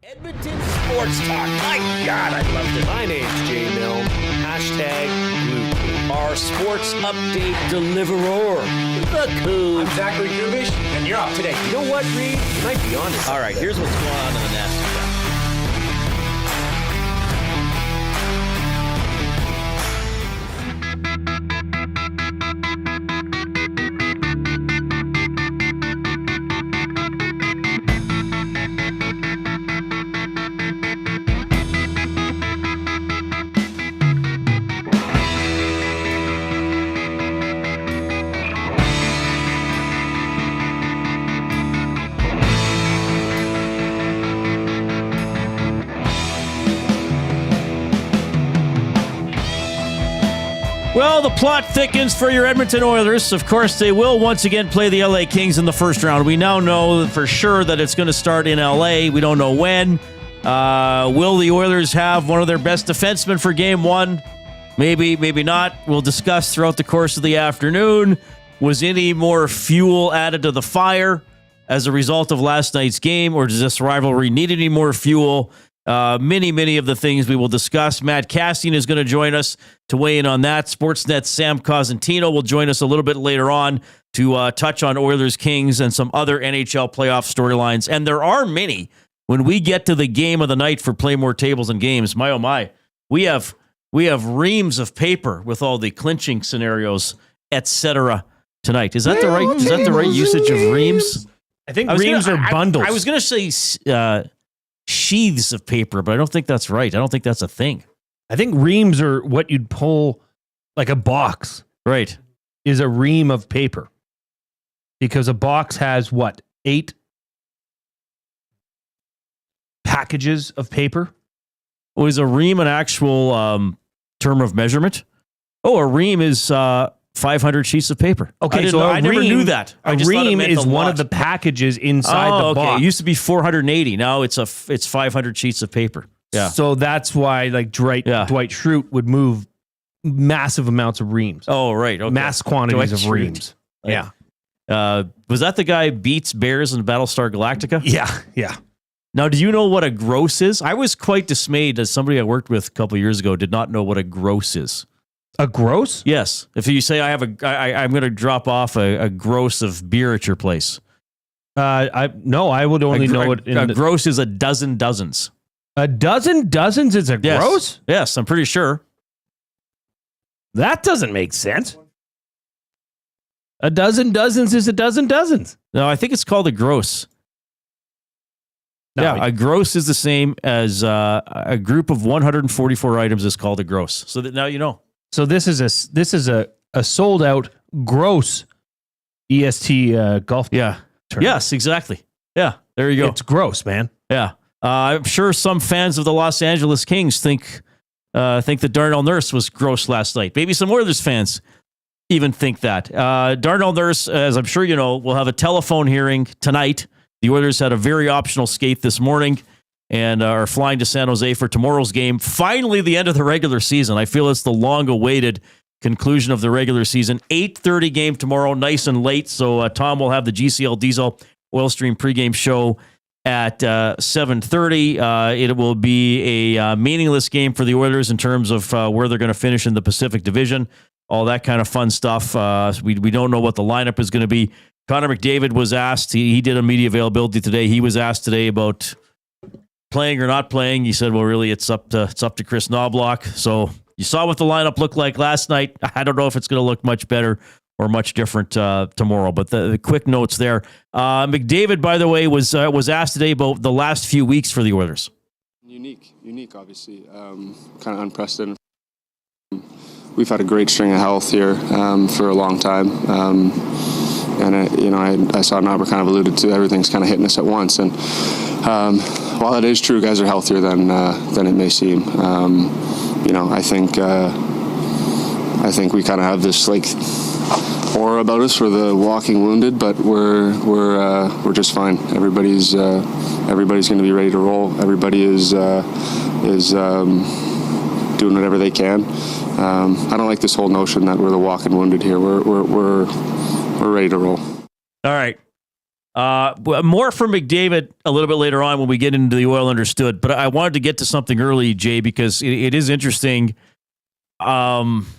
Edmonton Sports Talk. My God, I loved it. My name's Jay Milne. #Blue. Our sports update deliverer, the Koob. I'm Zachary Kubusch, and you're up today. You know what, Reid? You might be honest. All right, here's what's going on in the Nasty Cup. Well, the plot thickens for your Edmonton Oilers. Of course, they will once again play the LA Kings in the first round. We now know for sure that it's going to start in LA. We don't know when. Will the Oilers have one of their best defensemen for game one? Maybe, maybe not. We'll discuss throughout the course of the afternoon. Was any more fuel added to the fire as a result of last night's game, or does this rivalry need any more fuel? Many of the things we will discuss. Matt Kassian is going to join us to weigh in on that. Sportsnet's Sam Cosentino will join us a little bit later on to touch on Oilers Kings and some other NHL playoff storylines. And there are many. When we get to the game of the night for Play More Tables and Games, my oh my, we have reams of paper with all the clinching scenarios, etc. tonight. Is that the right usage of reams? I think reams are bundles. I was going to say sheaths of paper, but I don't think that's right. I don't think that's a thing. I think reams are what you'd pull, like a box. Right. Is a ream of paper. Because a box has, 8 packages of paper? Was a ream an actual term of measurement? Oh, a ream is 500 sheets of paper. Okay, I never knew that. A ream is one of the packages inside the box. It used to be 480. Now it's 500 sheets of paper. Yeah. So that's why Dwight Schrute would move massive amounts of reams. Oh, right. Okay. Mass quantities of reams. Yeah. Was that the guy beats Bears in Battlestar Galactica? Yeah. Now, do you know what a gross is? I was quite dismayed as somebody I worked with a couple of years ago did not know what a gross is. A gross? Yes. If you say I'm going to drop off a gross of beer at your place. I would only know it. A gross is a dozen dozens. A dozen dozens is a gross? Yes, I'm pretty sure. That doesn't make sense. A dozen dozens is a dozen dozens. No, I think it's called a gross. A gross is the same as a group of 144 items is called a gross. So that now you know. So this is a sold out gross EST golf. Yeah. Term. Yes, exactly. Yeah. There you go. It's gross, man. Yeah. I'm sure some fans of the Los Angeles Kings think that Darnell Nurse was gross last night. Maybe some Oilers fans even think that. Darnell Nurse, as I'm sure you know, will have a telephone hearing tonight. The Oilers had a very optional skate this morning and are flying to San Jose for tomorrow's game. Finally, the end of the regular season. I feel it's the long-awaited conclusion of the regular season. 8:30 game tomorrow, nice and late. So Tom will have the GCL Diesel Oil Stream pregame show at 7:30. It will be a meaningless game for the Oilers in terms of where they're going to finish in the Pacific Division. All that kind of fun stuff. We don't know what the lineup is going to be. Connor McDavid was asked. He did a media availability today. He was asked today about playing or not playing. He said, "Well, really, it's up to Chris Knobloch." So you saw what the lineup looked like last night. I don't know if it's going to look much better or much different tomorrow. But the quick notes there. McDavid, by the way, was asked today about the last few weeks for the Oilers. Unique, obviously, kind of unprecedented. We've had a great string of health here for a long time. And I saw Nobber kind of alluded to everything's kind of hitting us at once. And while it is true, guys are healthier than it may seem. I think we kind of have this like aura about us for the walking wounded, but we're just fine. Everybody's going to be ready to roll. Everybody is doing whatever they can. I don't like this whole notion that we're the walking wounded here. We're ready to roll. All right. More from McDavid a little bit later on when we get into the Oil Understood. But I wanted to get to something early, Jay, because it is interesting. Spicy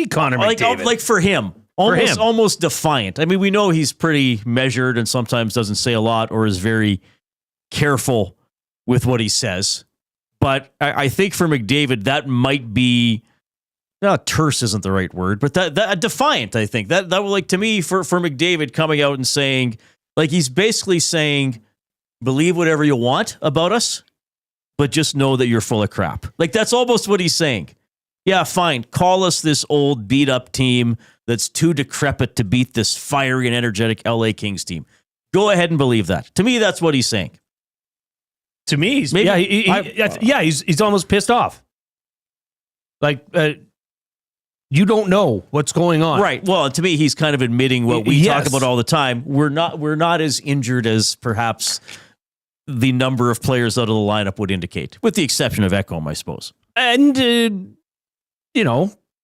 Connor McDavid. Like for him. Almost defiant. I mean, we know he's pretty measured and sometimes doesn't say a lot or is very careful with what he says. But I think for McDavid, that might be... No, terse isn't the right word, but that defiant, I think. That would, like, to me, for McDavid coming out and saying, like, he's basically saying, believe whatever you want about us, but just know that you're full of crap. Like, that's almost what he's saying. Yeah, fine. Call us this old beat-up team that's too decrepit to beat this fiery and energetic LA Kings team. Go ahead and believe that. To me, that's what he's saying. To me, he's almost pissed off. Like, you don't know what's going on. Right. Well, to me, he's kind of admitting what we talk about all the time. We're not as injured as perhaps the number of players out of the lineup would indicate, with the exception of Ekholm, I suppose. And,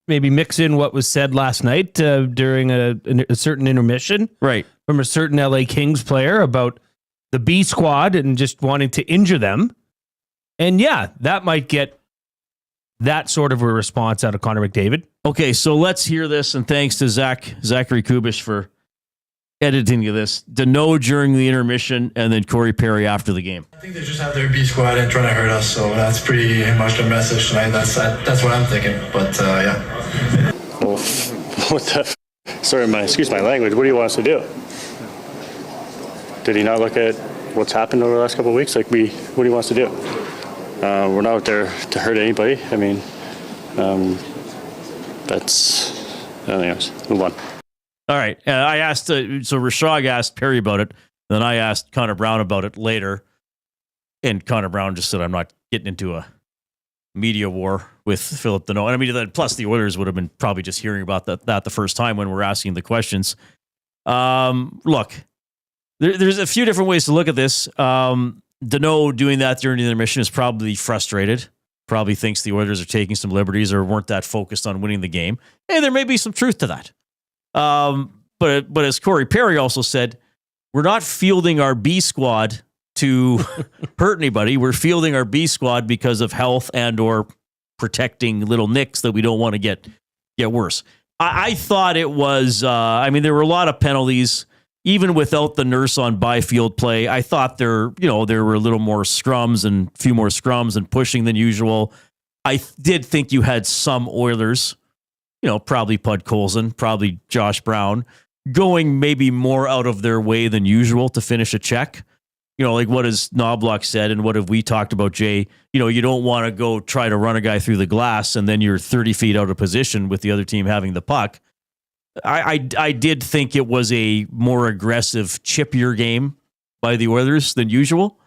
maybe mix in what was said last night during a certain intermission. Right. From a certain LA Kings player about the B squad and just wanting to injure them. And yeah, that might get that sort of a response out of Connor McDavid. Okay, so let's hear this, and thanks to Zachary Kubusch for editing this. Dano during the intermission, and then Corey Perry after the game. I think they just have their B squad and trying to hurt us, so that's pretty much the message tonight. That's what I'm thinking. But yeah. Well, what the? Sorry, excuse my language. What do you want us to do? Did he not look at what's happened over the last couple of weeks? Like, what do you want us to do? We're not out there to hurt anybody. I mean, anyways, move on. All right. I asked, so Rashog asked Perry about it. Then I asked Connor Brown about it later. And Connor Brown just said, I'm not getting into a media war with Philip Danault. And I mean, plus the Oilers would have been probably just hearing about that the first time when we're asking the questions. Look, there's a few different ways to look at this. Danault doing that during the intermission is probably frustrated. Probably thinks the Oilers are taking some liberties or weren't that focused on winning the game. And there may be some truth to that. But as Corey Perry also said, we're not fielding our B squad to hurt anybody. We're fielding our B squad because of health and or protecting little nicks that we don't want to get worse. I thought it was, there were a lot of penalties. Even without the Nurse on Byfield play, I thought there were a little more scrums and a few more scrums and pushing than usual. I did think you had some Oilers, probably Podkolzin, probably Josh Brown, going maybe more out of their way than usual to finish a check. Like what has Knobloch said and what have we talked about, Jay? You don't want to go try to run a guy through the glass and then you're 30 feet out of position with the other team having the puck. I did think it was a more aggressive, chippier game by the Oilers than usual,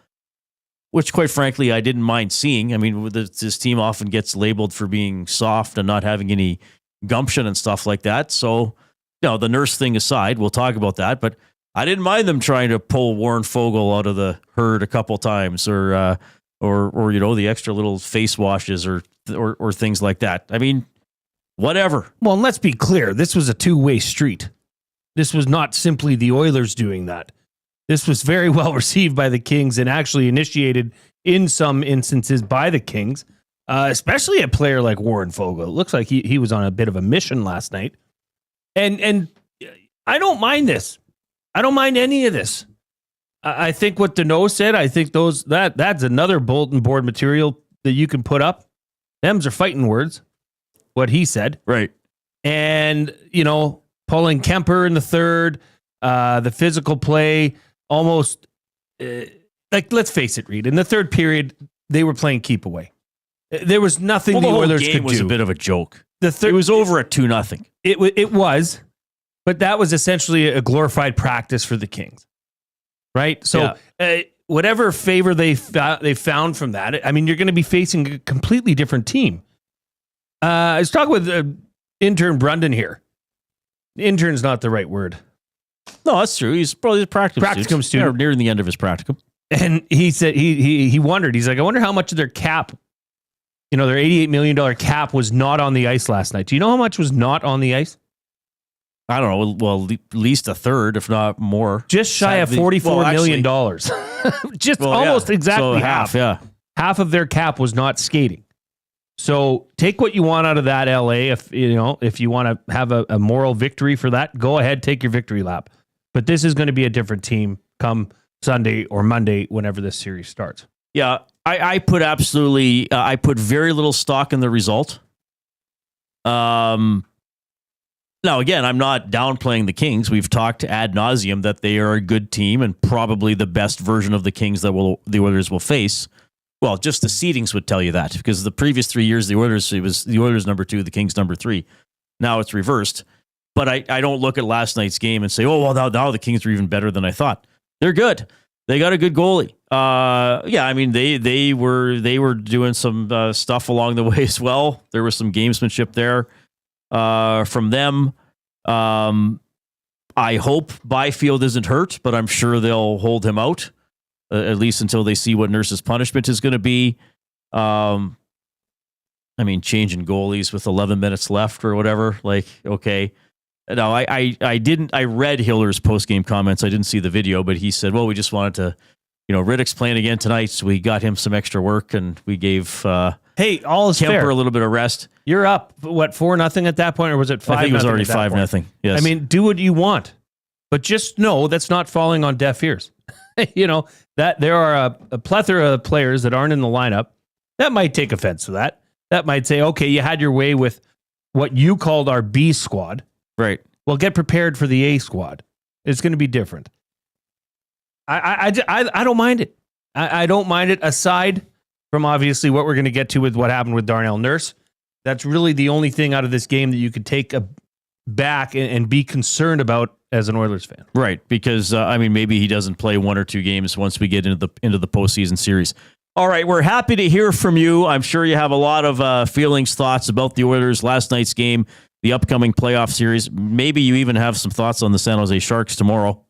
which, quite frankly, I didn't mind seeing. I mean, this team often gets labeled for being soft and not having any gumption and stuff like that. So, the Nurse thing aside, we'll talk about that. But I didn't mind them trying to pull Warren Fogle out of the herd a couple times, or the extra little face washes or things like that. I mean, whatever. Well, and let's be clear. This was a two-way street. This was not simply the Oilers doing that. This was very well received by the Kings and actually initiated in some instances by the Kings, especially a player like Warren Fogle. It looks like he was on a bit of a mission last night. And I don't mind this. I don't mind any of this. I think what Danault said, I think that's another bulletin board material that you can put up. Them's are fighting words. What he said. Right. And, pulling Kemper in the third, the physical play, almost, let's face it, Reid, in the third period, they were playing keep away. There was nothing the Oilers could do. The game was a bit of a joke. It was over at 2-0. It was, but that was essentially a glorified practice for the Kings. Right? So whatever favor they found from that, I mean, you're going to be facing a completely different team. I was talking with intern Brundon here. Intern's not the right word. No, that's true. He's probably a practicum student. Near the end of his practicum. And he said he wondered. He's like, I wonder how much of their cap, their $88 million cap was not on the ice last night. Do you know how much was not on the ice? I don't know. Well, at least a third, if not more. Just shy of $44 million. Just almost exactly half. Yeah. Half of their cap was not skating. So take what you want out of that, LA. If you want to have a moral victory for that, go ahead, take your victory lap. But this is going to be a different team come Sunday or Monday, whenever this series starts. Yeah, I put I put very little stock in the result. Now, again, I'm not downplaying the Kings. We've talked ad nauseum that they are a good team and probably the best version of the Kings that the Oilers will face. Well, just the seedings would tell you that, because the previous 3 years, it was the Oilers number 2, the Kings number 3. Now it's reversed. But I don't look at last night's game and say, oh, well, now the Kings are even better than I thought. They're good. They got a good goalie. Yeah, I mean, they were doing some stuff along the way as well. There was some gamesmanship there from them. I hope Byfield isn't hurt, but I'm sure they'll hold him out, at least until they see what Nurse's punishment is going to be. I mean, changing goalies with 11 minutes left or whatever, like, okay. No, I read Hiller's post-game comments. I didn't see the video, but he said, well, we just wanted to, Riddick's playing again tonight, so we got him some extra work, and we gave all is Kemper fair. a little bit of rest. You're up, 4-0 at that point, or was it 5-0? I think it was already 5-0. Yes. I mean, do what you want, but just know that's not falling on deaf ears. That there are a plethora of players that aren't in the lineup that might take offense to that. That might say, okay, you had your way with what you called our B squad. Right. Well, get prepared for the A squad. It's going to be different. I don't mind it. I don't mind it, aside from obviously what we're going to get to with what happened with Darnell Nurse. That's really the only thing out of this game that you could take back and be concerned about as an Oilers fan. Right, because, maybe he doesn't play 1 or 2 games once we get into the postseason series. All right, we're happy to hear from you. I'm sure you have a lot of feelings, thoughts about the Oilers, last night's game, the upcoming playoff series. Maybe you even have some thoughts on the San Jose Sharks tomorrow.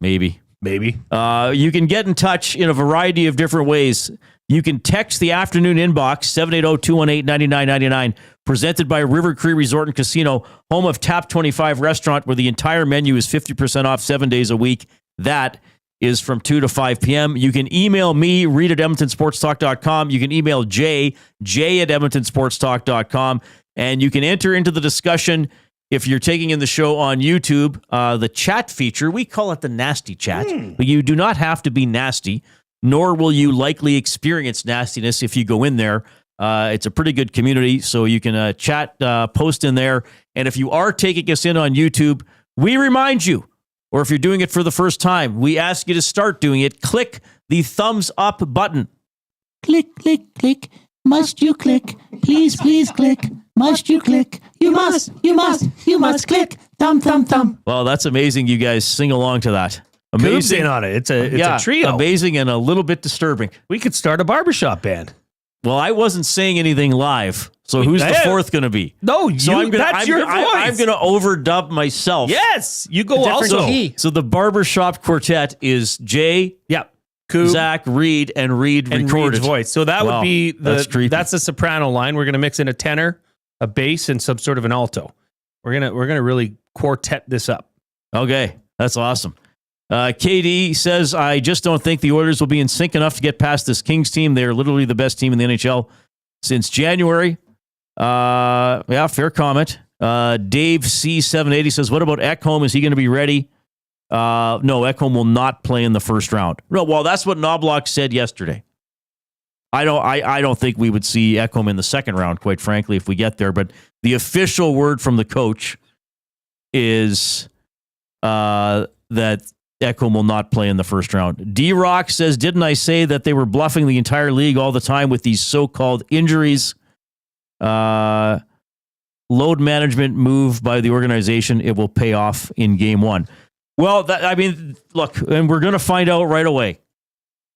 Maybe. You can get in touch in a variety of different ways. You can text the afternoon inbox, 780-218-9999, presented by River Cree Resort and Casino, home of Tap 25 Restaurant, where the entire menu is 50% off 7 days a week. That is from 2 to 5 p.m. You can email me, Reid at EdmontonSportsTalk.com. You can email Jay at EdmontonSportsTalk.com. And you can enter into the discussion if you're taking in the show on YouTube, the chat feature. We call it the nasty chat. But you do not have to be nasty, nor will you likely experience nastiness if you go in there. It's a pretty good community, so you can chat, post in there. And if you are taking us in on YouTube, we remind you, or if you're doing it for the first time, we ask you to start doing it. Click the thumbs up button. Click, click, click. Must you click? Please, please click. Must you click? You must click. Thumb, thumb, thumb. Well, that's amazing. You guys sing along to that. Koob's in on it. It's a trio. Amazing and a little bit disturbing. We could start a barbershop band. Well, I wasn't saying anything live, so who's the fourth going to be? No, that's your voice. I'm going to overdub myself. Yes, you go also. So the barbershop quartet is Jay, Koob, Zach, Reid, and Reid recorded. Reid's voice. So that would be that's a soprano line. We're going to mix in a tenor, a bass, and some sort of an alto. We're gonna really quartet this up. Okay, that's awesome. KD says, I just don't think the Oilers will be in sync enough to get past this Kings team. They are literally the best team in the NHL since January. Fair comment. Dave C780 says, what about Ekholm? Is he going to be ready? No, Ekholm will not play in the first round. No, well, that's what Knobloch said yesterday. I don't think we would see Ekholm in the second round, quite frankly, if we get there. But the official word from the coach is that Ekholm will not play in the first round. D-Rock says, didn't I say that they were bluffing the entire league all the time with these so-called injuries? Load management move by the organization. It will pay off in game one. Well, look, and we're going to find out right away.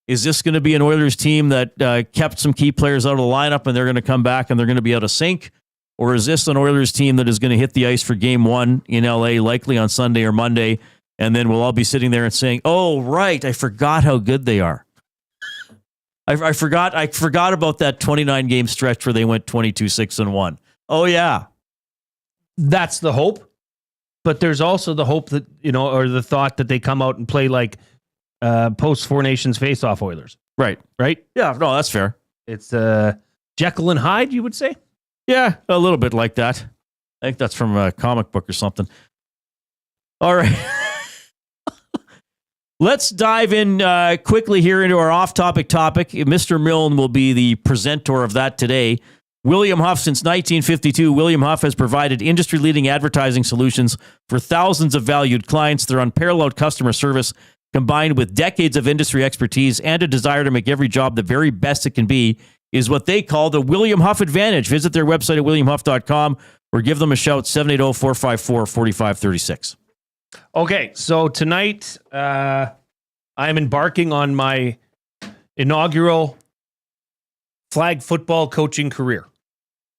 Is this going to be an Oilers team that kept some key players out of the lineup and they're going to come back and they're going to be out of sync? Or is this an Oilers team that is going to hit the ice for game one in LA, likely on Sunday or Monday? And then we'll all be sitting there and saying, oh, right, I forgot how good they are. I forgot about that 29-game stretch where they went 22-6-1. Oh, yeah. that's the hope. But there's also the hope that, or the thought that they come out and play like post Four Nations face-off Oilers. Right. Right? Yeah, no, that's fair. It's Jekyll and Hyde, you would say? Yeah, a little bit like that. I think that's from a comic book or something. All right. Let's dive in quickly here into our off-topic topic. Mr. Milne will be the presenter of that today. William Huff, since 1952, William Huff has provided industry-leading advertising solutions for thousands of valued clients. Their unparalleled customer service, combined with decades of industry expertise and a desire to make every job the very best it can be, is what they call the William Huff Advantage. Visit their website at williamhuff.com or give them a shout, 780-454-4536. Okay, so tonight I am embarking on my inaugural flag football coaching career.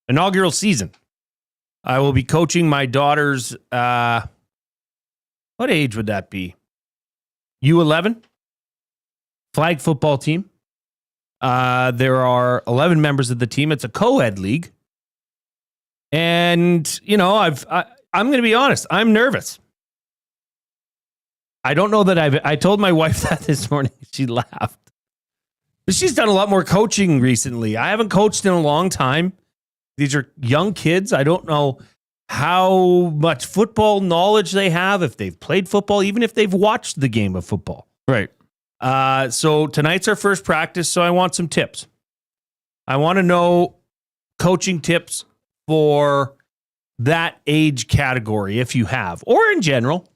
Inaugural season. I will be coaching my daughter's, what age would that be? U11 flag football team. There are 11 members of the team. It's a co-ed league. And, I'm going to be honest. I'm nervous. I don't know that I told my wife that this morning. She laughed. But she's done a lot more coaching recently. I haven't coached in a long time. These are young kids. I don't know how much football knowledge they have, if they've played football, even if they've watched the game of football. Right. So tonight's our first practice, so I want some tips. I want to know coaching tips for that age category, if you have, or in general.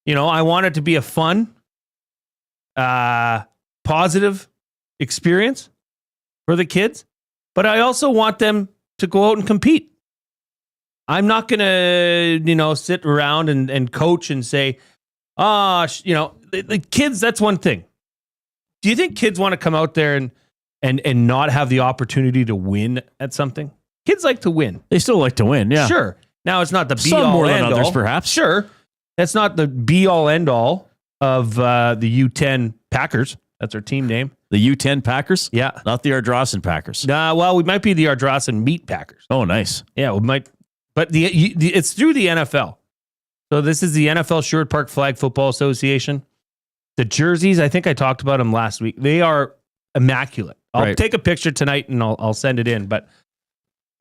I want it to be a fun, positive experience for the kids, but I also want them to go out and compete. I'm not going to, sit around and coach and say, the kids, that's one thing. Do you think kids want to come out there and not have the opportunity to win at something? Kids like to win. They still like to win, yeah. Sure. Now, it's not the be Some all more than end others, all. perhaps. Sure. That's not the be all end all of the U10 Packers. That's our team name. The U10 Packers? Yeah. Not the Ardrossan Packers. Well, we might be the Ardrossan Meat Packers. Oh, nice. Yeah, we might. But it's through the NFL. So this is the NFL Sherwood Park Flag Football Association. The jerseys, I think I talked about them last week. They are immaculate. I'll take a picture tonight and I'll send it in. But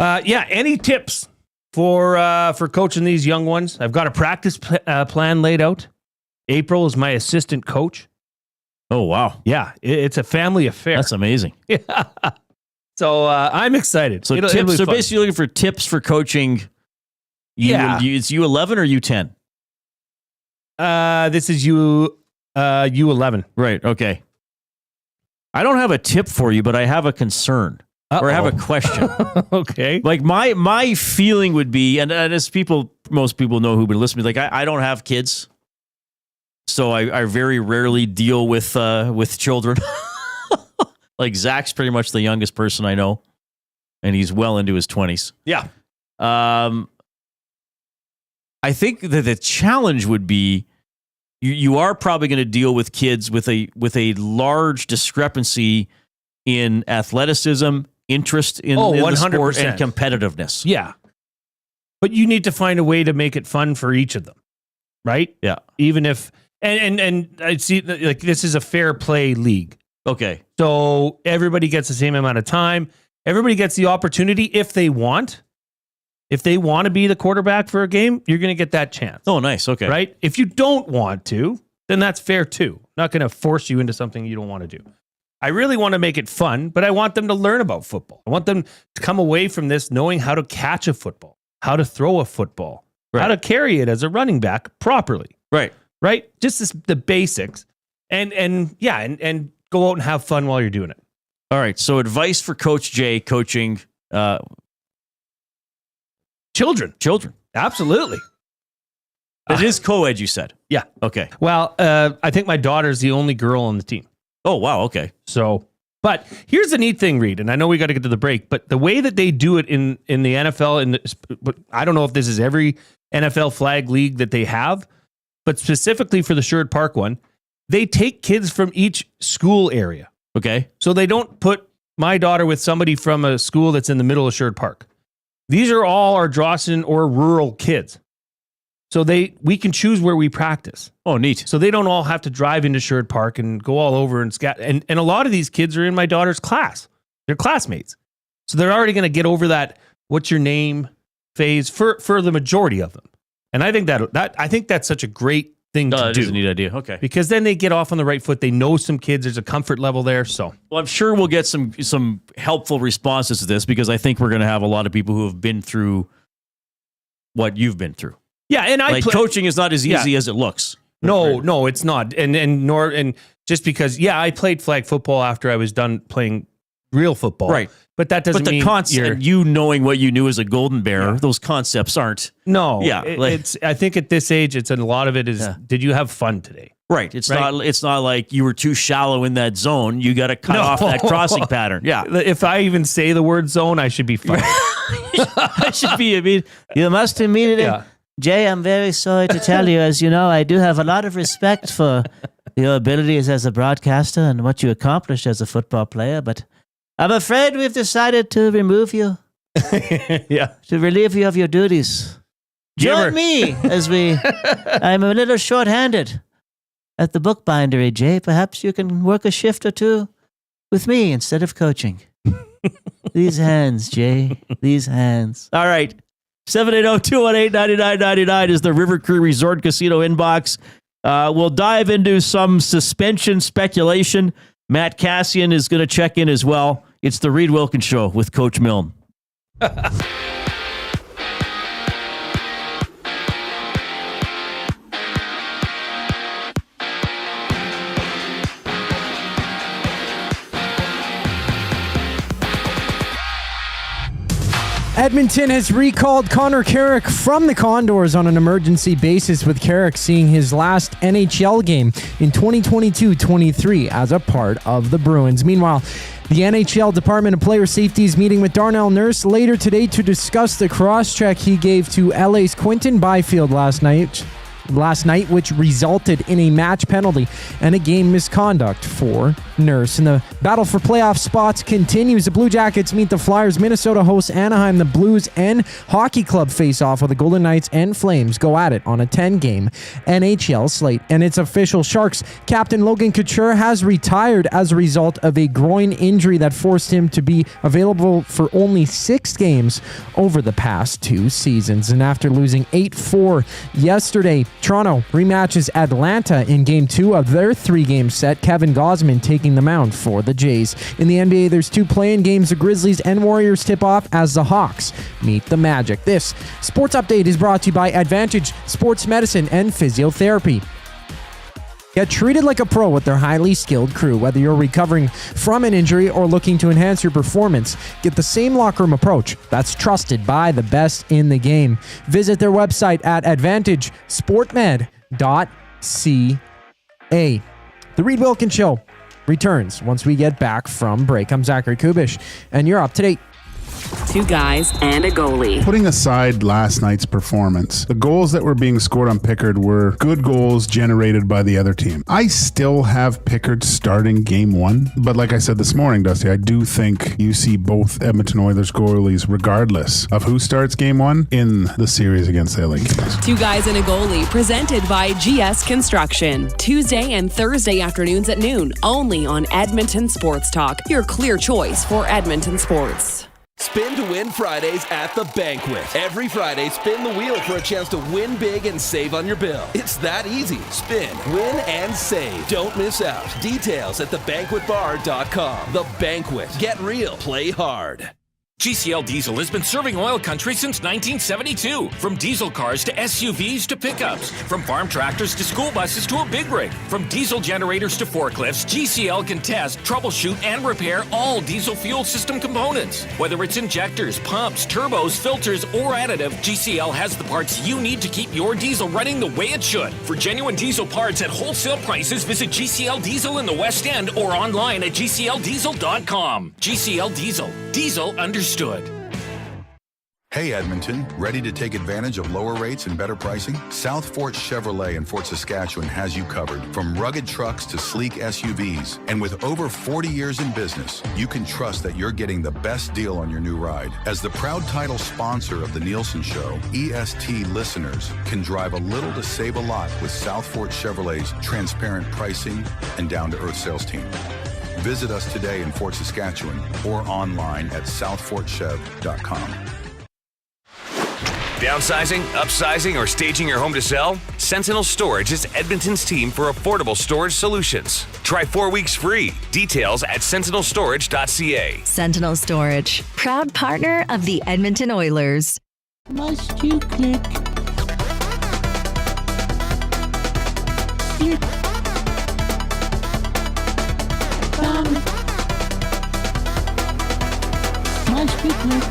any tips for coaching these young ones? I've got a practice plan laid out. April is my assistant coach. Oh, wow. Yeah, it's a family affair. That's amazing. Yeah. So I'm excited. So tips. So basically looking for tips for coaching. It's U11 or U10? This is U11. Right. Okay. I don't have a tip for you, but I have a concern. Or I have a question. Okay. Like my feeling would be, and as most people know who've been listening, like I don't have kids, so I very rarely deal with children. Like Zach's pretty much the youngest person I know, and he's well into his 20s. Yeah. I think that the challenge would be you are probably going to deal with kids with a large discrepancy in athleticism, interest in the sport, and competitiveness. Yeah. But you need to find a way to make it fun for each of them, right? Yeah. Even if and I see like this is a fair play league. Okay. So everybody gets the same amount of time. Everybody gets the opportunity if they want. If they want to be the quarterback for a game, you're going to get that chance. Oh, nice. Okay. Right? If you don't want to, then that's fair too. I'm not going to force you into something you don't want to do. I really want to make it fun, but I want them to learn about football. I want them to come away from this knowing how to catch a football, how to throw a football, how to carry it as a running back properly. Right. Right? Just the basics. And go out and have fun while you're doing it. All right. So advice for Coach Jay coaching children. Absolutely. It is co-ed, you said. Yeah. Okay. Well, I think my daughter's the only girl on the team. Oh, wow. Okay. So, but here's the neat thing, Reid, and I know we got to get to the break, but the way that they do it in the NFL, but I don't know if this is every NFL flag league that they have, but specifically for the Sherwood Park one, they take kids from each school area. Okay. So they don't put my daughter with somebody from a school that's in the middle of Sherwood Park. These are all our Dawson or rural kids. So we can choose where we practice. Oh, neat. So they don't all have to drive into Sherwood Park and go all over and scat. And a lot of these kids are in my daughter's class. They're classmates. So they're already going to get over that what's your name phase for the majority of them. And I think that's such a great thing to do. It's a neat idea. Okay. Because then they get off on the right foot. They know some kids. There's a comfort level there. So, well, I'm sure we'll get some helpful responses to this because I think we're going to have a lot of people who have been through what you've been through. Yeah, and coaching is not as easy as it looks. No, it's not. And just because I played flag football after I was done playing real football. Right. But that doesn't mean concept, you knowing what you knew as a golden bearer, those concepts aren't. No. Yeah. I think at this age, a lot of it is, did you have fun today? Right. It's not like you were too shallow in that zone. You got to cut off that crossing pattern. Yeah. If I even say the word zone, I should be fired. I should be. You must immediately. Yeah. Jay, I'm very sorry to tell you, as you know, I do have a lot of respect for your abilities as a broadcaster and what you accomplished as a football player, but I'm afraid we've decided to remove you. Yeah. To relieve you of your duties. Join me as I'm a little short-handed at the bookbindery, Jay. Perhaps you can work a shift or two with me instead of coaching. These hands, Jay. These hands. All right. 780-218-9999 is the River Cree Resort Casino inbox. We'll dive into some suspension speculation. Matt Kassian is going to check in as well. It's the Reid Wilkins Show with Coach Milne. Edmonton has recalled Connor Carrick from the Condors on an emergency basis, with Carrick seeing his last NHL game in 2022-23 as a part of the Bruins. Meanwhile, the NHL Department of Player Safety is meeting with Darnell Nurse later today to discuss the cross-check he gave to LA's Quinton Byfield last night, which resulted in a match penalty and a game misconduct for Nurse. And the battle for playoff spots continues. The Blue Jackets meet the Flyers. Minnesota hosts Anaheim. The Blues and Hockey Club face off, while the Golden Knights and Flames go at it on a 10-game NHL slate. And it's official. Sharks captain Logan Couture has retired as a result of a groin injury that forced him to be available for only 6 games over the past 2 seasons. And after losing 8-4 yesterday, Toronto rematches Atlanta in Game 2 of their 3-game set. Kevin Gausman taking the mound for the Jays. In the NBA, there's 2 play-in games. The Grizzlies and Warriors tip off as the Hawks meet the Magic. This sports update is brought to you by Advantage Sports Medicine and Physiotherapy. Get treated like a pro with their highly skilled crew. Whether you're recovering from an injury or looking to enhance your performance, get the same locker room approach that's trusted by the best in the game. Visit their website at advantagesportmed.ca. The Reid Wilkins Show returns once we get back from break. I'm Zachary Kubusch, and you're up to date. 2 guys and a goalie. Putting aside last night's performance, the goals that were being scored on Pickard were good goals generated by the other team. I still have Pickard starting game 1, but like I said this morning, Dusty, I do think you see both Edmonton Oilers goalies, regardless of who starts game 1, in the series against the LA Kings. 2 guys and a goalie, presented by GS Construction. Tuesday and Thursday afternoons at noon, only on Edmonton Sports Talk, your clear choice for Edmonton sports. Spin to win Fridays at The Banquet. Every Friday, spin the wheel for a chance to win big and save on your bill. It's that easy. Spin, win, and save. Don't miss out. Details at thebanquetbar.com. The Banquet. Get real. Play hard. GCL Diesel has been serving oil country since 1972. From diesel cars to SUVs to pickups. From farm tractors to school buses to a big rig. From diesel generators to forklifts, GCL can test, troubleshoot, and repair all diesel fuel system components. Whether it's injectors, pumps, turbos, filters, or additive, GCL has the parts you need to keep your diesel running the way it should. For genuine diesel parts at wholesale prices, visit GCL Diesel in the West End or online at GCLDiesel.com. GCL Diesel. Diesel understood. Hey Edmonton, ready to take advantage of lower rates and better pricing? South Fort Chevrolet in Fort Saskatchewan has you covered. From rugged trucks to sleek SUVs. And with over 40 years in business, you can trust that you're getting the best deal on your new ride. As the proud title sponsor of the Nielsen Show, EST listeners can drive a little to save a lot with South Fort Chevrolet's transparent pricing and down-to-earth sales team. Visit us today in Fort Saskatchewan or online at southfortchev.com. Downsizing, upsizing, or staging your home to sell? Sentinel Storage is Edmonton's team for affordable storage solutions. Try 4 weeks free. Details at sentinelstorage.ca. Sentinel Storage, proud partner of the Edmonton Oilers. Must you click? Click. Must you click?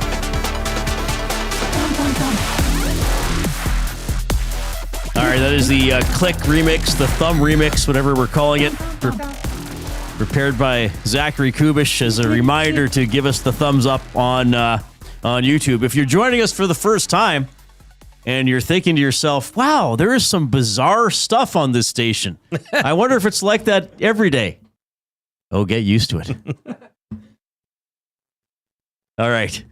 All right, that is the Click remix, the Thumb remix, whatever we're calling it. Prepared by Zachary Kubusch as a reminder to give us the thumbs up on YouTube. If you're joining us for the first time and you're thinking to yourself, wow, there is some bizarre stuff on this station. I wonder if it's like that every day. Oh, get used to it. All right.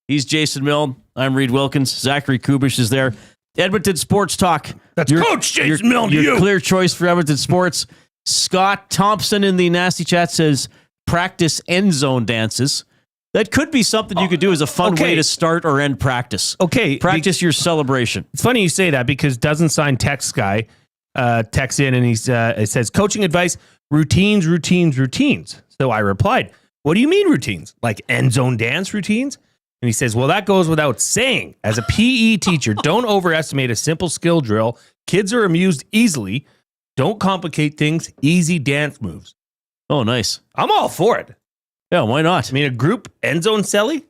He's Jason Milne. I'm Reid Wilkins. Zachary Kubusch is there. Edmonton Sports Talk. That's Coach Jason Milne to you. Your clear choice for Edmonton Sports. Scott Thompson in the Nasty Chat says, practice end zone dances. That could be something you could do as a fun way to start or end practice. Okay. Practice your celebration. It's funny you say that because Doesn't Sign Text Guy texts in and it says, coaching advice, routines. So I replied, what do you mean routines? Like end zone dance routines? And he says, well, that goes without saying. As a PE teacher, don't overestimate a simple skill drill. Kids are amused easily. Don't complicate things. Easy dance moves. Oh, nice. I'm all for it. Yeah, why not? I mean, a group end zone celly?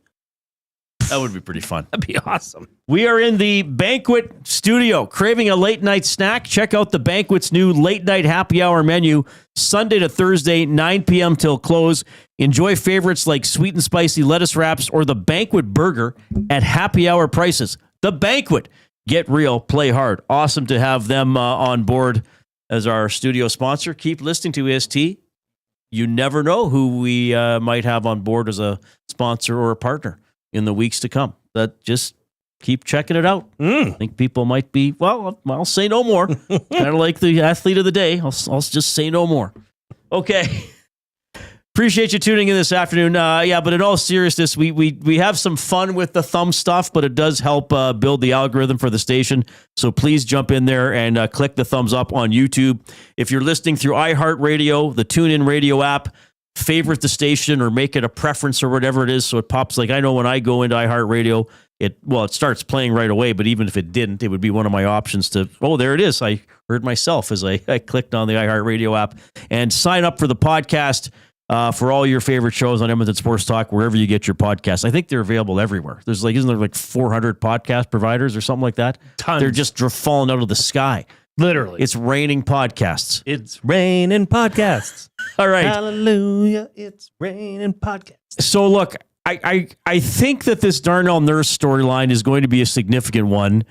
That would be pretty fun. That'd be awesome. We are in the Banquet studio. Craving a late night snack? Check out the Banquet's new late night happy hour menu, Sunday to Thursday, 9 p.m. till close. Enjoy favorites like sweet and spicy lettuce wraps or the Banquet burger at happy hour prices. The Banquet. Get real, play hard. Awesome to have them on board as our studio sponsor. Keep listening to EST. You never know who we might have on board as a sponsor or a partner in the weeks to come. That just keep checking it out. I think people might be, well, I'll say no more. Kind of like the athlete of the day. I'll just say no more. Okay. Appreciate you tuning in this afternoon. But in all seriousness, we have some fun with the thumb stuff, but it does help build the algorithm for the station. So please jump in there and click the thumbs up on YouTube. If you're listening through iHeartRadio, the TuneIn Radio app, favorite the station or make it a preference or whatever it is. So it pops like I know when I go into iHeartRadio, it starts playing right away. But even if it didn't, it would be one of my options to, there it is. I heard myself as I clicked on the iHeartRadio app and sign up for the podcast for all your favorite shows on Edmonton Sports Talk, wherever you get your podcasts. I think they're available everywhere. There's isn't there like 400 podcast providers or something like that? Tons. They're just falling out of the sky. Literally. It's raining podcasts. It's raining podcasts. All right. Hallelujah. It's raining podcasts. So look, I think that this Darnell Nurse storyline is going to be a significant one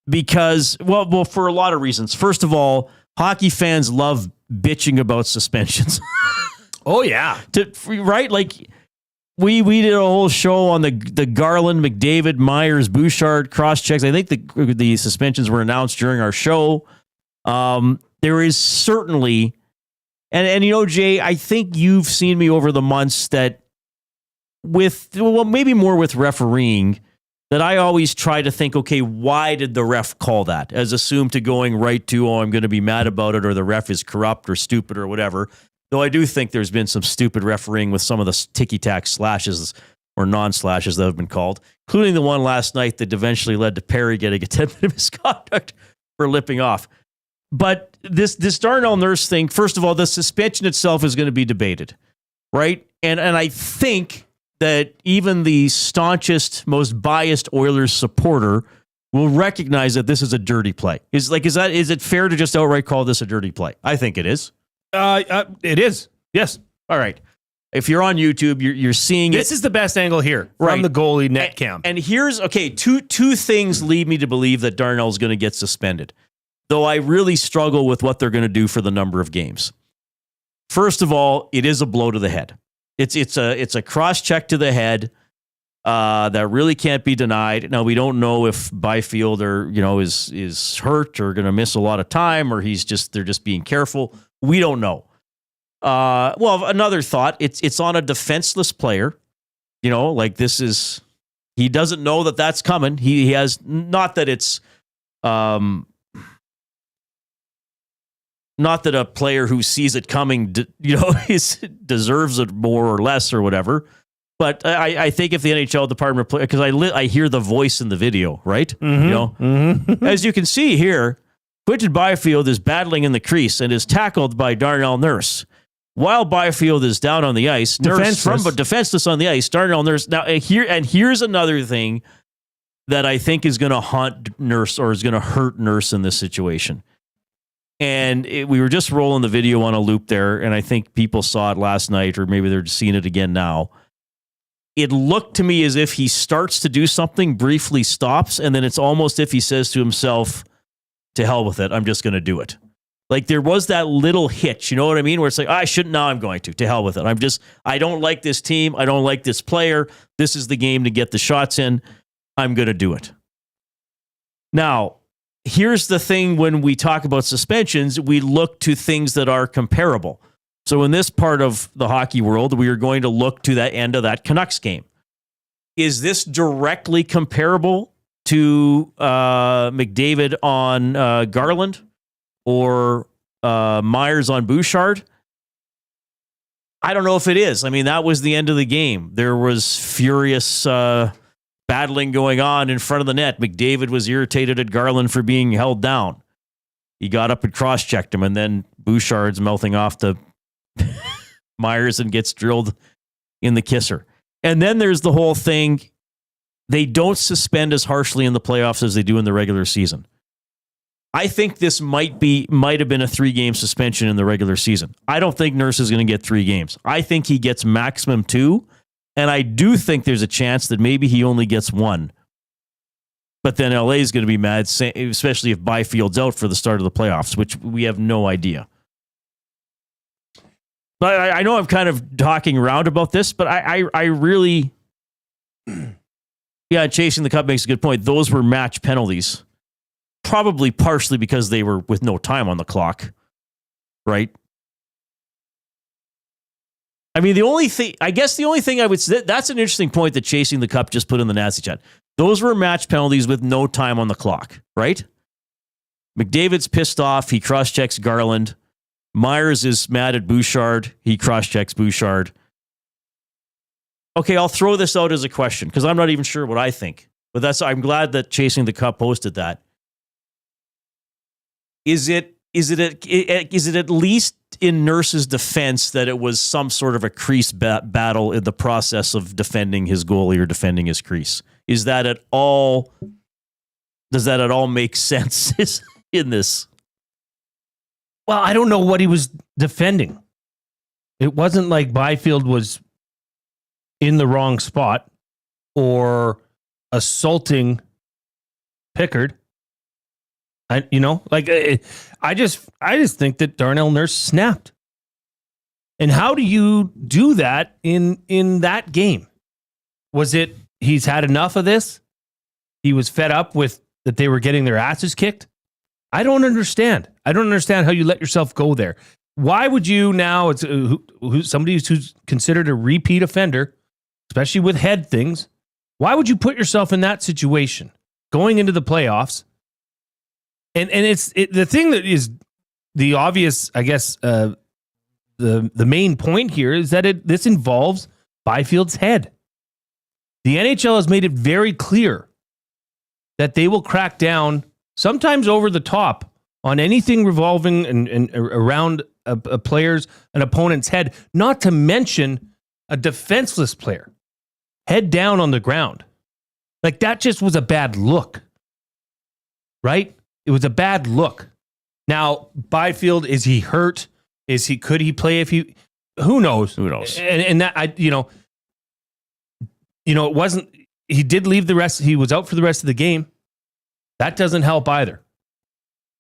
because, well, for a lot of reasons. First of all, hockey fans love bitching about suspensions. Oh, yeah. Right? Like, we did a whole show on the Garland, McDavid, Myers, Bouchard cross checks. I think the suspensions were announced during our show. There is certainly, and Jay, I think you've seen me over the months that maybe more with refereeing, that I always try to think, okay, why did the ref call that? As assumed to going right to, I'm going to be mad about it, or the ref is corrupt or stupid or whatever. Though I do think there's been some stupid refereeing with some of the ticky-tack slashes or non-slashes that have been called, including the one last night that eventually led to Perry getting a 10-minute misconduct for lipping off. But this Darnell Nurse thing, first of all, the suspension itself is going to be debated, right? And I think that even the staunchest, most biased Oilers supporter will recognize that this is a dirty play. Is it fair to just outright call this a dirty play? I think it is. It is. Yes. All right. If you're on YouTube, you're seeing This is the best angle here from the goalie net cam. And here's, two things lead me to believe that Darnell's going to get suspended, though I really struggle with what they're going to do for the number of games. First of all, it is a blow to the head. It's a cross check to the head that really can't be denied. Now, we don't know if Byfield is hurt or going to miss a lot of time, or they're just being careful. We don't know. Well, another thought, it's on a defenseless player, he doesn't know that that's coming. He has, not that it's, not that a player who sees it coming, deserves it more or less or whatever. But I think if the NHL department, because I hear the voice in the video, right? As you can see here, Quinton Byfield is battling in the crease and is tackled by Darnell Nurse. While Byfield is down on the ice, defenseless on the ice, Darnell Nurse. Now, here's another thing that I think is going to haunt Nurse or is going to hurt Nurse in this situation. And we were just rolling the video on a loop there, and I think people saw it last night, or maybe they're seeing it again now. It looked to me as if he starts to do something, briefly stops, and then it's almost if he says to himself, to hell with it, I'm just going to do it. Like there was that little hitch, you know what I mean? Where it's like, I shouldn't, now I'm going to hell with it. I don't like this team. I don't like this player. This is the game to get the shots in. I'm going to do it. Now, here's the thing. When we talk about suspensions, we look to things that are comparable. So in this part of the hockey world, we are going to look to that end of that Canucks game. Is this directly comparable to McDavid on Garland? Or Myers on Bouchard? I don't know if it is. I mean, that was the end of the game. There was furious battling going on in front of the net. McDavid was irritated at Garland for being held down. He got up and cross-checked him, and then Bouchard's mouthing off to Myers and gets drilled in the kisser. And then there's the whole thing. They don't suspend as harshly in the playoffs as they do in the regular season. I think this might have been a 3-game suspension in the regular season. I don't think Nurse is going to get 3 games. I think he gets maximum 2, and I do think there's a chance that maybe he only gets 1. But then LA is going to be mad, especially if Byfield's out for the start of the playoffs, which we have no idea. But I know I'm kind of talking around about this, but I really, Chasing the Cup makes a good point. Those were match penalties. Probably partially because they were with no time on the clock, right? I mean, the only thing I would say, that's an interesting point that Chasing the Cup just put in the Nazi chat. Those were match penalties with no time on the clock, right? McDavid's pissed off. He cross-checks Garland. Myers is mad at Bouchard. He cross-checks Bouchard. Okay, I'll throw this out as a question because I'm not even sure what I think. But I'm glad that Chasing the Cup posted that. Is it at least in Nurse's defense that it was some sort of a crease battle in the process of defending his goalie or defending his crease? Does that at all make sense in this? Well, I don't know what he was defending. It wasn't like Byfield was in the wrong spot or assaulting Pickard. I just think that Darnell Nurse snapped. And how do you do that in that game? Was it he's had enough of this? He was fed up with that they were getting their asses kicked? I don't understand. I don't understand how you let yourself go there. Why would you now? It's somebody who's considered a repeat offender, especially with head things. Why would you put yourself in that situation going into the playoffs? And the thing that is the obvious, I guess, the main point here is that this involves Byfield's head. The NHL has made it very clear that they will crack down, sometimes over the top, on anything revolving and around a player's, an opponent's head, not to mention a defenseless player. Head down on the ground. Like, that just was a bad look. Right? It was a bad look. Now, Byfield, is he hurt? Could he play if he... Who knows? Who knows? And that it wasn't. He did leave the rest. He was out for the rest of the game. That doesn't help either,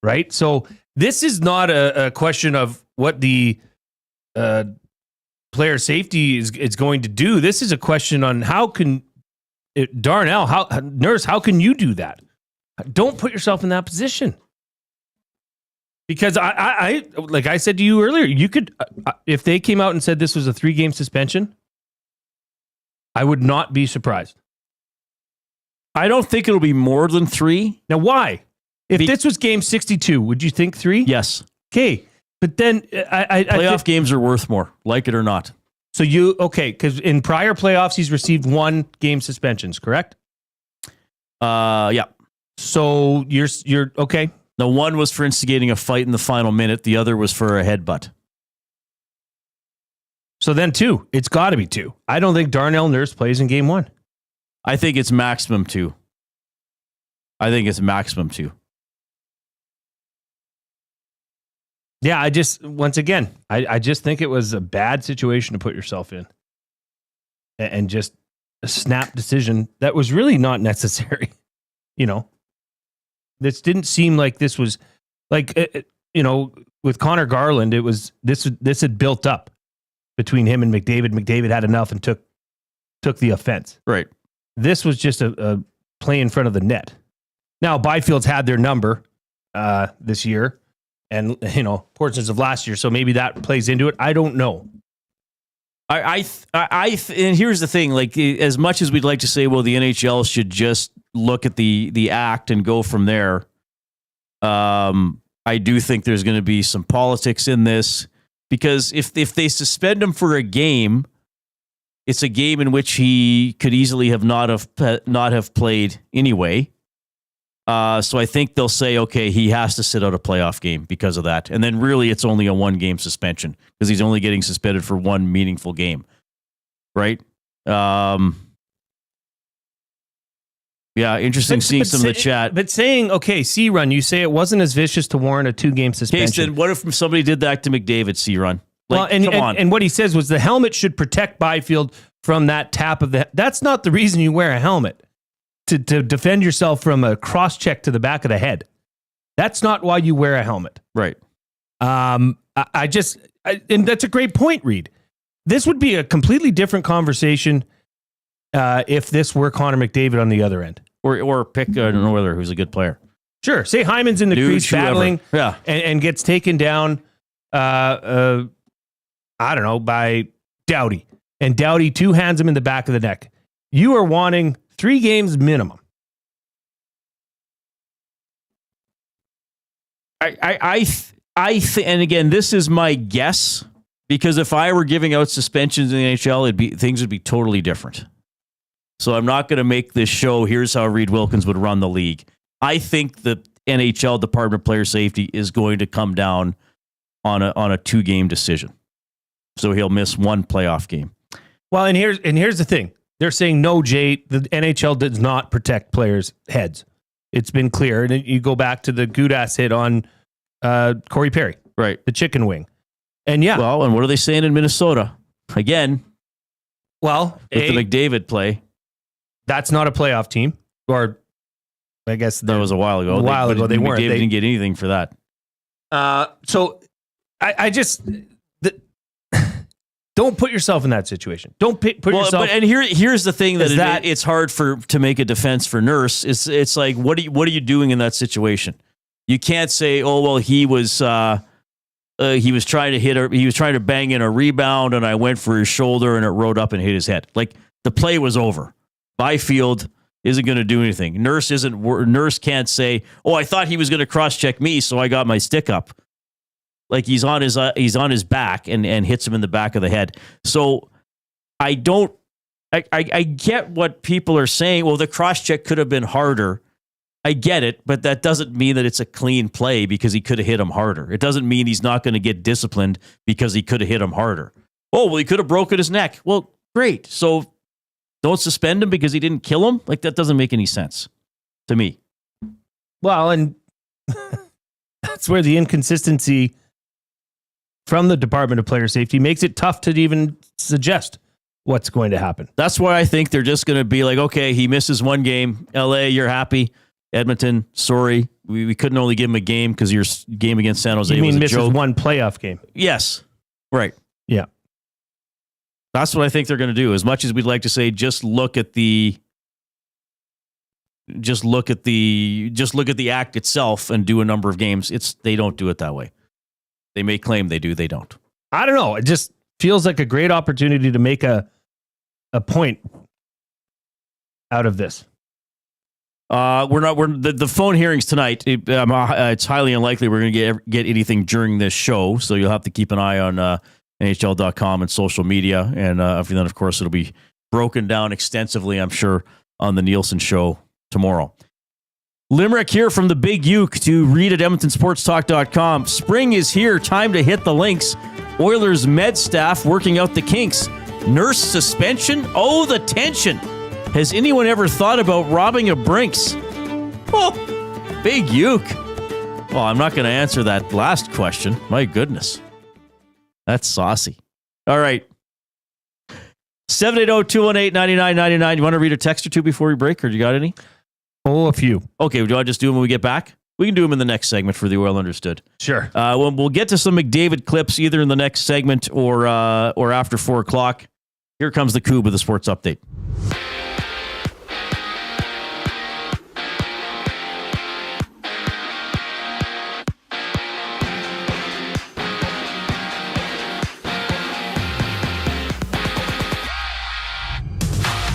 right? So this is not a question of what the player safety is going to do. This is a question on how can Darnell, Nurse, how can you do that? Don't put yourself in that position. Because I like I said to you earlier, you could, if they came out and said this was a 3-game suspension, I would not be surprised. I don't think it'll be more than 3. Now, why? If this was game 62, would you think 3? Yes. Okay. But then playoff games are worth more, like it or not. So because in prior playoffs, he's received 1 game suspensions, correct? Yeah. So you're okay. The one was for instigating a fight in the final minute. The other was for a headbutt. So then 2. It's got to be 2. I don't think Darnell Nurse plays in game 1. I think it's maximum 2. Yeah, I just think it was a bad situation to put yourself in. And just a snap decision that was really not necessary. This didn't seem like this was like, with Connor Garland, it was this had built up between him and McDavid. McDavid had enough and took the offense. Right. This was just a play in front of the net. Now, Byfield's had their number this year and, portions of last year. So maybe that plays into it. I don't know. And here's the thing, like, as much as we'd like to say, well, the NHL should just look at the act and go from there. I do think there's going to be some politics in this, because if they suspend him for a game, it's a game in which he could easily have not have played anyway. So I think they'll say, okay, he has to sit out a playoff game because of that. And then really it's only a 1-game suspension because he's only getting suspended for 1 meaningful game. Right? Yeah, interesting seeing some of the chat. But saying, okay, C-Run, you say it wasn't as vicious to warrant a 2-game suspension. Okay, then what if somebody did that to McDavid, C-Run? Like, come on. And what he says was the helmet should protect Byfield from that tap of the... That's not the reason you wear a helmet. To defend yourself from a cross-check to the back of the head. That's not why you wear a helmet. Right. And that's a great point, Reid. This would be a completely different conversation if this were Connor McDavid on the other end. Or pick a Norther who's a good player. Sure. Say Hyman's in the crease battling and gets taken down, I don't know, by Doughty. And Doughty 2 hands him in the back of the neck. You are wanting 3 games minimum. And again, this is my guess, because if I were giving out suspensions in the NHL, things would be totally different. So I'm not going to make this show, here's how Reid Wilkins would run the league. I think the NHL Department of Player Safety is going to come down on a 2-game decision. So he'll miss 1 playoff game. Well, and here's the thing. They're saying, no, Jay, the NHL does not protect players' heads. It's been clear. And you go back to the Gudas hit on Corey Perry. Right. The chicken wing. And yeah. Well, and what are they saying in Minnesota? Again. Well, with the McDavid play. That's not a playoff team. Or I guess that was a while ago. They weren't. McDavid didn't get anything for that. So I just... Don't put yourself in that situation. Don't put yourself. And here's the thing that it's hard to make a defense for Nurse. It's like, what are you doing in that situation? You can't say, oh well, he was trying to bang in a rebound and I went for his shoulder and it rode up and hit his head. Like, the play was over. Byfield isn't going to do anything. Nurse can't say, oh, I thought he was going to cross check me, so I got my stick up. Like, he's on his back and hits him in the back of the head. So I get what people are saying. Well, the cross check could have been harder. I get it, but that doesn't mean that it's a clean play because he could have hit him harder. It doesn't mean he's not going to get disciplined because he could have hit him harder. Oh, well, he could have broken his neck. Well, great. So don't suspend him because he didn't kill him? Like, that doesn't make any sense to me. Well, and that's where the inconsistency from the Department of Player Safety makes it tough to even suggest what's going to happen. That's why I think they're just going to be like, okay, he misses one game. LA, you're happy. Edmonton, sorry. We couldn't only give him a game because your game against San Jose was a misses joke. one playoff game? Yes. Right. Yeah. That's what I think they're going to do. As much as we'd like to say, just look at the act itself and do a number of games. They don't do it that way. They may claim they do, they don't. I don't know. It just feels like a great opportunity to make a point out of this. The phone hearings tonight. It's highly unlikely we're going to get anything during this show. So you'll have to keep an eye on NHL.com and social media. And then, of course, it'll be broken down extensively, I'm sure, on the Nielsen show tomorrow. Limerick here from the Big Uke to read at EdmontonSportsTalk.com. Spring is here. Time to hit the links. Oilers med staff working out the kinks. Nurse suspension? Oh, the tension. Has anyone ever thought about robbing a Brinks? Oh, Big Uke. Well, I'm not going to answer that last question. My goodness. That's saucy. All right. 780-218-9999. You want to read a text or two before we break, or do you got any? Oh, a few. Okay, do I just do them when we get back? We can do them in the next segment for the Oil Understood. Sure. We'll get to some McDavid clips either in the next segment or after 4 o'clock. Here comes the Koob with the Sports Update.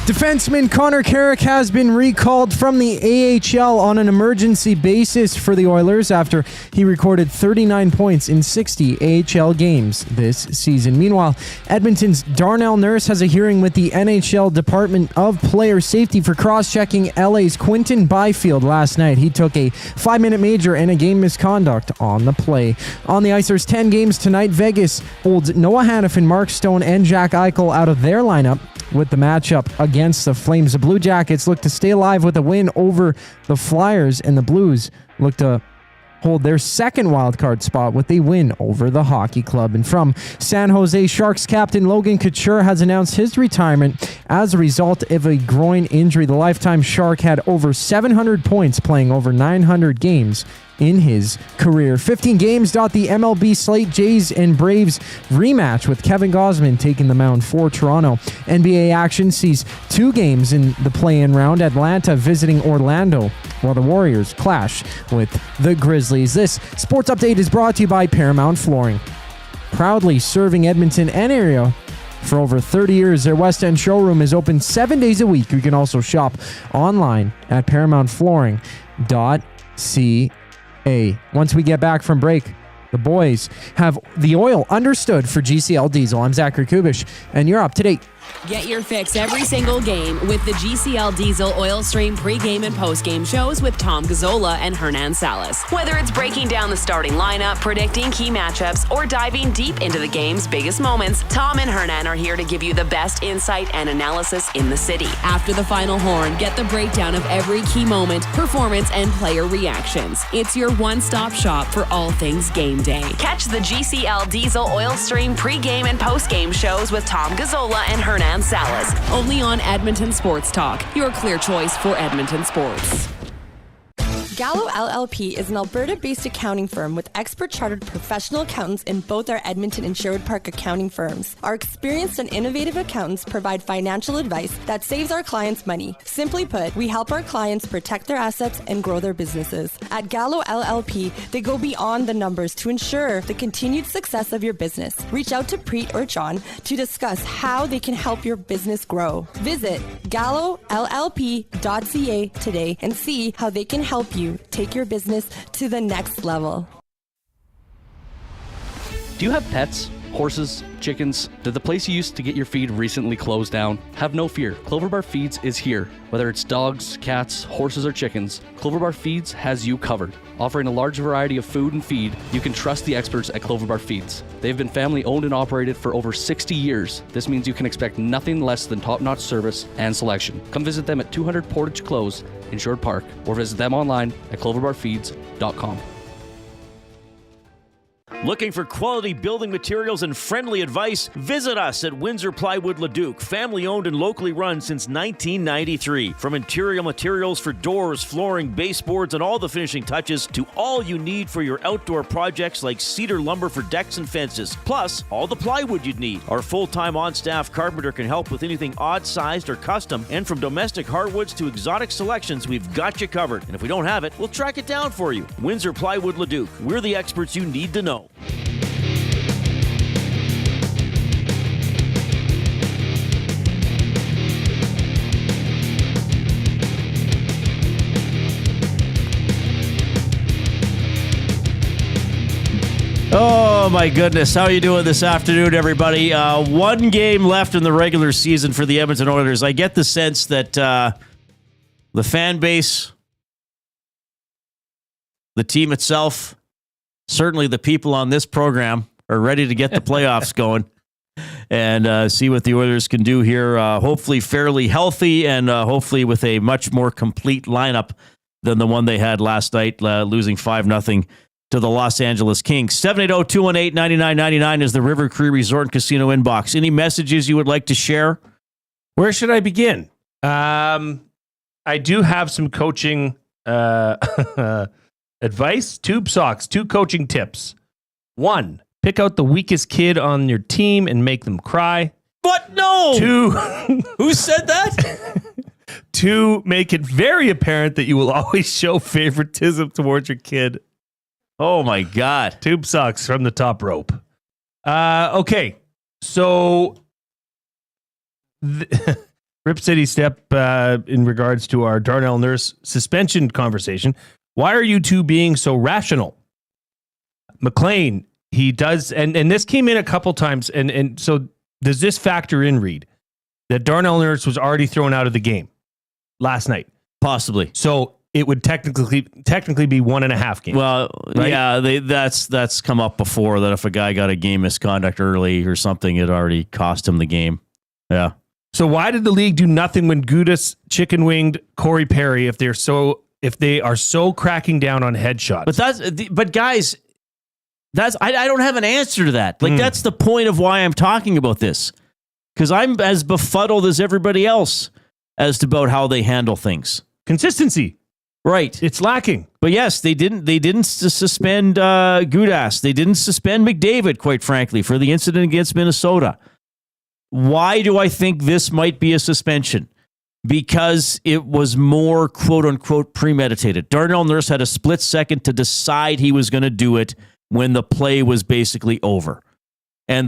Defenseman Connor Carrick has been recalled from the AHL on an emergency basis for the Oilers after he recorded 39 points in 60 AHL games this season. Meanwhile, Edmonton's Darnell Nurse has a hearing with the NHL Department of Player Safety for cross-checking LA's Quinton Byfield last night. He took a 5-minute major and a game misconduct on the play. On the ice, there's 10 games tonight. Vegas holds Noah Hannafin, Mark Stone, and Jack Eichel out of their lineup with the matchup against the Flames. The Blue Jackets look to stay alive with a win over the Flyers, and the Blues look to hold their second wildcard spot with a win over the Hockey Club. And from San Jose, Sharks captain Logan Couture has announced his retirement as a result of a groin injury. The lifetime Shark had over 700 points playing over 900 games in his career. 15 games dot the MLB slate. Jays and Braves rematch with Kevin Gausman taking the mound for Toronto. NBA action sees 2 games in the play-in round. Atlanta visiting Orlando, while the Warriors clash with the Grizzlies. This sports update is brought to you by Paramount Flooring. Proudly serving Edmonton and area for over 30 years, their West End showroom is open 7 days a week. You can also shop online at ParamountFlooring.ca. Once we get back from break, the boys have the oil understood for GCL Diesel. I'm Zachary Kubusch, and you're up to date. Get your fix every single game with the GCL Diesel Oil Stream pregame and postgame shows with Tom Gazzola and Hernan Salas. Whether it's breaking down the starting lineup, predicting key matchups, or diving deep into the game's biggest moments, Tom and Hernan are here to give you the best insight and analysis in the city. After the final horn, get the breakdown of every key moment, performance, and player reactions. It's your one-stop shop for all things game day. Catch the GCL Diesel Oil Stream pregame and postgame shows with Tom Gazzola and Hernan Salas, only on Edmonton Sports Talk, your clear choice for Edmonton sports. Gallo LLP is an Alberta-based accounting firm with expert chartered professional accountants in both our Edmonton and Sherwood Park accounting firms. Our experienced and innovative accountants provide financial advice that saves our clients money. Simply put, we help our clients protect their assets and grow their businesses. At Gallo LLP, they go beyond the numbers to ensure the continued success of your business. Reach out to Preet or John to discuss how they can help your business grow. Visit GalloLLP.ca today and see how they can help you take your business to the next level. Do you have pets? Horses? Chickens? Did the place you used to get your feed recently close down? Have no fear. Clover Bar Feeds is here. Whether it's dogs, cats, horses, or chickens, Clover Bar Feeds has you covered. Offering a large variety of food and feed, you can trust the experts at Clover Bar Feeds. They've been family owned and operated for over 60 years. This means you can expect nothing less than top-notch service and selection. Come visit them at 200 Portage Close in Sherwood Park, or visit them online at cloverbarfeeds.com. Looking for quality building materials and friendly advice? Visit us at Windsor Plywood Leduc, family owned and locally run since 1993. From interior materials for doors, flooring, baseboards, and all the finishing touches to all you need for your outdoor projects like cedar lumber for decks and fences, plus all the plywood you'd need. Our full-time on-staff carpenter can help with anything odd-sized or custom, and from domestic hardwoods to exotic selections, we've got you covered. And if we don't have it, we'll track it down for you. Windsor Plywood Leduc. We're the experts you need to know. Oh my goodness, how are you doing this afternoon, everybody? One game left in the regular season for the Edmonton Oilers. I get the sense that the fan base, the team itself, certainly the people on this program are ready to get the playoffs going and see what the Oilers can do here. Hopefully fairly healthy and hopefully with a much more complete lineup than the one they had last night, losing 5-0 to the Los Angeles Kings. 780-218-9999 is the River Cree Resort and Casino inbox. Any messages you would like to share? Where should I begin? I do have some coaching advice. Tube socks, 2 coaching tips. 1, pick out the weakest kid on your team and make them cry. What? No! 2, who said that? 2, make it very apparent that you will always show favoritism towards your kid. Oh my God. Tube socks from the top rope. Okay. So Rip City Step in regards to our Darnell Nurse suspension conversation. Why are you two being so rational? McLean, he does, and this came in a couple times, and so does this factor in, Reid, that Darnell Nurse was already thrown out of the game last night? Possibly. So it would technically be 1.5 games. Well, right? Yeah, that's come up before, that if a guy got a game misconduct early or something, it already cost him the game. Yeah. So why did the league do nothing when Kubusch chicken winged Corey Perry if they are so cracking down on headshots? But guys, I don't have an answer to that. Like that's the point of why I'm talking about this, because I'm as befuddled as everybody else as to about how they handle things. Consistency. Right. It's lacking. But yes, they didn't suspend Kubusch. They didn't suspend McDavid, quite frankly, for the incident against Minnesota. Why do I think this might be a suspension? Because it was more quote unquote premeditated. Darnell Nurse had a split second to decide he was going to do it when the play was basically over. And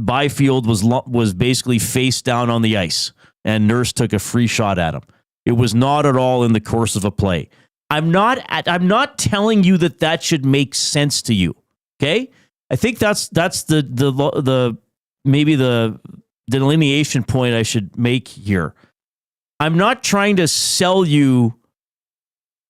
Byfield was basically face down on the ice, and Nurse took a free shot at him. It was not at all in the course of a play. I'm not telling you that should make sense to you. Okay? I think that's the maybe the delineation point I should make here. I'm not trying to sell you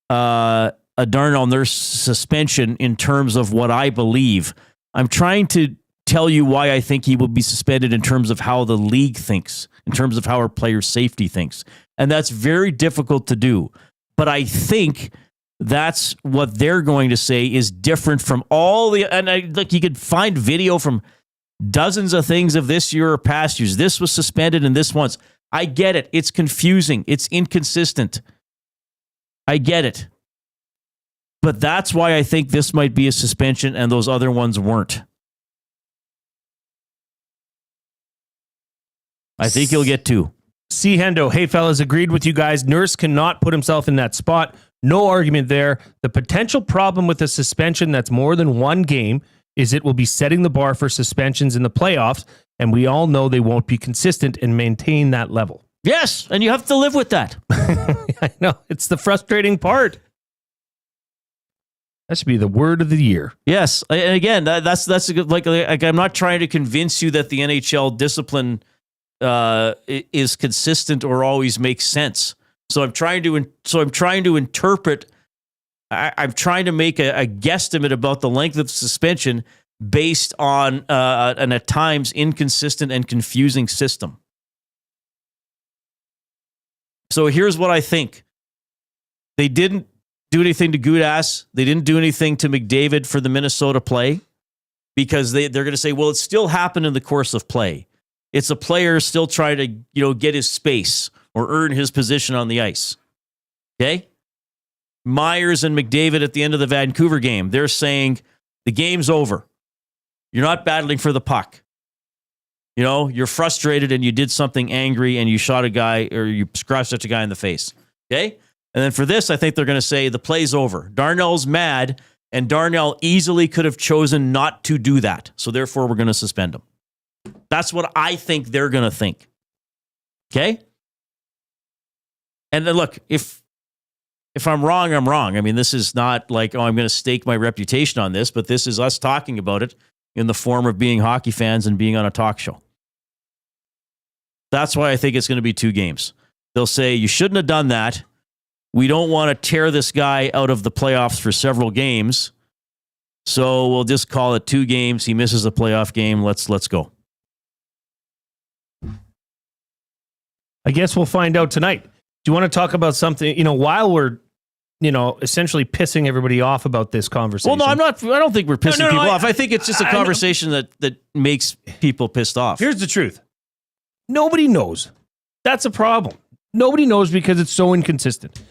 a Darnell Nurse suspension in terms of what I believe. I'm trying to tell you why I think he will be suspended in terms of how the league thinks, in terms of how our player safety thinks. And that's very difficult to do. But I think that's what they're going to say is different from all the... And look, you could find video from dozens of things of this year or past years. This was suspended and this once. I get it. It's confusing. It's inconsistent. I get it. But that's why I think this might be a suspension and those other ones weren't. I think you'll get 2. C. Hendo, hey fellas, agreed with you guys. Nurse cannot put himself in that spot. No argument there. The potential problem with a suspension that's more than 1 game is it will be setting the bar for suspensions in the playoffs, and we all know they won't be consistent and maintain that level. Yes, and you have to live with that. I know. It's the frustrating part. That should be the word of the year. Yes, and again, that's a good, like I'm not trying to convince you that the NHL discipline is consistent or always makes sense. So I'm trying to interpret. I'm trying to make a guesstimate about the length of suspension based on an at times inconsistent and confusing system. So here's what I think. They didn't do anything to Kubusch. They didn't do anything to McDavid for the Minnesota play. because they're going to say, well, it still happened in the course of play. It's a player still trying to, get his space or earn his position on the ice. Okay? Myers and McDavid at the end of the Vancouver game, they're saying the game's over. You're not battling for the puck. You're frustrated and you did something angry and you shot a guy or you scratched at a guy in the face. Okay? And then for this, I think they're going to say the play's over. Darnell's mad, and Darnell easily could have chosen not to do that. So therefore, we're going to suspend him. That's what I think they're going to think. Okay? And then look, if I'm wrong, I'm wrong. I mean, this is not like, I'm going to stake my reputation on this, but this is us talking about it in the form of being hockey fans and being on a talk show. That's why I think it's going to be 2 games. They'll say, you shouldn't have done that. We don't want to tear this guy out of the playoffs for several games. So we'll just call it 2 games. He misses a playoff game. Let's go. I guess we'll find out tonight. Do you want to talk about something, while we're, essentially pissing everybody off about this conversation? Well, no, I don't think we're pissing people off. I think it's just a conversation that makes people pissed off. Here's the truth. Nobody knows. That's a problem. Nobody knows because it's so inconsistent.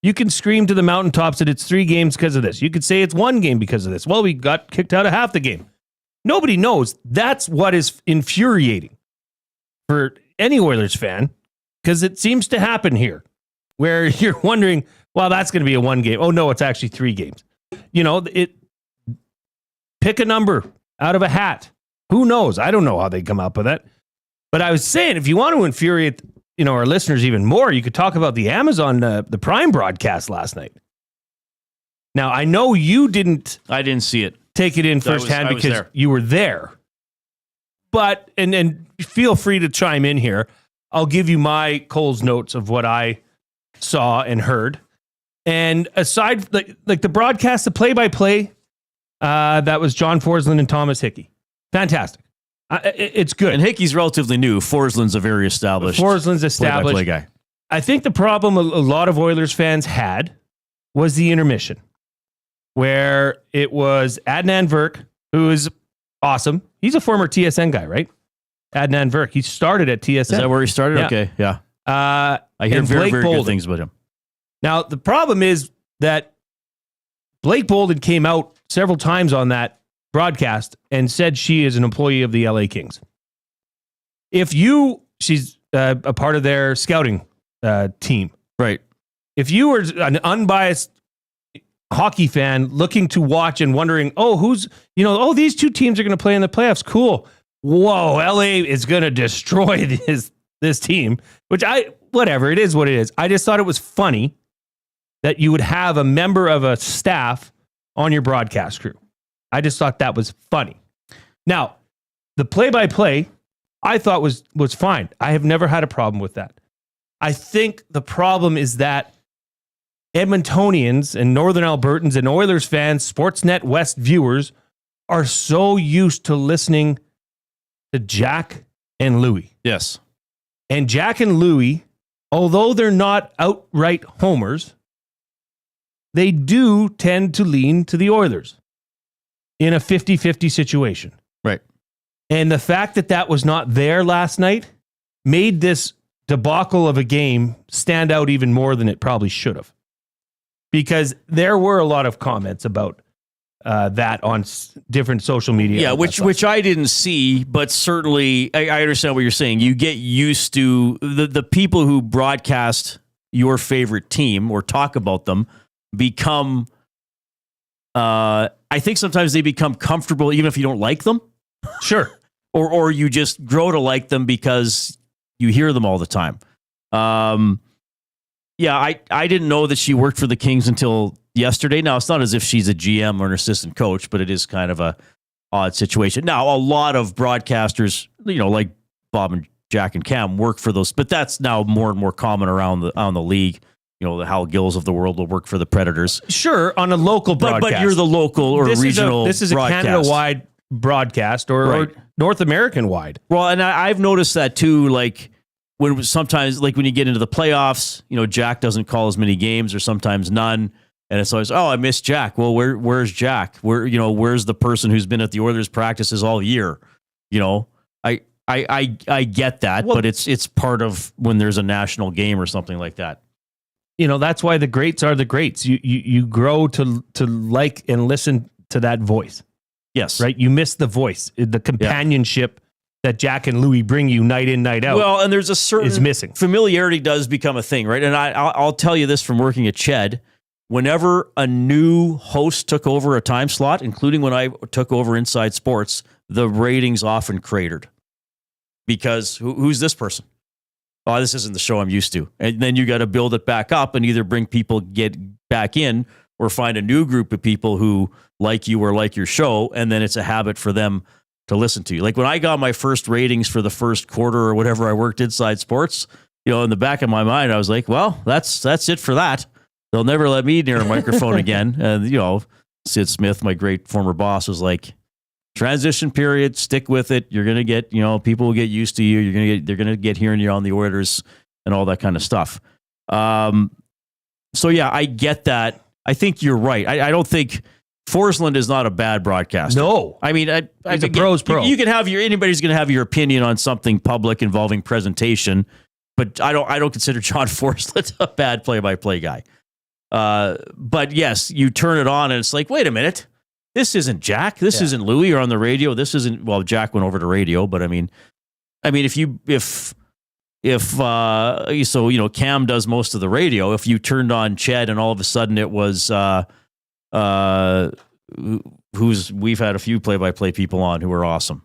You can scream to the mountaintops that it's 3 games because of this. You could say it's 1 game because of this. Well, we got kicked out of half the game. Nobody knows. That's what is infuriating for any Oilers fan, because it seems to happen here where you're wondering, well, that's going to be a 1 game. Oh, no, it's actually 3 games. Pick a number out of a hat. Who knows? I don't know how they come up with that. But I was saying, if you want to infuriate our listeners even more, you could talk about the Amazon, the Prime broadcast last night. Now, I know you didn't. I didn't see it. Take it in firsthand because you were there. But, and feel free to chime in here. I'll give you my Cole's notes of what I saw and heard. And aside, like the broadcast, the play-by-play, that was John Forsland and Thomas Hickey. Fantastic. It's good. And Hickey's relatively new. Forsland's a very established play-by-play guy. I think the problem a lot of Oilers fans had was the intermission, where it was Adnan Virk, who is awesome. He's a former TSN guy, right? Adnan Virk. He started at TSN. Is that where he started? Yeah. Okay, yeah. I hear very, very good things about him. Now, the problem is that Blake Bolden came out several times on that broadcast and said she is an employee of the LA Kings. She's a part of their scouting team. Right. If you were an unbiased hockey fan looking to watch and wondering, these 2 teams are going to play in the playoffs. Cool. Whoa, LA is going to destroy this team, which whatever, it is what it is. I just thought it was funny that you would have a member of a staff on your broadcast crew. I just thought that was funny. Now, the play-by-play, I thought was fine. I have never had a problem with that. I think the problem is that Edmontonians and Northern Albertans and Oilers fans, Sportsnet West viewers, are so used to listening to Jack and Louie. Yes. And Jack and Louie, although they're not outright homers, they do tend to lean to the Oilers in a 50-50 situation. Right. And the fact that was not there last night made this debacle of a game stand out even more than it probably should have. Because there were a lot of comments about that on different social media. Yeah, which I didn't see, but certainly I understand what you're saying. You get used to the people who broadcast your favorite team or talk about them become, I think sometimes they become comfortable even if you don't like them. Sure. or you just grow to like them because you hear them all the time. Yeah, I didn't know that she worked for the Kings until yesterday. Now, it's not as if she's a GM or an assistant coach, but it is kind of a odd situation. Now, a lot of broadcasters, like Bob and Jack and Cam work for those, but that's now more and more common around the league. The Hal Gills of the world will work for the Predators. Sure, on a local broadcast. But you're the local or regional This is a Canada-wide broadcast or North American-wide. Well, and I've noticed that too, like when sometimes, like when you get into the playoffs, Jack doesn't call as many games or sometimes none. And it's always, I miss Jack. Well, where's Jack? Where's the person who's been at the Oilers practices all year? I get that, but it's part of when there's a national game or something like that. That's why the greats are the greats. You grow to like and listen to that voice. Yes. Right? You miss the voice, the companionship that Jack and Louie bring you night in, night out. Well, and there's a certain is missing. Familiarity does become a thing, right? And I'll tell you this from working at Ched. Whenever a new host took over a time slot, including when I took over Inside Sports, the ratings often cratered. Because who's this person? Oh, this isn't the show I'm used to. And then you got to build it back up and either bring people get back in or find a new group of people who like you or like your show. And then it's a habit for them to listen to you. Like when I got my first ratings for the first quarter or whatever I worked Inside Sports, in the back of my mind, I was like, well, that's it for that. They'll never let me near a microphone again. And, Sid Smith, my great former boss, was like, transition period, stick with it. You're going to get, people will get used to you. They're going to get hearing you on the Oilers and all that kind of stuff. So yeah, I get that. I think you're right. I don't think Forsland is not a bad broadcaster. No. I mean, he's a pro's pro. You can have anybody's going to have your opinion on something public involving presentation, but I don't consider John Forsland a bad play-by-play guy. But yes, you turn it on and it's like, wait a minute. This isn't Jack. This isn't Louie or on the radio. This isn't, Jack went over to radio, but I mean, if Cam does most of the radio, if you turned on Ched and all of a sudden it was, we've had a few play-by-play people on who are awesome.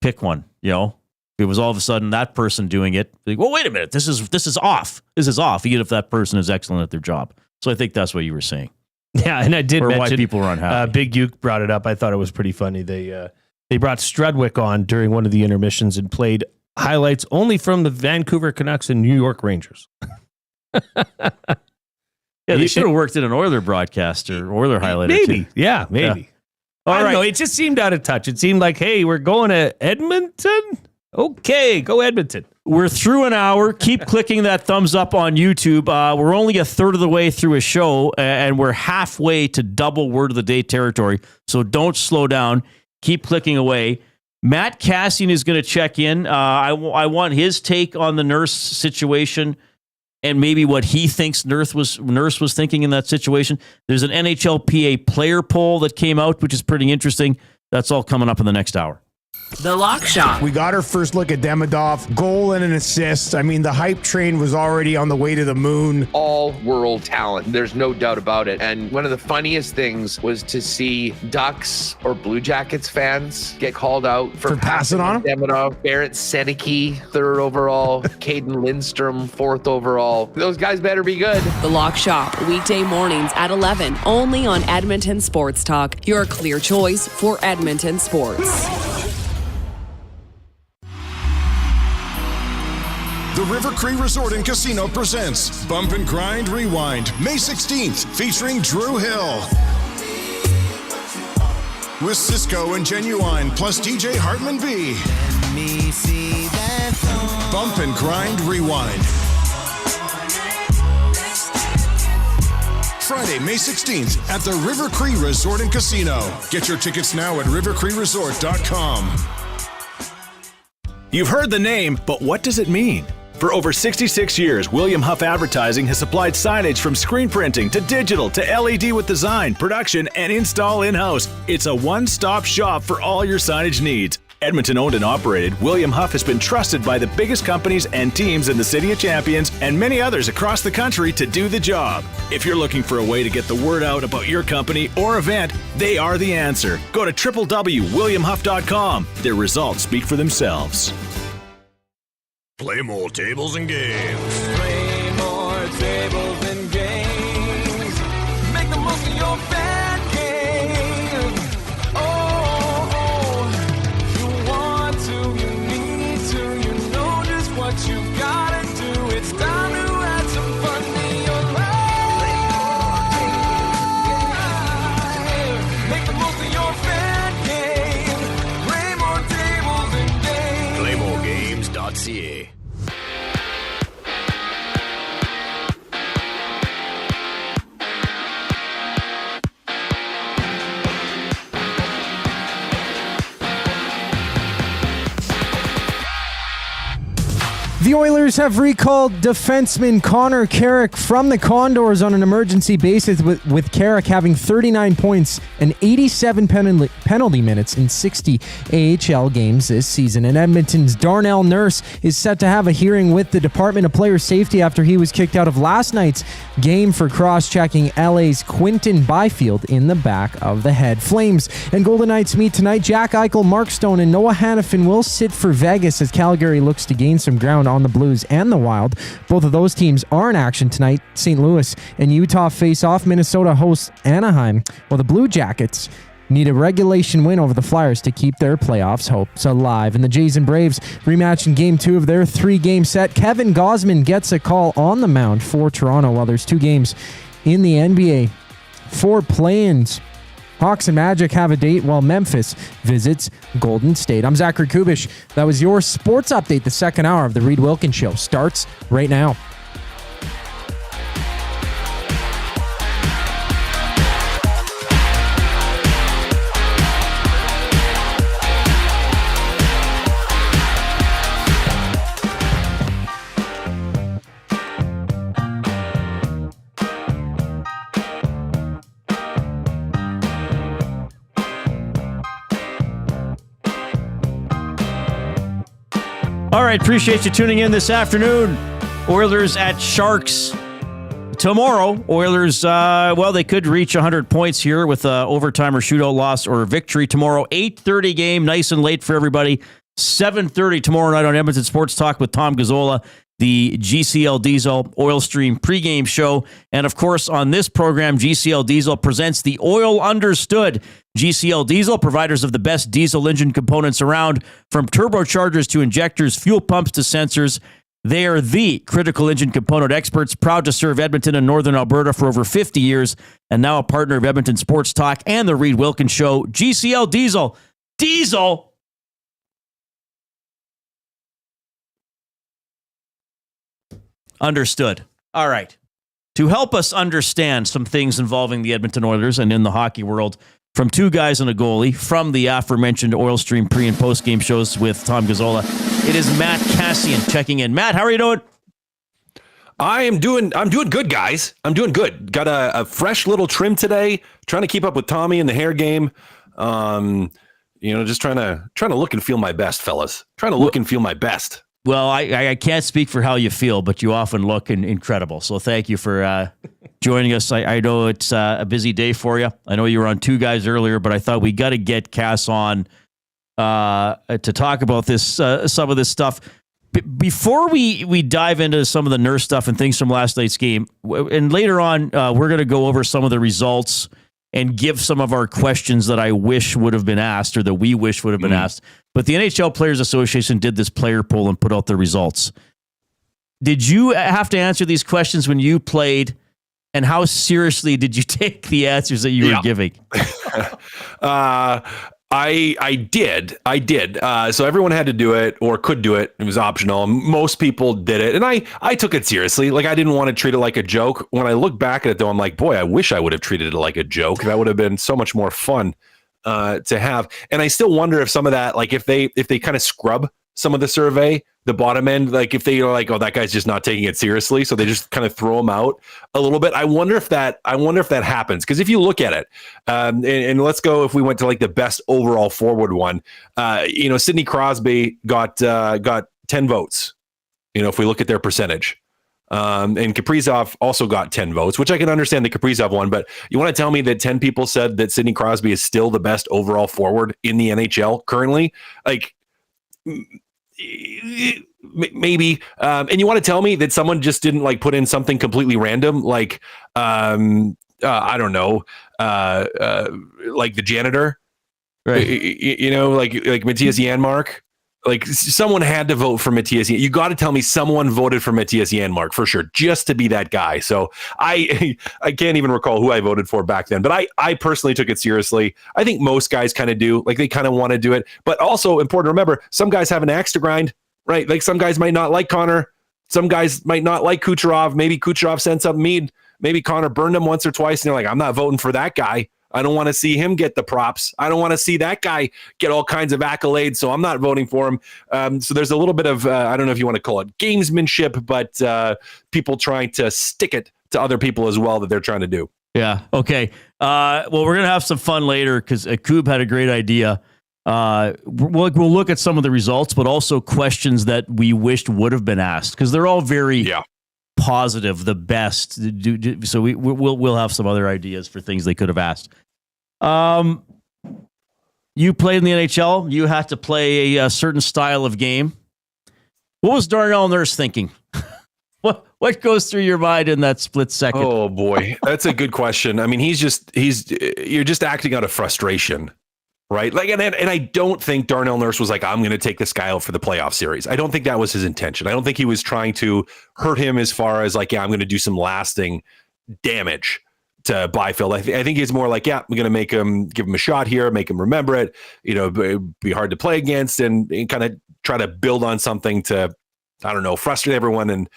Pick one, It was all of a sudden that person doing it. Like, well, wait a minute. This is off. This is off, even if that person is excellent at their job. So I think that's what you were saying. Yeah, and I did mention why people were unhappy. Big Uke brought it up. I thought it was pretty funny. They brought Strudwick on during one of the intermissions and played highlights only from the Vancouver Canucks and New York Rangers. They should have worked in an Oiler broadcaster, Oiler highlighter. Maybe, too. Yeah. I don't know. It just seemed out of touch. It seemed like, hey, we're going to Edmonton. Okay, go Edmonton. We're through an hour. Keep clicking that thumbs up on YouTube. We're only a third of the way through a show, and we're halfway to double word of the day territory. So don't slow down. Keep clicking away. Matt Kassian is going to check in. I want his take on the Nurse situation and maybe what he thinks Nurse was thinking in that situation. There's an NHLPA player poll that came out, which is pretty interesting. That's all coming up in the next hour. The Lock Shop. We got our first look at Demidov, goal and an assist. I mean, the hype train was already on the way to the moon. All world talent. There's no doubt about it. And one of the funniest things was to see Ducks or Blue Jackets fans get called out for passing on him. Demidov, Barrett Sedicki, 3rd overall, Caden Lindstrom, 4th overall. Those guys better be good. The Lock Shop, weekday mornings at 11, only on Edmonton Sports Talk, your clear choice for Edmonton sports. The River Cree Resort and Casino presents Bump and Grind Rewind, May 16th, featuring Drew Hill. With Cisco and Genuine, plus DJ Hartman B. Bump and Grind Rewind. Friday, May 16th at the River Cree Resort and Casino. Get your tickets now at rivercreeresort.com. You've heard the name, but what does it mean? For over 66 years, William Huff Advertising has supplied signage from screen printing to digital to LED with design, production, and install in-house. It's a one-stop shop for all your signage needs. Edmonton owned and operated, William Huff has been trusted by the biggest companies and teams in the City of Champions and many others across the country to do the job. If you're looking for a way to get the word out about your company or event, they are the answer. Go to www.williamhuff.com. Their results speak for themselves. Play more tables and games. Play more tables and games. Make the most of your bad game. Oh, you want to, you need to, you know just what you gotta do. It's time to add some fun to your life. Make the most of your bad game. Play more tables and games. PlayMoreGames.ca. 'Cause The Oilers have recalled defenseman Connor Carrick from the Condors on an emergency basis, with Carrick having 39 points and 87 penalty minutes in 60 AHL games this season. And Edmonton's Darnell Nurse is set to have a hearing with the Department of Player Safety after he was kicked out of last night's game for cross-checking LA's Quinton Byfield in the back of the head. Flames and Golden Knights meet tonight. Jack Eichel, Mark Stone, and Noah Hannafin will sit for Vegas as Calgary looks to gain some ground on the Blues and the Wild. Both of those teams are in action tonight. St. Louis and Utah face off. Minnesota hosts Anaheim, while the Blue Jackets need a regulation win over the Flyers to keep their playoffs hopes alive. And the Jays and Braves rematch in Game 2 of their 3-game set. Kevin Gausman gets a call on the mound for Toronto, while there's 2 games in the NBA for play-ins. Hawks and Magic have a date while Memphis visits Golden State. I'm Zachary Kubusch. That was your sports update. The second hour of the Reid Wilkins Show starts right now. All right, appreciate you tuning in this afternoon. Oilers at Sharks tomorrow. Oilers, they could reach 100 points here with overtime or shootout loss or victory tomorrow. 8:30 game, nice and late for everybody. 7:30 tomorrow night on Edmonton Sports Talk with Tom Gazzola, the GCL Diesel Oil Stream pregame show. And of course, on this program, GCL Diesel presents the Oil Understood. GCL Diesel, providers of the best diesel engine components around, from turbochargers to injectors, fuel pumps to sensors. They are the critical engine component experts, proud to serve Edmonton and Northern Alberta for over 50 years, and now a partner of Edmonton Sports Talk and the Reid Wilkins Show. GCL Diesel. Diesel! Understood. All right. To help us understand some things involving the Edmonton Oilers and in the hockey world, from 2 guys and a goalie, from the aforementioned Oil Stream pre- and post-game shows with Tom Gazzola, it is Matt Kassian checking in. Matt, how are you doing? I'm doing good, guys. I'm doing good. Got a fresh little trim today. Trying to keep up with Tommy in the hair game. Just trying to look and feel my best, fellas. Trying to look and feel my best. Well, I can't speak for how you feel, but you often look incredible. So thank you for joining us. I know it's a busy day for you. I know you were on 2 guys earlier, but I thought we got to get Cass on to talk about this, some of this stuff. Before we dive into some of the Nurse stuff and things from last night's game, and later on, we're going to go over some of the results and give some of our questions that I wish would have been asked or that we wish would have been asked. But the NHL Players Association did this player poll and put out the results. Did you have to answer these questions when you played, and how seriously did you take the answers that you were giving? I did. So everyone had to do it or could do it. It was optional. Most people did it. And I took it seriously. Like, I didn't want to treat it like a joke. When I look back at it, though, I'm like, boy, I wish I would have treated it like a joke. That would have been so much more fun to have. And I still wonder if some of that, like if they kind of scrub some of the survey, the bottom end, like if they are like, oh, that guy's just not taking it seriously, so they just kind of throw him out a little bit. I wonder if that happens, because if you look at it, and let's go, if we went to like the best overall forward one, Sidney Crosby got 10 votes. If we look at their percentage. And Kaprizov also got 10 votes, which I can understand the Kaprizov one, but you want to tell me that 10 people said that Sidney Crosby is still the best overall forward in the NHL currently? Like, maybe. And you want to tell me that someone just didn't like put in something completely random, like, I don't know, like the janitor, right? Like Matthias Janmark. Like, someone had to vote for Matthias. You got to tell me someone voted for Matthias Janmark for sure, just to be that guy. So I can't even recall who I voted for back then, but I personally took it seriously. I think most guys kind of do, like they kind of want to do it, but also important to remember, some guys have an axe to grind, right? Like some guys might not like Connor. Some guys might not like Kucherov. Maybe Kucherov sent something mean. Maybe Connor burned him once or twice and they're like, I'm not voting for that guy. I don't want to see him get the props. I don't want to see that guy get all kinds of accolades, so I'm not voting for him. So there's a little bit of, I don't know if you want to call it gamesmanship, but people trying to stick it to other people as well that they're trying to do. Yeah. Okay. Well, we're going to have some fun later because Koob had a great idea. We'll look at some of the results, but also questions that we wished would have been asked because they're all very positive, the best. So we'll have some other ideas for things they could have asked. You played in the NHL. You had to play a certain style of game. What was Darnell Nurse thinking? What goes through your mind in that split second? Oh boy, that's a good question. I mean, you're just acting out of frustration, right? Like, and I don't think Darnell Nurse was like, I'm going to take this guy out for the playoff series. I don't think that was his intention. I don't think he was trying to hurt him as far as like, yeah, I'm going to do some lasting damage to Byfield. I think he's more like, yeah, we're going to give him a shot here, make him remember it. It'd be hard to play against and kind of try to build on something to, I don't know, frustrate everyone and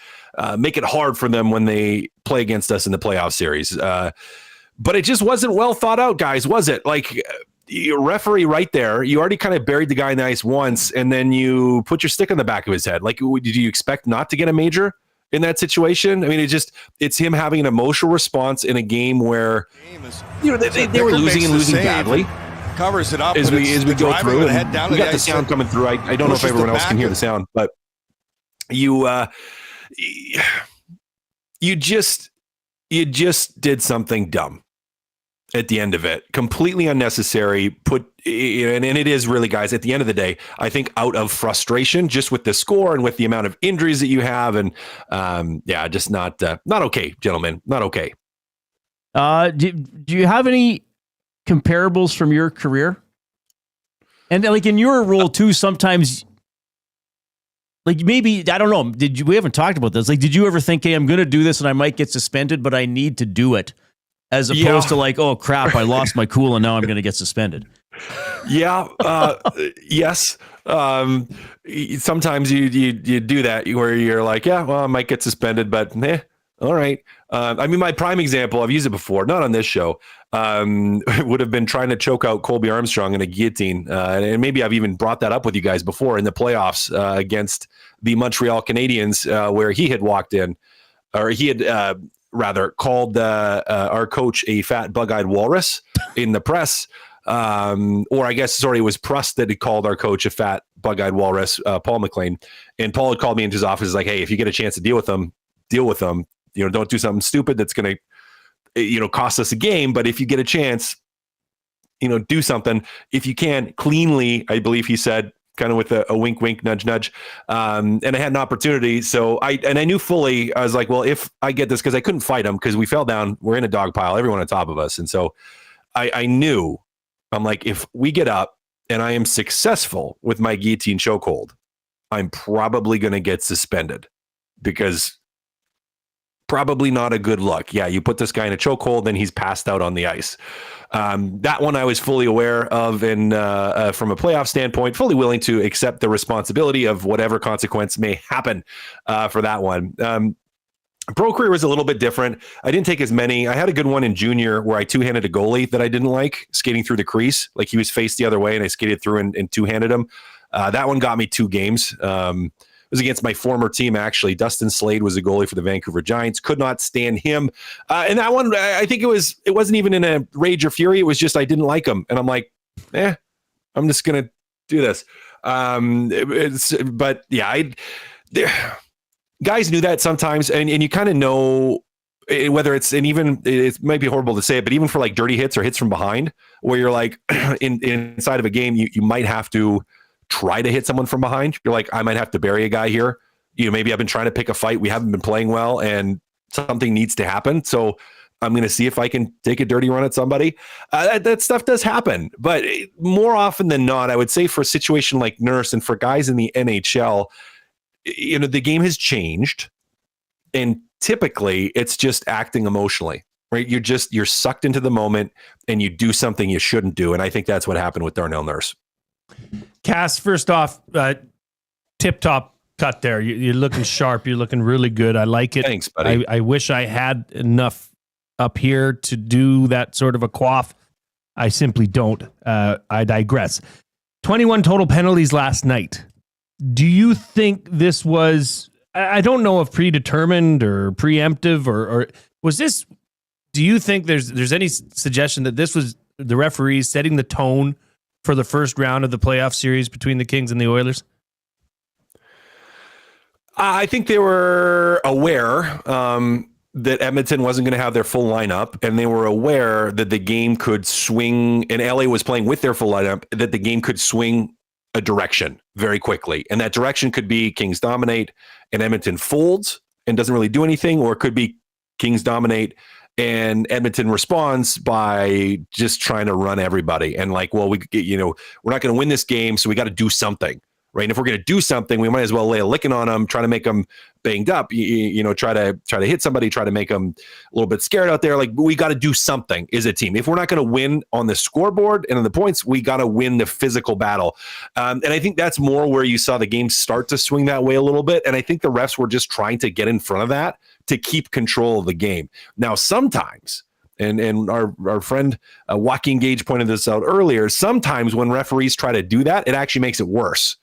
make it hard for them when they play against us in the playoff series. But it just wasn't well thought out, guys, was it? Like, your referee right there, you already kind of buried the guy in the ice once, and then you put your stick on the back of his head. Like, did you expect not to get a major in that situation? I mean, it's him having an emotional response in a game where they were losing and losing badly. Covers it up as we go through. We got the sound coming through. I don't know if everyone else can hear the sound, but you just did something dumb at the end of it, completely unnecessary. And it is really, guys, at the end of the day, I think out of frustration, just with the score and with the amount of injuries that you have, and just not okay, gentlemen, not okay. Do you have any comparables from your career? And like in your role too, sometimes. Like maybe, I don't know, we haven't talked about this. Like, did you ever think, hey, I'm going to do this and I might get suspended, but I need to do it, as opposed to like, oh crap, I lost my cool and now I'm going to get suspended? Yeah. Yes. Sometimes you do that where you're like, yeah, well, I might get suspended, but all right. I mean, my prime example, I've used it before, not on this show, would have been trying to choke out Colby Armstrong in a guillotine. And maybe I've even brought that up with you guys before in the playoffs against the Montreal Canadiens, where he had walked in, or he had rather called our coach a fat bug-eyed walrus in the press. Or I guess, sorry, it was Press that had called our coach a fat bug-eyed walrus, Paul McLean. And Paul had called me into his office like, hey, if you get a chance to deal with them. Don't do something stupid that's going to, cost us a game. But if you get a chance, do something. If you can, cleanly, I believe he said, kind of with a wink, wink, nudge, nudge. And I had an opportunity. So I knew fully, I was like, well, if I get this, because I couldn't fight him because we fell down, we're in a dog pile, everyone on top of us. And so I knew, I'm like, if we get up and I am successful with my guillotine chokehold, I'm probably going to get suspended, because probably not a good look. Yeah, you put this guy in a chokehold, then he's passed out on the ice. That one I was fully aware of, and from a playoff standpoint, fully willing to accept the responsibility of whatever consequence may happen for that one. Pro career was a little bit different. I didn't take as many. I had a good one in junior where I two-handed a goalie that I didn't like, skating through the crease. Like, he was faced the other way and I skated through and two-handed him. That one got me 2 games. It was against my former team, actually. Dustin Slade was a goalie for the Vancouver Giants. Could not stand him. And that one, I think it wasn't even in a rage or fury. It was just I didn't like him. And I'm like, I'm just going to do this. Guys knew that sometimes. And you kind of know whether it's, and even it might be horrible to say it, but even for like dirty hits or hits from behind, where you're like inside of a game, you might have to try to hit someone from behind. You're like, I might have to bury a guy here. Maybe I've been trying to pick a fight. We haven't been playing well and something needs to happen. So I'm going to see if I can take a dirty run at somebody. That stuff does happen, but more often than not, I would say for a situation like Nurse and for guys in the NHL, the game has changed, and typically it's just acting emotionally, right? You're sucked into the moment and you do something you shouldn't do. And I think that's what happened with Darnell Nurse. Cass, first off, tip-top cut there. You're looking sharp. You're looking really good. I like it. Thanks, buddy. I wish I had enough up here to do that sort of a quaff I simply don't. I digress. 21 total penalties last night. Do you think this was, I don't know if predetermined or preemptive or was this, do you think there's any suggestion that this was the referees setting the tone for the first round of the playoff series between the Kings and the Oilers? I think they were aware that Edmonton wasn't going to have their full lineup, and they were aware that the game could swing, and LA was playing with their full lineup, that the game could swing a direction very quickly. And that direction could be Kings dominate and Edmonton folds and doesn't really do anything, or it could be Kings dominate and Edmonton responds by just trying to run everybody. And like, well, we're not going to win this game, so we got to do something. Right. And if we're going to do something, we might as well lay a licking on them, try to make them banged up, try to hit somebody, try to make them a little bit scared out there. Like, we got to do something as a team. If we're not going to win on the scoreboard and on the points, we got to win the physical battle. And I think that's more where you saw the game start to swing that way a little bit. And I think the refs were just trying to get in front of that to keep control of the game. Now, sometimes, and our friend Joaquin Gage pointed this out earlier, sometimes when referees try to do that, it actually makes it worse.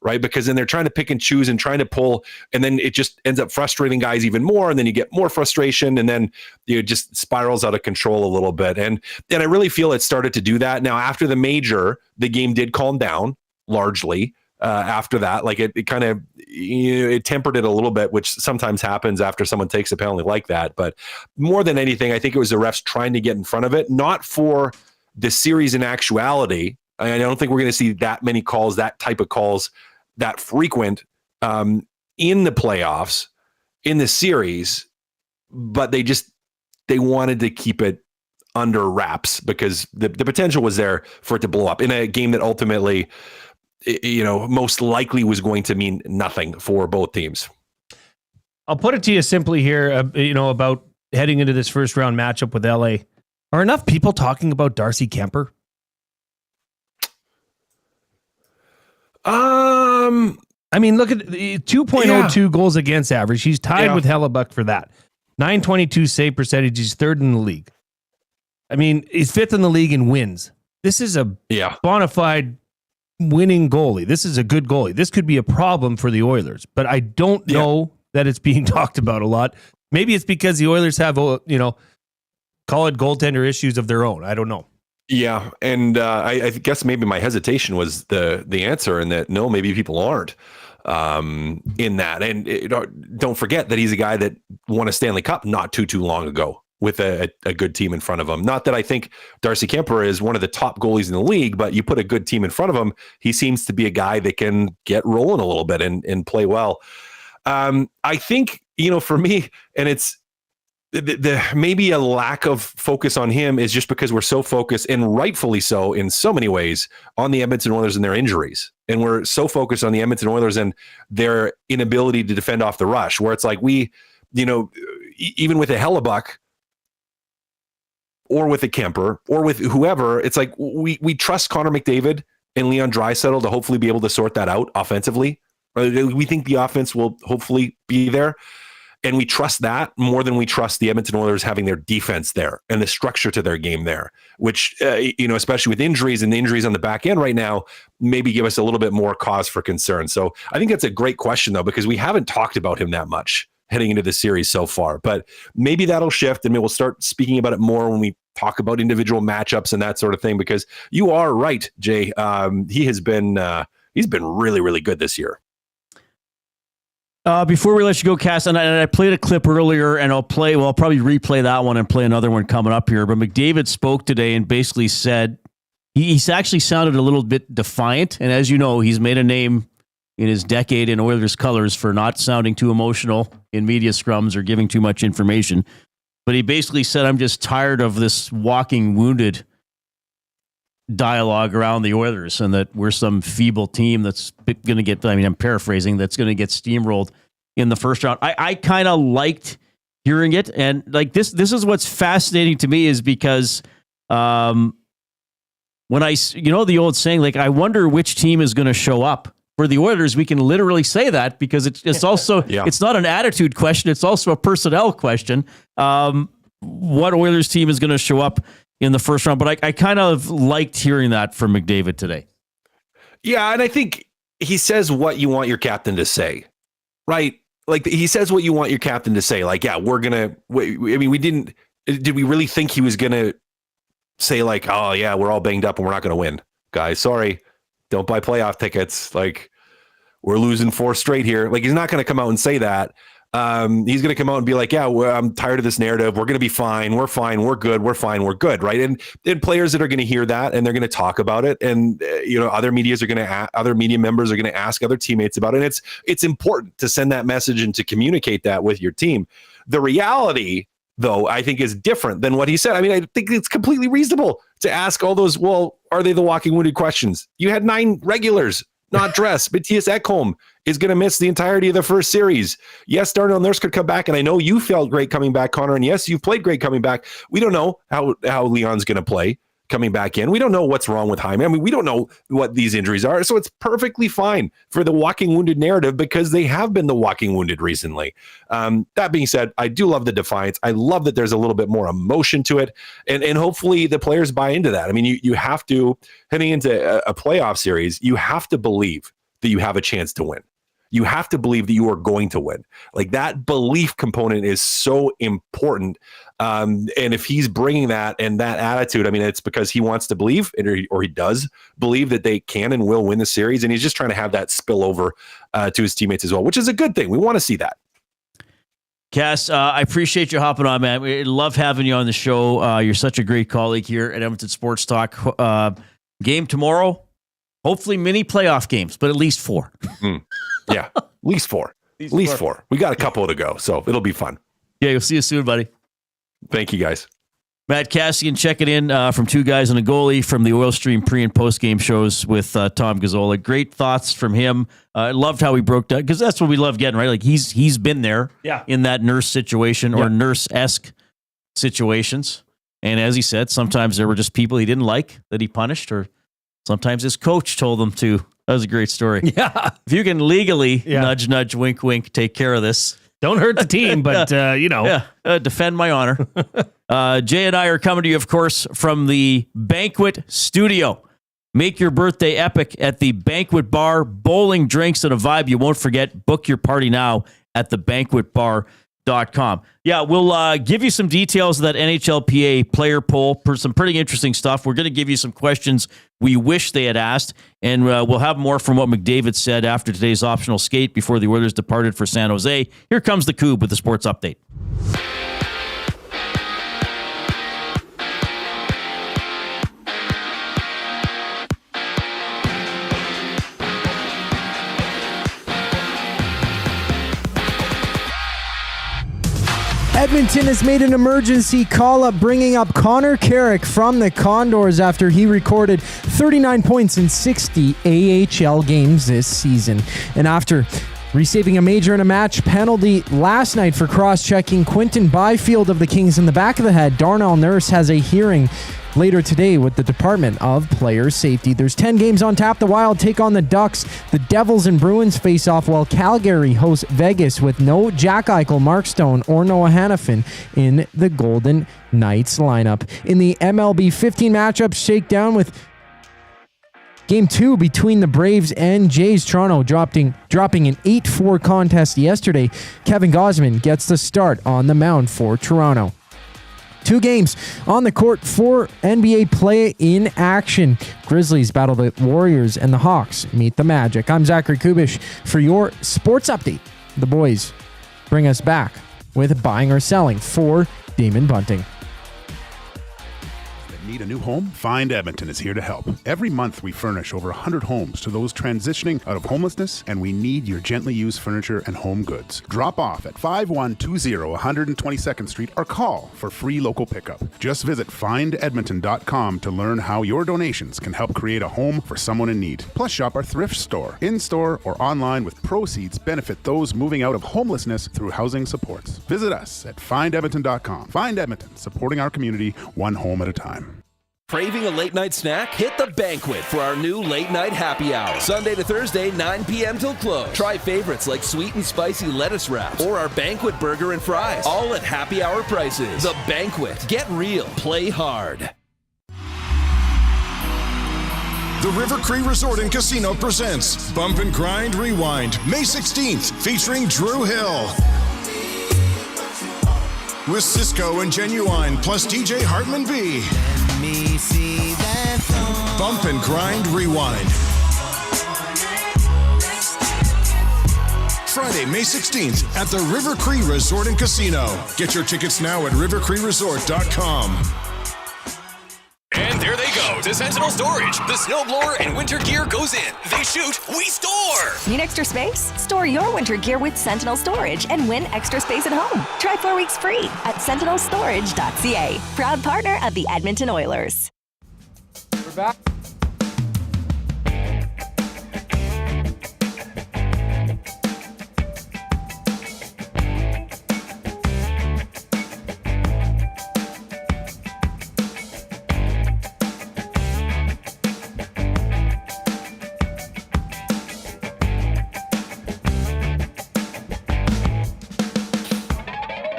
Right? Because then they're trying to pick and choose and trying to pull, and then it just ends up frustrating guys even more. And then you get more frustration, and then it just spirals out of control a little bit. And I really feel it started to do that. Now, after the major, the game did calm down largely after that. Like it kind of, it tempered it a little bit, which sometimes happens after someone takes a penalty like that. But more than anything, I think it was the refs trying to get in front of it, not for the series in actuality. I don't think we're going to see that many calls, that type of calls, that frequent in the playoffs, in the series, but they wanted to keep it under wraps because the potential was there for it to blow up in a game that ultimately, most likely was going to mean nothing for both teams. I'll put it to you simply here, about heading into this first round matchup with LA. Are enough people talking about Darcy Kemper? I mean, look at the 2.02 goals against average. He's tied with Hellebuck for that. 922 save percentage. He's third in the league. I mean, he's fifth in the league in wins. This is a bona fide winning goalie. This is a good goalie. This could be a problem for the Oilers, but I don't know that it's being talked about a lot. Maybe it's because the Oilers have, call it goaltender issues of their own. I don't know. Yeah, and I guess maybe my hesitation was the answer, and that no, maybe people aren't in that. And don't forget that he's a guy that won a Stanley Cup not too long ago with a good team in front of him. Not that I think Darcy Kemper is one of the top goalies in the league, but you put a good team in front of him, he seems to be a guy that can get rolling a little bit and play well. I think, for me, and it's the maybe a lack of focus on him is just because we're so focused, and rightfully so in so many ways, on the Edmonton Oilers and their injuries. And we're so focused on the Edmonton Oilers and their inability to defend off the rush, where it's like we, even with a Hellebuck or with a Kemper or with whoever, it's like we trust Connor McDavid and Leon Draisaitl to hopefully be able to sort that out offensively. We think the offense will hopefully be there. And we trust that more than we trust the Edmonton Oilers having their defense there and the structure to their game there, which, especially with injuries and the injuries on the back end right now, maybe give us a little bit more cause for concern. So I think that's a great question, though, because we haven't talked about him that much heading into the series so far. But maybe that'll shift, and we'll start speaking about it more when we talk about individual matchups and that sort of thing, because you are right, Jay. He's been really, really good this year. Before we let you go, Cass, and I played a clip earlier, and I'll probably replay that one and play another one coming up here. But McDavid spoke today and basically said he's actually sounded a little bit defiant. And as you know, he's made a name in his decade in Oilers colors for not sounding too emotional in media scrums or giving too much information. But he basically said, I'm just tired of this walking wounded dialogue around the Oilers, and that we're some feeble team that's going to get, I'm paraphrasing, that's going to get steamrolled in the first round. I kind of liked hearing it. And like this is what's fascinating to me, is because when the old saying, like, I wonder which team is going to show up. For the Oilers, we can literally say that because it's also, it's not an attitude question. It's also a personnel question. What Oilers team is going to show up in the first round. But I kind of liked hearing that from McDavid today. Yeah, and I think he says what you want your captain to say, right? Like he says what you want your captain to say. Like, yeah, we're gonna. I mean, did we really think he was gonna say like, oh yeah, we're all banged up and we're not gonna win, guys? Sorry, don't buy playoff tickets. Like, we're losing 4 straight here. Like, he's not gonna come out and say that. He's going to come out and be like, yeah, I'm tired of this narrative. We're going to be fine. We're fine. We're good. We're fine. We're good. Right. And players that are going to hear that and they're going to talk about it. And, other media members are going to ask other teammates about it. And it's important to send that message and to communicate that with your team. The reality, though, I think is different than what he said. I mean, I think it's completely reasonable to ask all those, well, are they the walking wounded questions? You had 9 regulars not dressed. Matthias Ekholm is going to miss the entirety of the first series. Yes, Darnell Nurse could come back, and I know you felt great coming back, Connor, and yes, you've played great coming back. We don't know how Leon's going to play coming back in. We don't know what's wrong with Jaime. I mean, we don't know what these injuries are, so it's perfectly fine for the walking wounded narrative because they have been the walking wounded recently. That being said, I do love the defiance. I love that there's a little bit more emotion to it, and hopefully the players buy into that. I mean, you have to, heading into a playoff series, you have to believe that you have a chance to win. You have to believe that you are going to win. Like, that belief component is so important. And if he's bringing that and that attitude, I mean, it's because he wants to believe, or he does believe that they can and will win the series. And he's just trying to have that spill over to his teammates as well, which is a good thing. We want to see that. Cass, I appreciate you hopping on, man. We love having you on the show. You're such a great colleague here at Edmonton Sports Talk. Game tomorrow, hopefully mini playoff games, but at least 4. Yeah, at least 4. At least 4. We got a couple to go, so it'll be fun. Yeah, you'll see you soon, buddy. Thank you, guys. Matt Kassian checking in from Two Guys and a Goalie from the Oil Stream pre- and post-game shows with Tom Gazzola. Great thoughts from him. I loved how he broke down, because that's what we love getting, right? Like, he's been there in that Nurse situation or Nurse-esque situations. And as he said, sometimes there were just people he didn't like that he punished, or sometimes his coach told him to. That was a great story. Yeah. If you can legally nudge, nudge, wink, wink, take care of this. Don't hurt the team, but, defend my honor. Jay and I are coming to you, of course, from the Banquet Studio. Make your birthday epic at the Banquet Bar. Bowling, drinks, and a vibe you won't forget. Book your party now at thebanquetbar.com. Yeah, we'll give you some details of that NHLPA player poll, some pretty interesting stuff. We're going to give you some questions we wish they had asked, and we'll have more from what McDavid said after today's optional skate before the Oilers departed for San Jose. Here comes the Koob with the sports update. Edmonton has made an emergency call-up bringing up Connor Carrick from the Condors after he recorded 39 points in 60 AHL games this season. And after receiving a major in a match penalty last night for cross-checking Quinton Byfield of the Kings in the back of the head, Darnell Nurse has a hearing later today with the Department of Player Safety. There's 10 games on tap. The Wild take on the Ducks. The Devils and Bruins face off while Calgary hosts Vegas with no Jack Eichel, Mark Stone, or Noah Hannafin in the Golden Knights lineup. In the MLB 15 matchup shakedown with Game 2 between the Braves and Jays, Toronto dropping an 8-4 contest yesterday. Kevin Gausman gets the start on the mound for Toronto. 2 games on the court for NBA play in action. Grizzlies battle the Warriors and the Hawks meet the Magic. I'm Zachary Kubusch for your sports update. The boys bring us back with buying or selling for Damon Bunting. Need a new home? Find Edmonton is here to help. Every month we furnish over 100 homes to those transitioning out of homelessness, and we need your gently used furniture and home goods. Drop off at 5120 122nd Street or call for free local pickup. Just visit findedmonton.com to learn how your donations can help create a home for someone in need. Plus shop our thrift store, in-store or online, with proceeds benefit those moving out of homelessness through housing supports. Visit us at findedmonton.com. Find Edmonton, supporting our community one home at a time. Craving a late night snack? Hit the Banquet for our new late night happy hour. Sunday to Thursday, 9 p.m. till close. Try favorites like sweet and spicy lettuce wraps or our Banquet burger and fries. All at happy hour prices. The Banquet. Get real. Play hard. The River Cree Resort and Casino presents Bump and Grind Rewind, May 16th, featuring Drew Hill. With Cisco and Genuine, plus DJ Hartman B. Bump and Grind Rewind. Friday, May 16th at the River Cree Resort and Casino. Get your tickets now at rivercreeresort.com. And there they go to Sentinel Storage. The snowblower and winter gear goes in. They shoot, we store. Need extra space? Store your winter gear with Sentinel Storage and win extra space at home. Try 4 weeks free at sentinelstorage.ca. Proud partner of the Edmonton Oilers. We're back.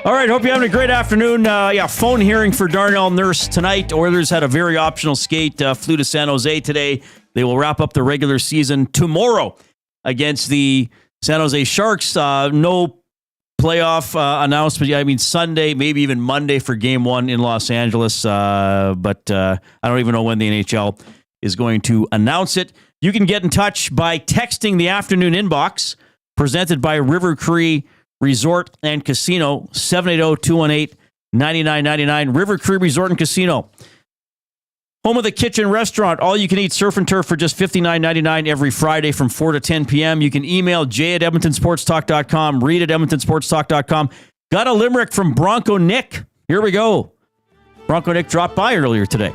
All right, hope you're having a great afternoon. Phone hearing for Darnell Nurse tonight. Oilers had a very optional skate, flew to San Jose today. They will wrap up the regular season tomorrow against the San Jose Sharks. No playoff announcement. I mean, Sunday, maybe even Monday for Game 1 in Los Angeles. But I don't even know when the NHL is going to announce it. You can get in touch by texting the afternoon inbox presented by River Cree Resort and Casino, 780-218-9999. River Cree Resort and Casino. Home of the Kitchen Restaurant. All you can eat surf and turf for just $59.99 every Friday from 4 to 10 p.m. You can email jay@edmontonsportstalk.com, read at edmontonsportstalk.com. Got a limerick from Bronco Nick. Here we go. Bronco Nick dropped by earlier today.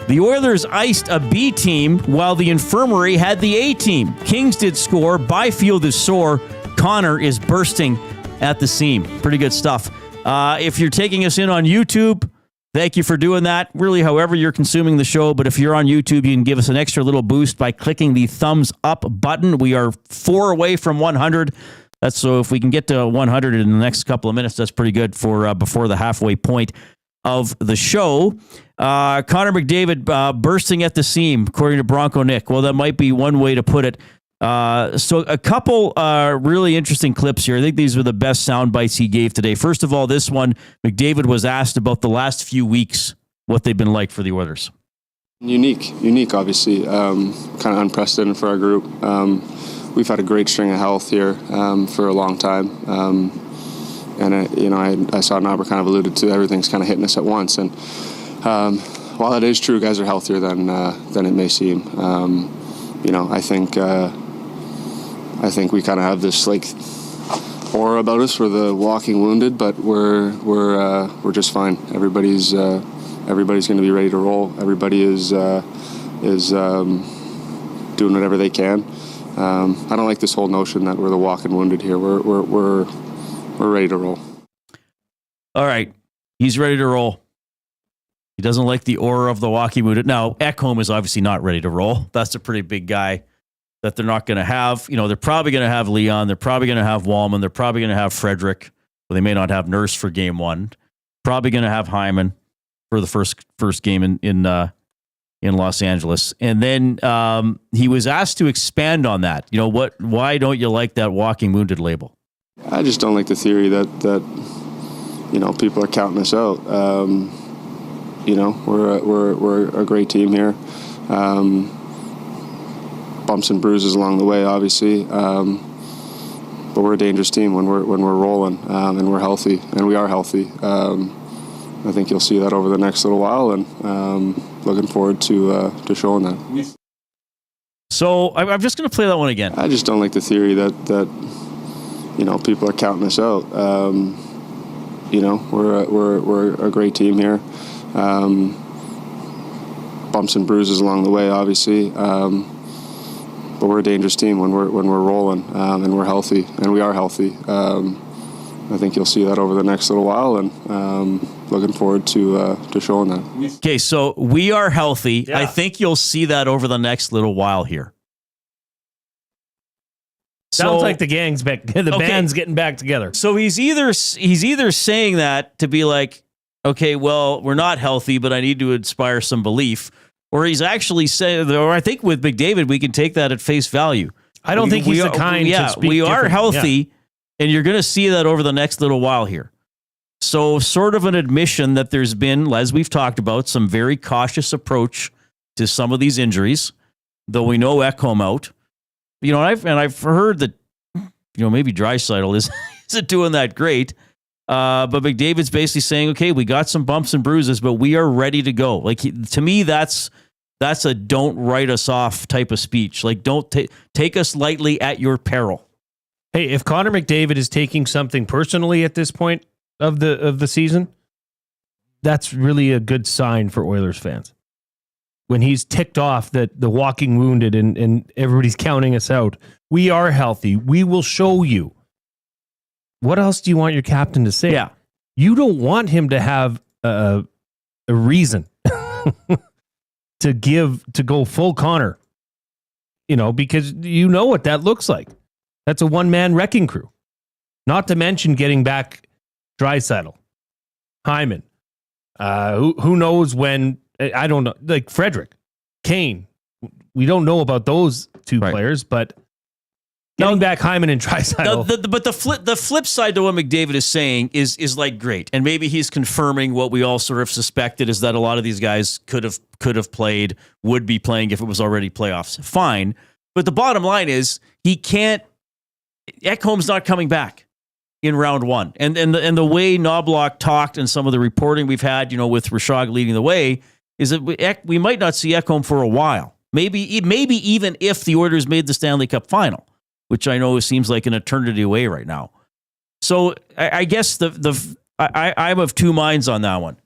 The Oilers iced a B team while the Infirmary had the A team. Kings did score. Byfield is sore. Connor is bursting at the seam. Pretty good stuff. If you're taking us in on YouTube, thank you for doing that. Really, however you're consuming the show. But if you're on YouTube, you can give us an extra little boost by clicking the thumbs up button. We are 4 away from 100. That's so if we can get to 100 in the next couple of minutes, that's pretty good for before the halfway point of the show. Connor McDavid bursting at the seam, according to Bronco Nick. Well, that might be one way to put it. So a couple really interesting clips here. I think these were the best sound bites he gave today. First of all, this one, McDavid was asked about the last few weeks, what they've been like for the Oilers. Unique, obviously. Kind of unprecedented for our group. We've had a great string of health here for a long time. And I saw Norbert kind of alluded to everything's kind of hitting us at once. And while that is true, guys are healthier than it may seem. I think we kind of have this like aura about us for the walking wounded, but we're just fine. Everybody's going to be ready to roll. Everybody is doing whatever they can. I don't like this whole notion that we're the walking wounded here. We're ready to roll. All right, he's ready to roll. He doesn't like the aura of the walking wounded. Now, Ekholm is obviously not ready to roll. That's a pretty big guy that they're not going to have. They're probably going to have Leon. They're probably going to have Wallman. They're probably going to have Frederick. Well, they may not have Nurse for Game 1. Probably going to have Hyman for the first game in Los Angeles. And then he was asked to expand on that. Why don't you like that walking wounded label? I just don't like the theory that people are counting us out. We're a great team here. Bumps and bruises along the way, obviously, but we're a dangerous team when we're rolling and we're healthy, and we are healthy. I think you'll see that over the next little while, and looking forward to showing that. So I'm just going to play that one again. I just don't like the theory that people are counting us out. We're a great team here. Bumps and bruises along the way, obviously, but we're a dangerous team when we're rolling and we're healthy, and we are healthy. I think you'll see that over the next little while, and looking forward to showing that. Okay, so we are healthy. Yeah. I think you'll see that over the next little while here. Sounds like the gang's back. Band's getting back together. So he's either saying that to be like, okay, well, we're not healthy, but I need to inspire some belief, Or he's actually said, or I think with McDavid, we can take that at face value. I don't think he's the kind to speak we are different. healthy, and you're going to see that over the next little while here. So sort of an admission that there's been, as we've talked about, some very cautious approach to some of these injuries, though we know Ekholm out. You know, I've heard that, maybe Draisaitl isn't doing that great. But McDavid's basically saying, okay, we got some bumps and bruises, but we are ready to go. Like, to me, that's a don't write us off type of speech. Like, don't take us lightly at your peril. Hey, if Connor McDavid is taking something personally at this point of the season, that's really a good sign for Oilers fans. When he's ticked off that the walking wounded and everybody's counting us out, we are healthy. We will show you. What else do you want your captain to say? Yeah. You don't want him to have a reason to go full Connor, because you know what that looks like. That's a one-man wrecking crew. Not to mention getting back Draisaitl, Hyman. Who knows when, I don't know, like Frederick, Kane. We don't know about those two players, but getting back Hyman and Draisaitl. But the flip side to what McDavid is saying is like great, and maybe he's confirming what we all sort of suspected, is that a lot of these guys could have played, would be playing if it was already playoffs. Fine, but the bottom line is Ekholm's not coming back in round one, and the way Knobloch talked and some of the reporting we've had, with Rashog leading the way, is that we might not see Ekholm for a while. Maybe even if the Oilers made the Stanley Cup final, which I know seems like an eternity away right now. So I guess I'm of two minds on that one.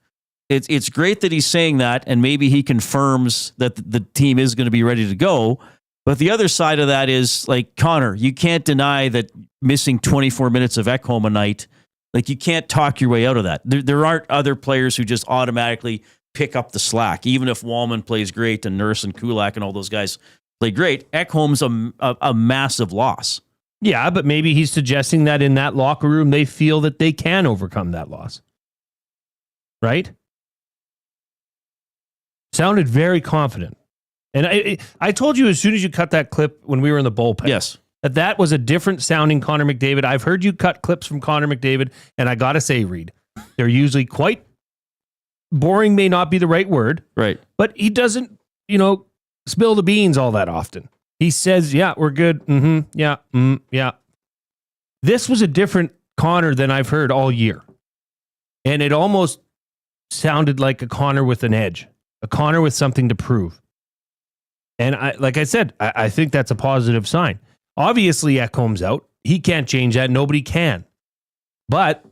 It's great that he's saying that, and maybe he confirms that the team is going to be ready to go. But the other side of that is, like, Connor, you can't deny that missing 24 minutes of Ekholm a night, like, you can't talk your way out of that. There aren't other players who just automatically pick up the slack, even if Wallman plays great and Nurse and Kulak and all those guys play great. Ekholm's a massive loss. Yeah, but maybe he's suggesting that in that locker room, they feel that they can overcome that loss. Right? Sounded very confident. And I told you as soon as you cut that clip when we were in the bullpen. Yes. That was a different sounding Connor McDavid. I've heard you cut clips from Connor McDavid, and I got to say, Reid, they're usually quite boring, may not be the right word. Right. But he doesn't, spill the beans all that often. He says, yeah, we're good. Mm-hmm. Yeah. Yeah. This was a different Connor than I've heard all year. And it almost sounded like a Connor with an edge, a Connor with something to prove. And like I said, I think that's a positive sign. Obviously, Ekholm's out. He can't change that. Nobody can. But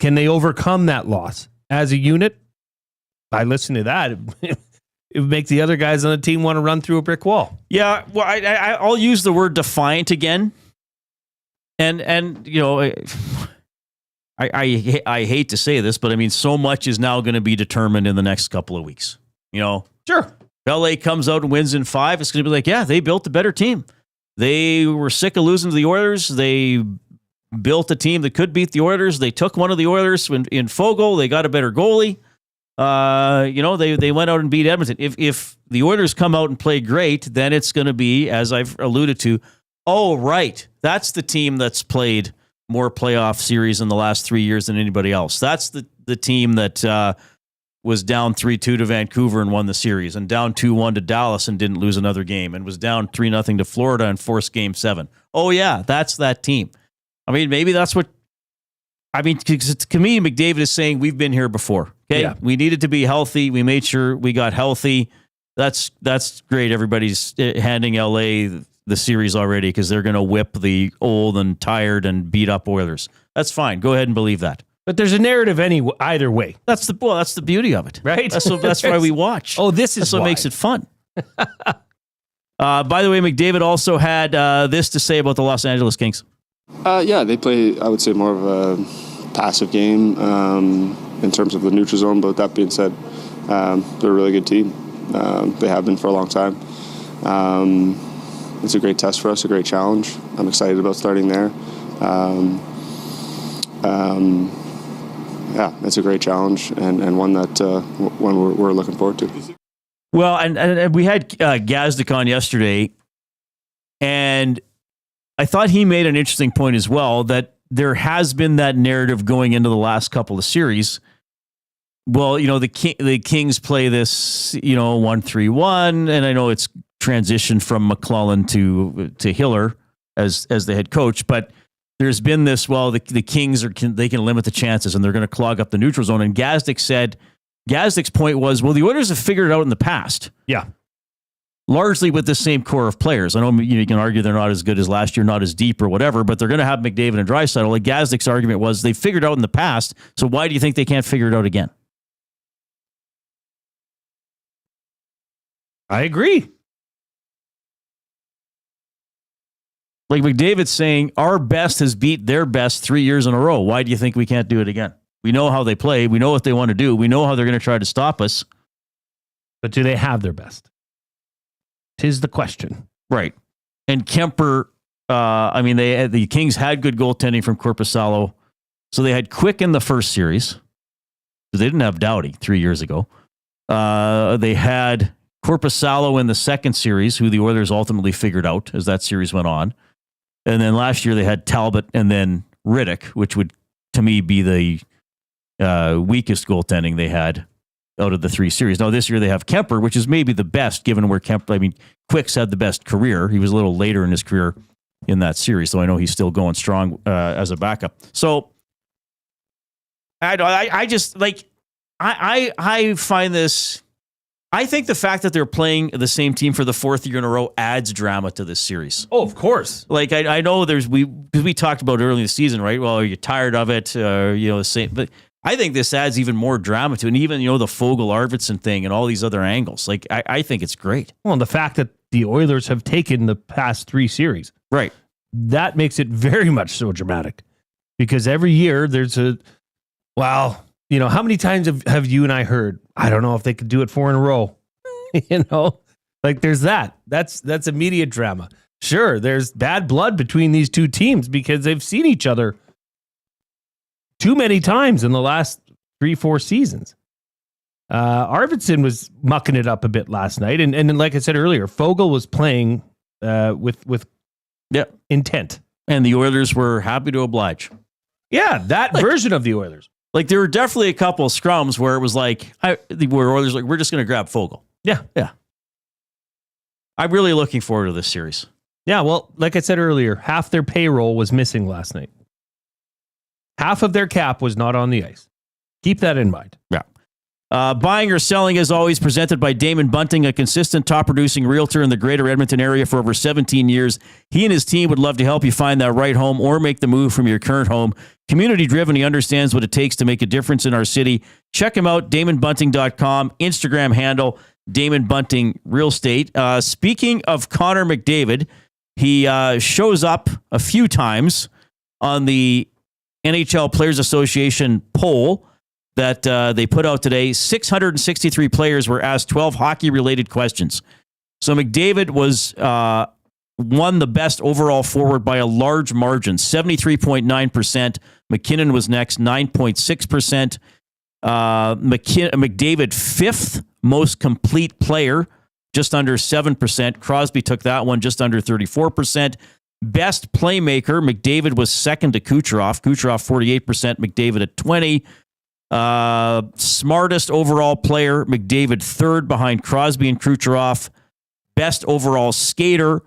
can they overcome that loss as a unit? I listen to that. It would make the other guys on the team want to run through a brick wall. Yeah, well, I'll use the word defiant again. And I hate to say this, but I mean, so much is now going to be determined in the next couple of weeks. Sure. LA comes out and wins in 5. It's going to be like, yeah, they built a better team. They were sick of losing to the Oilers. They built a team that could beat the Oilers. They took one of the Oilers in Fogle. They got a better goalie. They went out and beat Edmonton. If the Oilers come out and play great, then it's going to be, as I've alluded to, oh, right, that's the team that's played more playoff series in the last 3 years than anybody else. That's the team that was down 3-2 to Vancouver and won the series, and down 2-1 to Dallas and didn't lose another game, and was down 3-0 to Florida and forced Game 7. Oh, yeah, that's that team. I mean, maybe that's what... I mean, to me, McDavid is saying we've been here before. Okay, yeah. We needed to be healthy. We made sure we got healthy. That's great. Everybody's handing LA the series already because they're going to whip the old and tired and beat up Oilers. That's fine. Go ahead and believe that. But there's a narrative either way. That's the beauty of it, right? That's why we watch. Oh, that's what makes it fun. By the way, McDavid also had this to say about the Los Angeles Kings. Yeah, they play, I would say, more of a passive game in terms of the neutral zone. But that being said, they're a really good team. They have been for a long time. It's a great test for us, a great challenge. I'm excited about starting there. Yeah, it's a great challenge and one that we're looking forward to. Well, and we had Gazdic on yesterday, and I thought he made an interesting point as well, that there has been that narrative going into the last couple of series. Well, the Kings play this, 1-3-1, and I know it's transitioned from McClellan to Hiller as the head coach, but there's been this, the Kings they can limit the chances and they're going to clog up the neutral zone. And Gazdic's point was, the Oilers have figured it out in the past. Yeah. Largely with the same core of players. I know you can argue they're not as good as last year, not as deep or whatever, but they're going to have McDavid and Draisaitl. Like Gazdic's argument was they figured it out in the past, so why do you think they can't figure it out again? I agree. Like McDavid's saying, our best has beat their best 3 years in a row. Why do you think we can't do it again? We know how they play. We know what they want to do. We know how they're going to try to stop us. But do they have their best? 'Tis the question. Right. And Kemper, the Kings had good goaltending from Korpisalo. So they had Quick in the first series. They didn't have Doughty 3 years ago. They had Korpisalo in the second series, who the Oilers ultimately figured out as that series went on. And then last year they had Talbot and then Riddick, which would, to me, be the weakest goaltending they had out of the three series. Now, this year they have Kemper, which is maybe the best, given where Quick's had the best career. He was a little later in his career in that series, so I know he's still going strong as a backup. So I find this. I think the fact that they're playing the same team for the fourth year in a row adds drama to this series. Oh, of course. Like I know because we talked about early in the season, right? Well, are you tired of it? The same, but I think this adds even more drama to it. And even, the Fogle Arvidsson thing and all these other angles. Like I think it's great. Well, and the fact that the Oilers have taken the past three series. Right. That makes it very much so dramatic. Because every year there's how many times have you and I heard, I don't know if they could do it 4 in a row. There's that. That's immediate drama. Sure, there's bad blood between these two teams because they've seen each other too many times in the last 3-4 seasons. Arvidsson was mucking it up a bit last night. And like I said earlier, Fogle was playing with intent. And the Oilers were happy to oblige. Yeah, that version of the Oilers. Like, there were definitely a couple of scrums where it was where Oilers we're just going to grab Fogle. Yeah. Yeah. I'm really looking forward to this series. Yeah, well, like I said earlier, half their payroll was missing last night. Half of their cap was not on the ice. Keep that in mind. Yeah. Buying or selling, as always, presented by Damon Bunting, a consistent top-producing realtor in the greater Edmonton area for over 17 years. He and his team would love to help you find that right home or make the move from your current home. Community-driven, he understands what it takes to make a difference in our city. Check him out, DamonBunting.com, Instagram handle, Damon Bunting Real Estate. Speaking of Connor McDavid, he shows up a few times on the NHL Players Association poll that they put out today. 663 players were asked 12 hockey-related questions. So McDavid was won the best overall forward by a large margin, 73.9%. McKinnon was next, 9.6%. McDavid, fifth most complete player, just under 7%. Crosby took that one, just under 34%. Best playmaker, McDavid was second to Kucherov. Kucherov, 48%, McDavid at 20%. Smartest overall player, McDavid third behind Crosby and Kucherov. Best overall skater,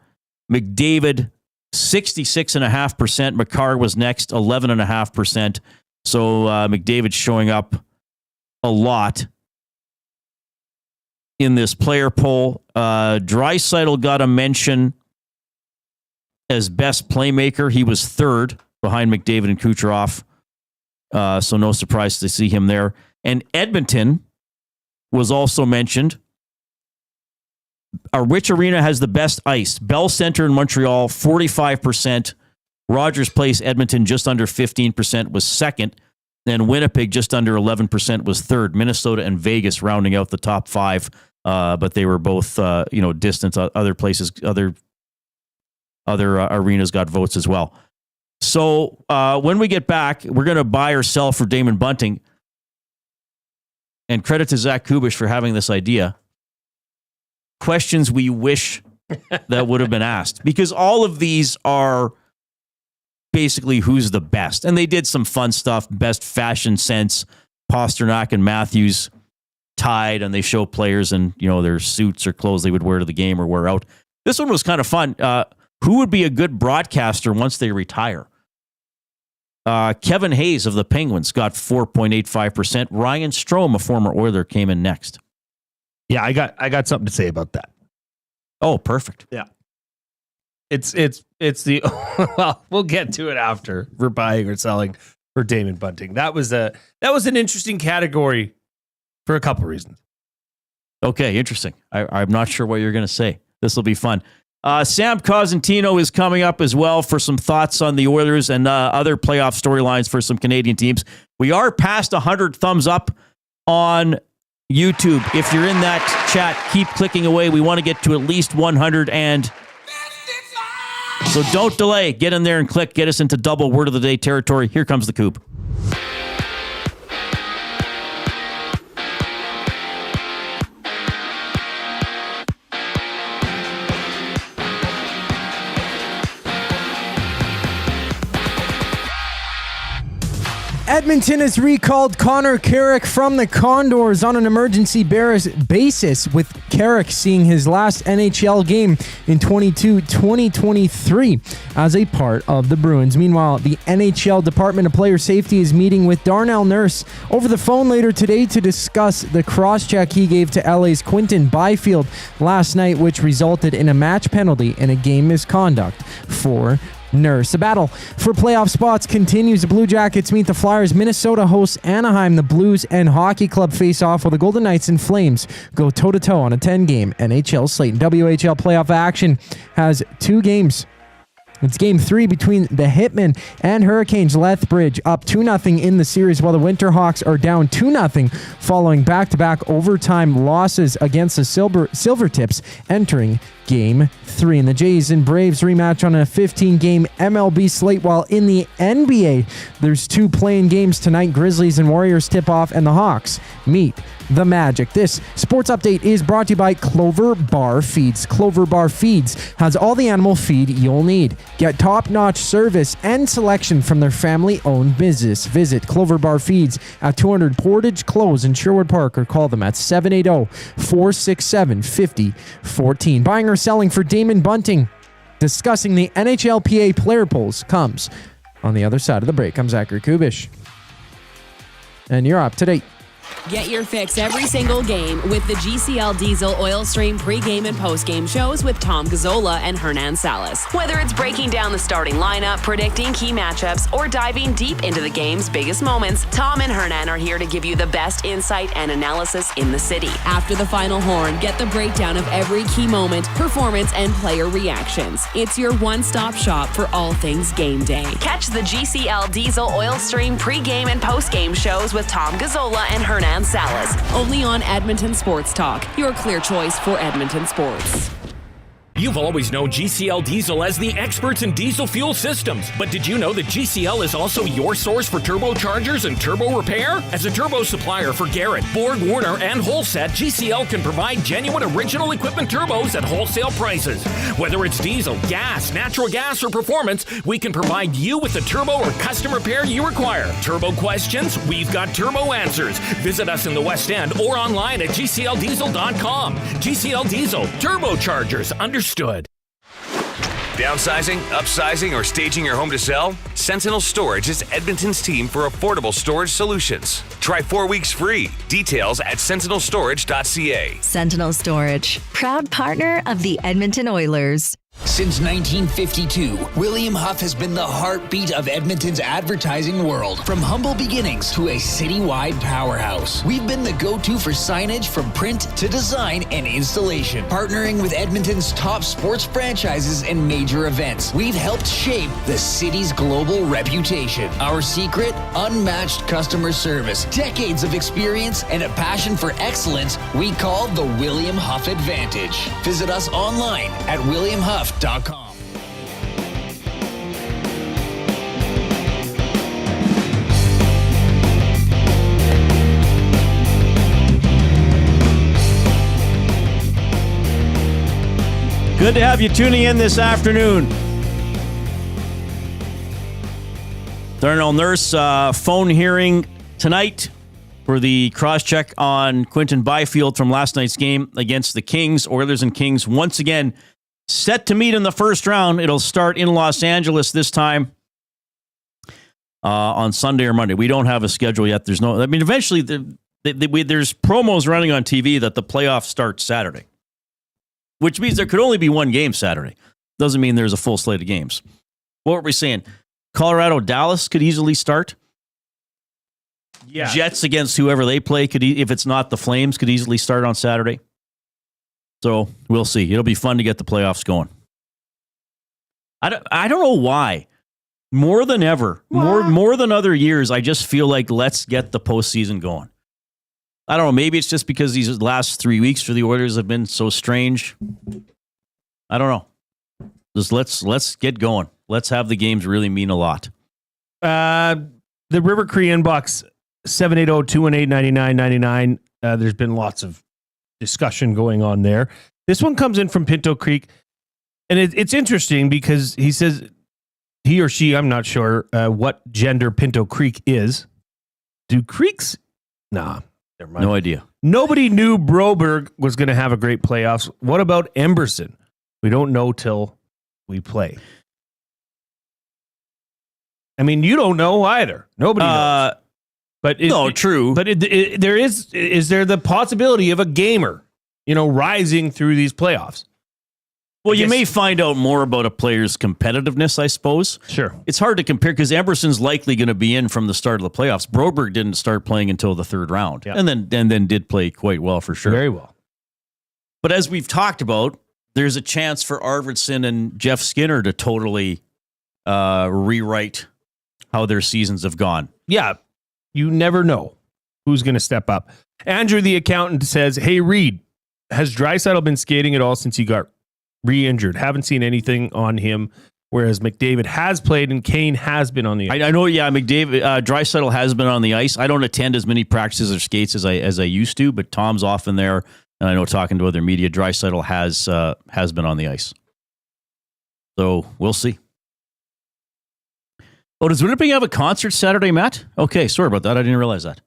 McDavid 66.5%. McCarr was next, 11.5%. So McDavid showing up a lot in this player poll. Draisaitl got a mention as best playmaker. He was third behind McDavid and Kucherov. So no surprise to see him there. And Edmonton was also mentioned. Which arena has the best ice? Bell Center in Montreal, 45%. Rogers Place, Edmonton, just under 15% was second. And Winnipeg, just under 11%, was third. Minnesota and Vegas rounding out the top five. But they were both, distant. Other places, other arenas got votes as well. So when we get back, we're going to buy or sell for Damon Bunting. And credit to Zach Kubusch for having this idea. questions we wish that would have been asked, because all of these are basically who's the best. And they did some fun stuff, best fashion sense, Pasternak and Matthews tied, and they show players and, their suits or clothes they would wear to the game or wear out. This one was kind of fun. Who would be a good broadcaster once they retire? Kevin Hayes of the Penguins got 4.85%. Ryan Strome, a former Oiler, came in next. Yeah, I got something to say about that. Oh, perfect. Yeah. It's the well, we'll get to it after we're buying or selling for Damon Bunting. That was an interesting category for a couple reasons. Okay, interesting. I'm not sure what you're going to say. This will be fun. Sam Cosentino is coming up as well for some thoughts on the Oilers and other playoff storylines for some Canadian teams. We are past 100 thumbs up on YouTube. If you're in that chat, keep clicking away. We want to get to at least 100, and so don't delay. Get in there and click. Get us into double word of the day territory. Here comes the Koob. Edmonton has recalled Connor Carrick from the Condors on an emergency basis, with Carrick seeing his last NHL game in 2023 as a part of the Bruins. Meanwhile, the NHL Department of Player Safety is meeting with Darnell Nurse over the phone later today to discuss the cross-check he gave to LA's Quinton Byfield last night, which resulted in a match penalty and a game misconduct for Nurse. The battle for playoff spots continues. The Blue Jackets meet the Flyers. Minnesota hosts Anaheim. The Blues and Hockey Club face off, while the Golden Knights and Flames go toe-to-toe on a 10-game NHL slate. WHL playoff action has 2 games. It's game 3 between the Hitmen and Hurricanes. Lethbridge up 2-0 in the series, while the Winterhawks are down 2-0 following back-to-back overtime losses against the Silvertips entering Game 3. And the Jays and Braves rematch on a 15-game MLB slate, while in the NBA, there's 2 playing games tonight. Grizzlies and Warriors tip off, and the Hawks meet the Magic. This sports update is brought to you by Clover Bar Feeds. Clover Bar Feeds has all the animal feed you'll need. Get top-notch service and selection from their family-owned business. Visit Clover Bar Feeds at 200 Portage Close in Sherwood Park, or call them at 780-467-5014. Buying or selling for Damon Bunting. Discussing the NHLPA player polls comes on the other side of the break. I'm Zachary Kubusch, and you're up to date. Get your fix every single game with the GCL Diesel Oil Stream pregame and postgame shows with Tom Gazzola and Hernan Salas. Whether it's breaking down the starting lineup, predicting key matchups, or diving deep into the game's biggest moments, Tom and Hernan are here to give you the best insight and analysis in the city. After the final horn, get the breakdown of every key moment, performance, and player reactions. It's your one-stop shop for all things game day. Catch the GCL Diesel Oil Stream pregame and postgame shows with Tom Gazzola and Hernan Salas, only on Edmonton Sports Talk, your clear choice for Edmonton sports. You've always known GCL Diesel as the experts in diesel fuel systems, but did you know that GCL is also your source for turbochargers and turbo repair? As a turbo supplier for Garrett, Borg Warner, and Holset, GCL can provide genuine original equipment turbos at wholesale prices. Whether it's diesel, gas, natural gas, or performance, we can provide you with the turbo or custom repair you require. Turbo questions? We've got turbo answers. Visit us in the West End or online at GCLDiesel.com. GCL Diesel, turbochargers, understood. Downsizing, upsizing, or staging your home to sell? Sentinel Storage is Edmonton's team for affordable storage solutions. Try 4 weeks free. Details at sentinelstorage.ca. Sentinel Storage, proud partner of the Edmonton Oilers. Since 1952, William Huff has been the heartbeat of Edmonton's advertising world. From humble beginnings to a citywide powerhouse, we've been the go-to for signage from print to design and installation. Partnering with Edmonton's top sports franchises and major events, we've helped shape the city's global reputation. Our secret? Unmatched customer service, decades of experience, and a passion for excellence we call the William Huff Advantage. Visit us online at williamhuff.com. Good to have you tuning in this afternoon. Darnell Nurse phone hearing tonight for the cross-check on Quinton Byfield from last night's game against the Kings. Oilers and Kings once again set to meet in the first round. It'll start in Los Angeles this time on Sunday or Monday. We don't have a schedule yet. Eventually there's promos running on TV that the playoffs start Saturday, which means there could only be one game Saturday. Doesn't mean there's a full slate of games. What were we saying? Colorado, Dallas could easily start. Yeah. Jets against whoever they play could, if it's not the Flames, could easily start on Saturday. So we'll see. It'll be fun to get the playoffs going. I don't know why. More than ever, more than other years, I just feel like let's get the postseason going. I don't know. Maybe it's just because these last 3 weeks for the Oilers have been so strange. I don't know. Just let's get going. Let's have the games really mean a lot. The River Cree inbox 780-218-9999. There's been lots of discussion going on there. This one comes in from Pinto Creek, and it's interesting because he says he or she, I'm not sure what gender Pinto Creek is. Do Creeks? Nah, never mind. No idea. Nobody knew Broberg was going to have a great playoffs. What about Emberson? We don't know till we play. I mean, you don't know either. Nobody knows. But true. But is there the possibility of a gamer, rising through these playoffs? Well, you may find out more about a player's competitiveness, I suppose. Sure. It's hard to compare because Emberson's likely going to be in from the start of the playoffs. Broberg didn't start playing until the third round, and then did play quite well for sure. Very well. But as we've talked about, there's a chance for Arvidsson and Jeff Skinner to totally rewrite how their seasons have gone. Yeah, you never know who's going to step up. Andrew, the accountant, says, "Hey, Reid, has Draisaitl been skating at all since he got re-injured? Haven't seen anything on him, whereas McDavid has played and Kane has been on the ice." I know, McDavid, Draisaitl has been on the ice. I don't attend as many practices or skates as I used to, but Tom's often there, and I know talking to other media, Draisaitl has been on the ice. So we'll see. Oh, does Winnipeg have a concert Saturday, Matt? Okay, sorry about that. I didn't realize that. Is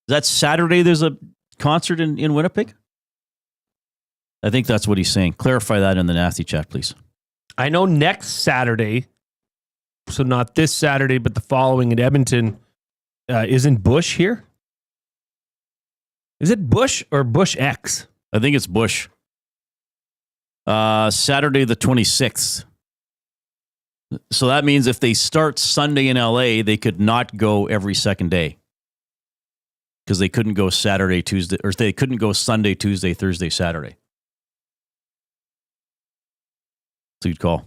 that Saturday there's a concert in Winnipeg? I think that's what he's saying. Clarify that in the nasty chat, please. I know next Saturday, so not this Saturday, but the following in Edmonton, isn't Bush here? Is it Bush or Bush X? I think it's Bush. Saturday the 26th. So that means if they start Sunday in LA, they could not go every second day. Because they couldn't go Saturday, Tuesday, or they couldn't go Sunday, Tuesday, Thursday, Saturday. So you'd call.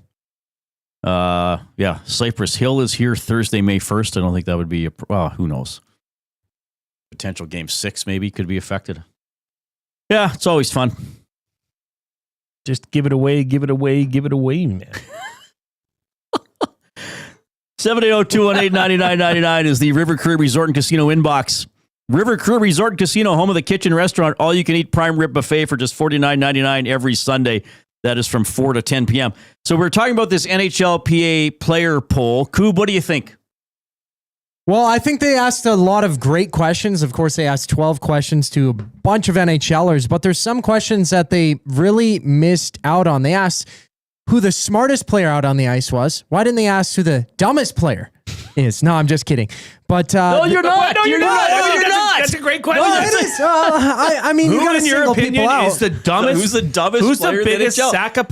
Cypress Hill is here Thursday, May 1st. I don't think that would be who knows. Potential game 6 maybe could be affected. Yeah, it's always fun. Just give it away, man. 780-218-9999 is the River Cree Resort and Casino inbox. River Cree Resort and Casino, home of the kitchen restaurant, all-you-can-eat prime rib buffet for just $49.99 every Sunday. That is from 4 to 10 p.m. So we're talking about this NHLPA player poll. Koob, what do you think? Well, I think they asked a lot of great questions. Of course, they asked 12 questions to a bunch of NHLers, but there's some questions that they really missed out on. They asked who the smartest player out on the ice was. Why didn't they ask who the dumbest player is? No, I'm just kidding. But no, you're not. No, you're not. No, you're not. That's a great question. No, it is. I mean, who, you gotta in your single opinion, people out. is the dumbest? Who's the dumbest? Who's player the biggest in the NHL? sack of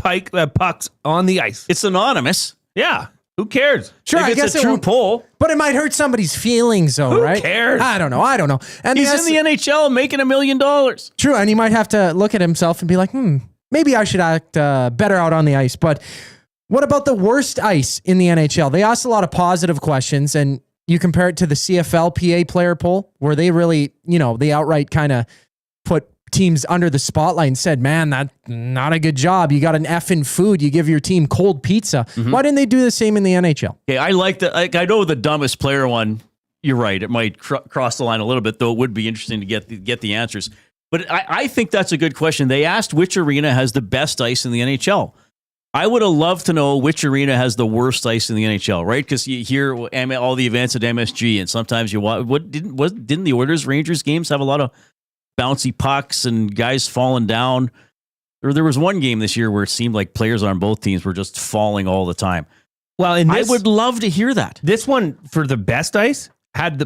pucks on the ice? It's anonymous. Yeah. Who cares? Sure, if I guess it's a true poll. But it might hurt somebody's feelings, though, Who right? cares? I don't know. And He's in the NHL making $1 million. True, and he might have to look at himself and be like, maybe I should act better out on the ice. But what about the worst ice in the NHL? They asked a lot of positive questions, and you compare it to the CFLPA player poll, where they really, they outright kind of put teams under the spotlight and said, man, that's not a good job. You got an F in food. You give your team cold pizza. Mm-hmm. Why didn't they do the same in the NHL? Okay, I like that. I know the dumbest player one. You're right. It might cross the line a little bit, though. It would be interesting to get the answers. But I think that's a good question. They asked which arena has the best ice in the NHL. I would have loved to know which arena has the worst ice in the NHL, right? Because you hear all the events at MSG, and sometimes you watch. Didn't the Oilers Rangers games have a lot of bouncy pucks and guys falling down? Or there was one game this year where it seemed like players on both teams were just falling all the time. Well, I would love to hear that. This one for the best ice had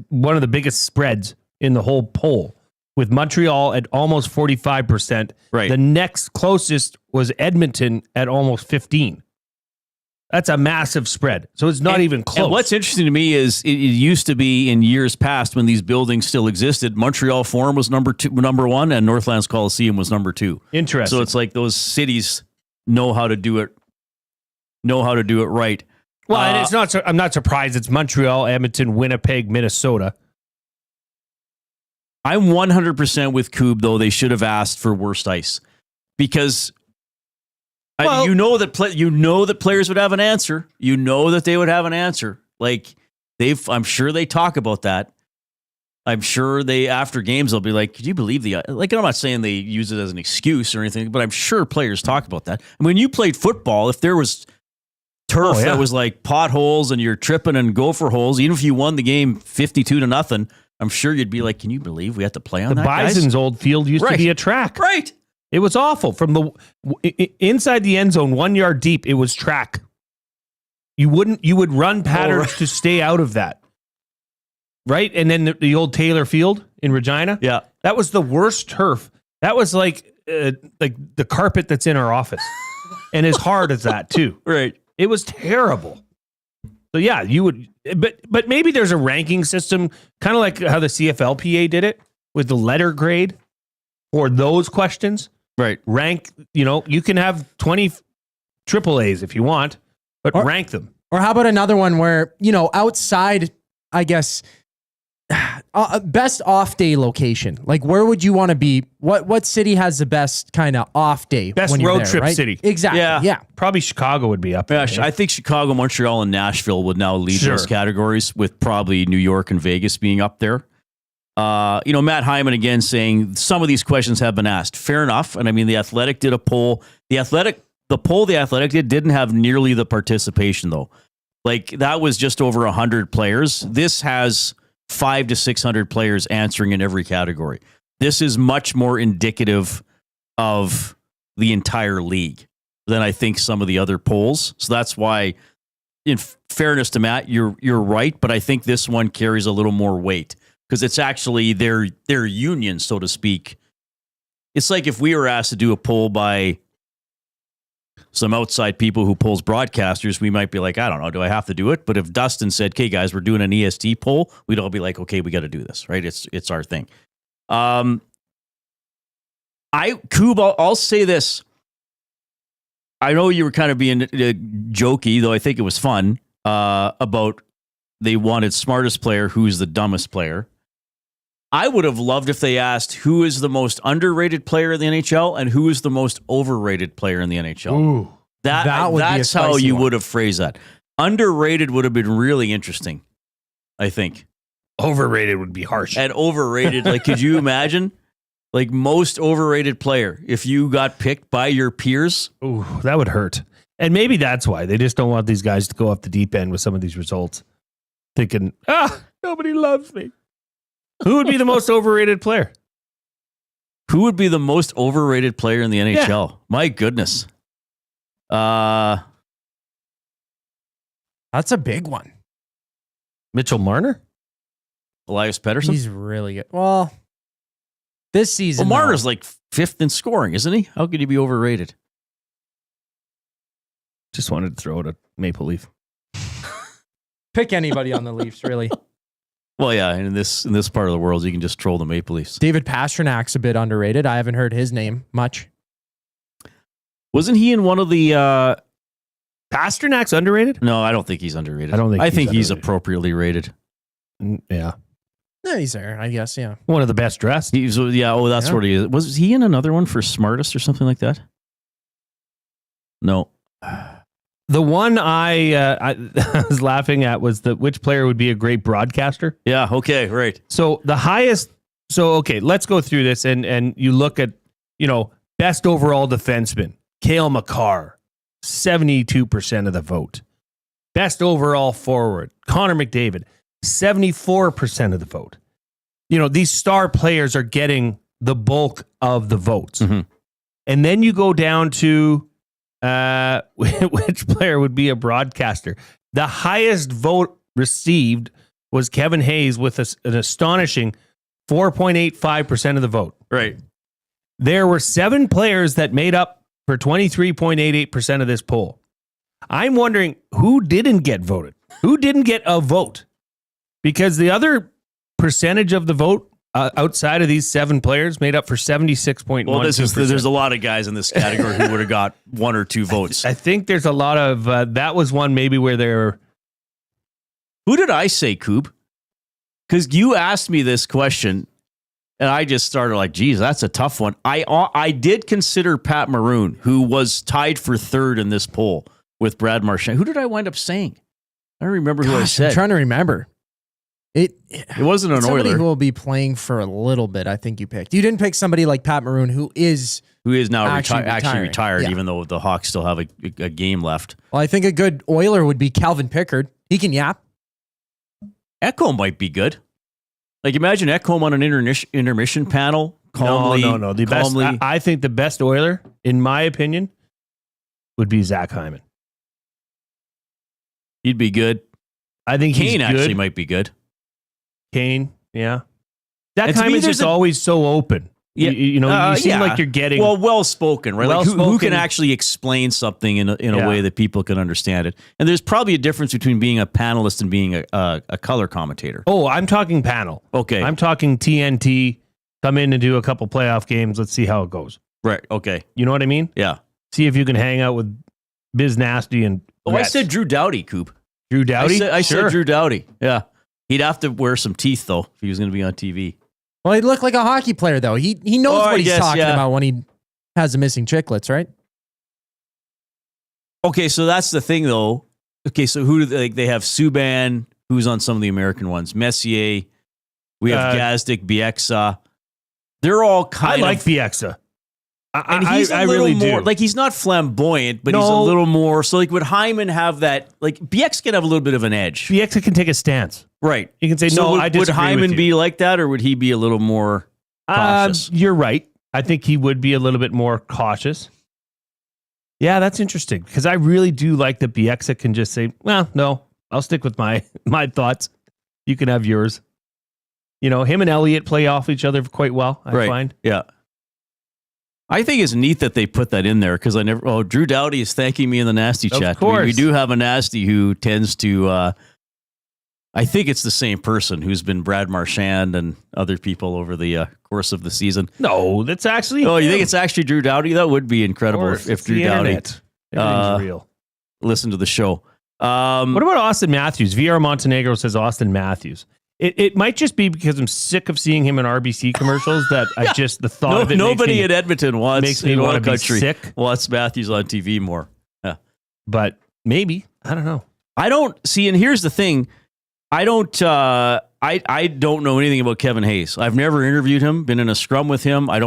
one of the biggest spreads in the whole poll, with Montreal at almost 45%. Right. The next closest was Edmonton at almost 15%. That's a massive spread. So it's not even close. And what's interesting to me is it used to be in years past when these buildings still existed, Montreal Forum was number one, and Northlands Coliseum was number 2. Interesting. So it's like those cities know how to do it right. Well, and it's not. I'm not surprised. It's Montreal, Edmonton, Winnipeg, Minnesota. I'm 100% with Koob, though. They should have asked for worst ice because you know that players would have an answer. You know that they would have an answer. Like I'm sure they talk about that. I'm sure after games they'll be like, "Could you believe the?" Like, I'm not saying they use it as an excuse or anything, but I'm sure players talk about that. I mean, when you played football, if there was turf that was like potholes and you're tripping and gopher holes, even if you won the game 52-0, I'm sure you'd be like, can you believe we had to play on that, Bison's old field used to be a track. Right. It was awful. From the inside the end zone, 1 yard deep, it was track. You would run patterns to stay out of that. Right? And then the old Taylor Field in Regina. Yeah. That was the worst turf. That was like the carpet that's in our office. And as hard as that too. Right. It was terrible. So yeah, you would, but maybe there's a ranking system, kind of like how the CFLPA did it with the letter grade for those questions. Right. Rank, you can have 20 AAAs if you want, but rank them. Or how about another one where, outside, I guess, best off day location. Like, where would you want to be? What city has the best kind of off day? Best when you're road there, trip right? city. Exactly. Yeah. Probably Chicago would be up there. Yeah, I think Chicago, Montreal, and Nashville would now lead those categories, with probably New York and Vegas being up there. Matt Hyman again saying some of these questions have been asked. Fair enough. And I mean, the Athletic did a poll. The poll the Athletic didn't have nearly the participation though. Like, that was just over 100 players. This has 500 to 600 players answering in every category. This is much more indicative of the entire league than I think some of the other polls. So that's why, in fairness to Matt, you're right, but I think this one carries a little more weight because it's actually their union, so to speak. It's like if we were asked to do a poll by some outside people who polls broadcasters, we might be like, I don't know, do I have to do it? But if Dustin said, okay, guys, we're doing an EST poll, we'd all be like, okay, we got to do this, right? It's our thing. Koob, I'll say this. I know you were kind of being jokey, though I think it was fun, about they wanted smartest player, who's the dumbest player. I would have loved if they asked who is the most underrated player in the NHL and who is the most overrated player in the NHL. Ooh, that's how you would have phrased that. Underrated would have been really interesting, I think. Overrated would be harsh. And overrated, like, could you imagine? Like, most overrated player, if you got picked by your peers? Ooh, that would hurt. And maybe that's why they just don't want these guys to go off the deep end with some of these results. Thinking, nobody loves me. Who would be the most overrated player? Who would be the most overrated player in the NHL? Yeah. My goodness. That's a big one. Mitchell Marner? Elias Pettersson? He's really good. Well, this season. Well, Marner's like 5th in scoring, isn't he? How could he be overrated? Just wanted to throw out a Maple Leaf. Pick anybody on the Leafs, really. Well, yeah, and in this part of the world, you can just troll the Maple Leafs. David Pasternak's a bit underrated. I haven't heard his name much. Wasn't he in one of the... Pasternak's underrated? No, I don't think he's underrated. I think he's appropriately rated. Yeah. Yeah, he's there, I guess, yeah. One of the best dressed. That's what he is. Was he in another one for smartest or something like that? No. The one I was laughing at was which player would be a great broadcaster. Yeah, okay, right. So the highest So, okay, let's go through this and you look at, best overall defenseman, Cale Makar, 72% of the vote. Best overall forward, Connor McDavid, 74% of the vote. These star players are getting the bulk of the votes. Mm-hmm. And then you go down to which player would be a broadcaster. The highest vote received was Kevin Hayes with an astonishing 4.85% of the vote. Right. There were 7 players that made up for 23.88% of this poll. I'm wondering who didn't get voted. Who didn't get a vote? Because the other percentage of the vote outside of these 7 players made up for 76.1%. Well, there's a lot of guys in this category who would have got 1 or 2 votes. I think there's a lot of that was one maybe where they're. Who did I say, Koob? Because you asked me this question, and I just started like, geez, that's a tough one. I did consider Pat Maroon, who was tied for 3rd in this poll with Brad Marchand. Who did I wind up saying? I don't remember who I said. I'm trying to remember. It wasn't an somebody Oiler. who will be playing for a little bit. I think you picked. You didn't pick somebody like Pat Maroon, who is now actually retired, yeah. even though the Hawks still have a game left. Well, I think a good Oiler would be Calvin Pickard. He can yap. Ekholm might be good. Like, imagine Ekholm on an intermission panel. Calmly, No. The best. I think the best Oiler, in my opinion, would be Zach Hyman. He'd be good. I think Kane he's good. actually might be good. Kane, yeah. Zach Hyman's just always so open. Yeah, you seem like you're getting well spoken, right? Like who can well-spoken. actually explain something in a way that people can understand it. And there's probably a difference between being a panelist and being a color commentator. Oh, I'm talking panel. Okay, I'm talking TNT. Come in and do a couple playoff games. Let's see how it goes. Right. Okay. You know what I mean? Yeah. See if you can hang out with Biz Nasty and. Oh, I said Drew Doughty, Koob. Drew Doughty? I said Drew Doughty. Yeah. He'd have to wear some teeth, though, if he was going to be on TV. Well, he'd look like a hockey player, though. He knows what he's talking about when he has the missing chiclets, right? Okay, so that's the thing, though. Okay, so who do they have? Subban, who's on some of the American ones. Messier. We have Gazdic, Bieksa. They're all kind of... I like Bieksa. And he's a little really more, do. like, he's not flamboyant, but he's a little more, so like, would Hyman have that, like, BX can have a little bit of an edge. Bieksa can take a stance. Right. You can say, so I disagree would Hyman with you. be like that, or would he be a little more cautious? You're right. I think he would be a little bit more cautious. Yeah, that's interesting, because I really do like that Bieksa can just say, well, no, I'll stick with my thoughts. You can have yours. Him and Elliott play off each other quite well, I find. Yeah. I think it's neat that they put that in there because Drew Doughty is thanking me in the nasty chat. Of course. We do have a nasty who tends to, I think it's the same person who's been Brad Marchand and other people over the course of the season. No, that's actually Oh, you him. think it's actually Drew Doughty? That would be incredible if Drew Doughty Everything's real. Listened to the show. What about Austin Matthews? VR Montenegro says Austin Matthews. It might just be because I'm sick of seeing him in RBC commercials that I just, the thought of it nobody in Edmonton makes me want to be sick. Wants Matthews on TV more. Yeah. But maybe, I don't know. I don't see, and here's the thing. I don't know anything about Kevin Hayes. I've never interviewed him, been in a scrum with him. I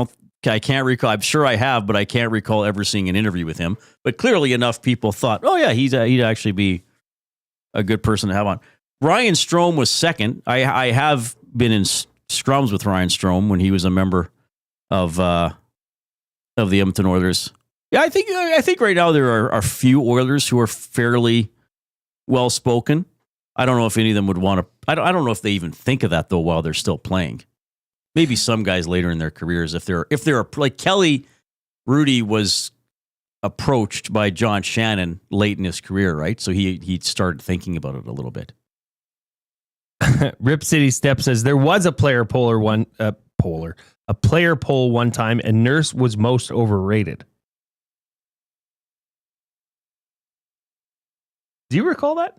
can't recall. I'm sure I have, but I can't recall ever seeing an interview with him. But clearly enough people thought, oh yeah, he'd actually be a good person to have on. Ryan Strome was second. I have been in scrums with Ryan Strome when he was a member of the Edmonton Oilers. Yeah, I think right now there are a few Oilers who are fairly well spoken. I don't know if any of them would want to. I don't know if they even think of that though while they're still playing. Maybe some guys later in their careers, if they're like Kelly Rudy was approached by John Shannon late in his career, right? So he started thinking about it a little bit. Rip City Step says there was a player poll one time, and Nurse was most overrated. Do you recall that?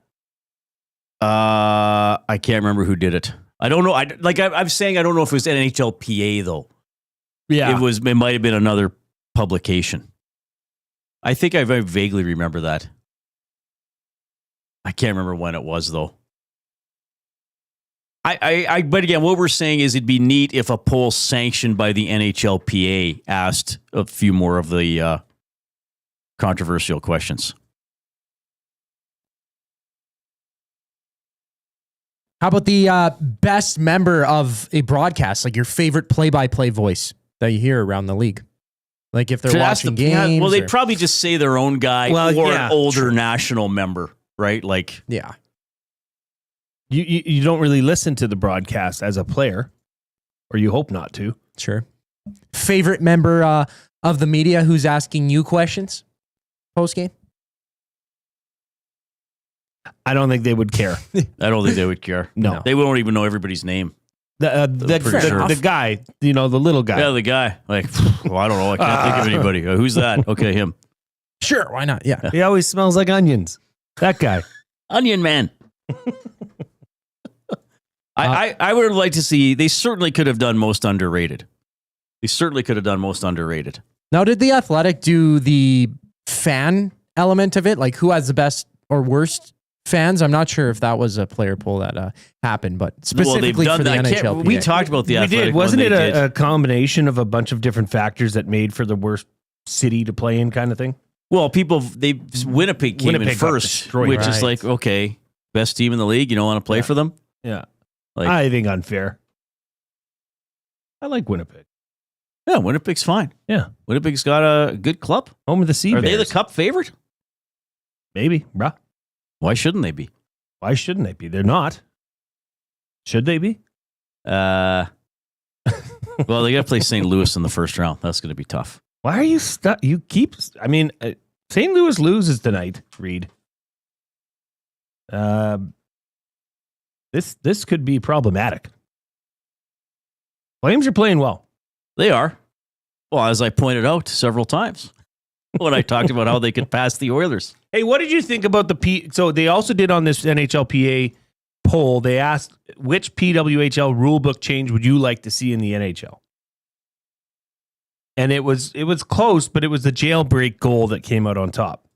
I can't remember who did it. I don't know. I'm saying I don't know if it was NHLPA though. Yeah, it might have been another publication. I think I very vaguely remember that. I can't remember when it was though. But again, what we're saying is it'd be neat if a poll sanctioned by the NHLPA asked a few more of the controversial questions. How about the best member of a broadcast, like your favorite play-by-play voice that you hear around the league? Like if they're watching games. Well, they'd probably just say their own guy or an older national member, right? Like, yeah. You don't really listen to the broadcast as a player, or you hope not to. Sure. Favorite member of the media who's asking you questions post-game? I don't think they would care. I don't think they would care. No. They won't even know everybody's name. The guy, the little guy. Yeah, the guy. Like, well, I don't know. I can't think of anybody. Who's that? Okay, him. Sure, why not? Yeah. He always smells like onions. That guy. Onion Man. I would like to see, they certainly could have done most underrated. Now, did The Athletic do the fan element of it? Like who has the best or worst fans? I'm not sure if that was a player poll that happened, but specifically for the NHL. We talked about The Athletic. We did. Wasn't it a combination of a bunch of different factors that made for the worst city to play in kind of thing? Well, Winnipeg came in first, which is like, okay, best team in the league. You don't want to play for them? Yeah. Like, I think unfair. I like Winnipeg. Yeah, Winnipeg's fine. Yeah. Winnipeg's got a good club. Home of the Sea Are Bears. they the Cup favorite? Maybe, bruh. Why shouldn't they be? They're not. Should they be? Well, they got to play St. Louis in the first round. That's going to be tough. Why are you stuck? St. Louis loses tonight, Reid. This could be problematic. Flames are playing well. They are. Well, as I pointed out several times when I talked about how they could pass the Oilers. Hey, what did you think about so they also did on this NHLPA poll, they asked which PWHL rulebook change would you like to see in the NHL? And it was close, but it was the jailbreak goal that came out on top,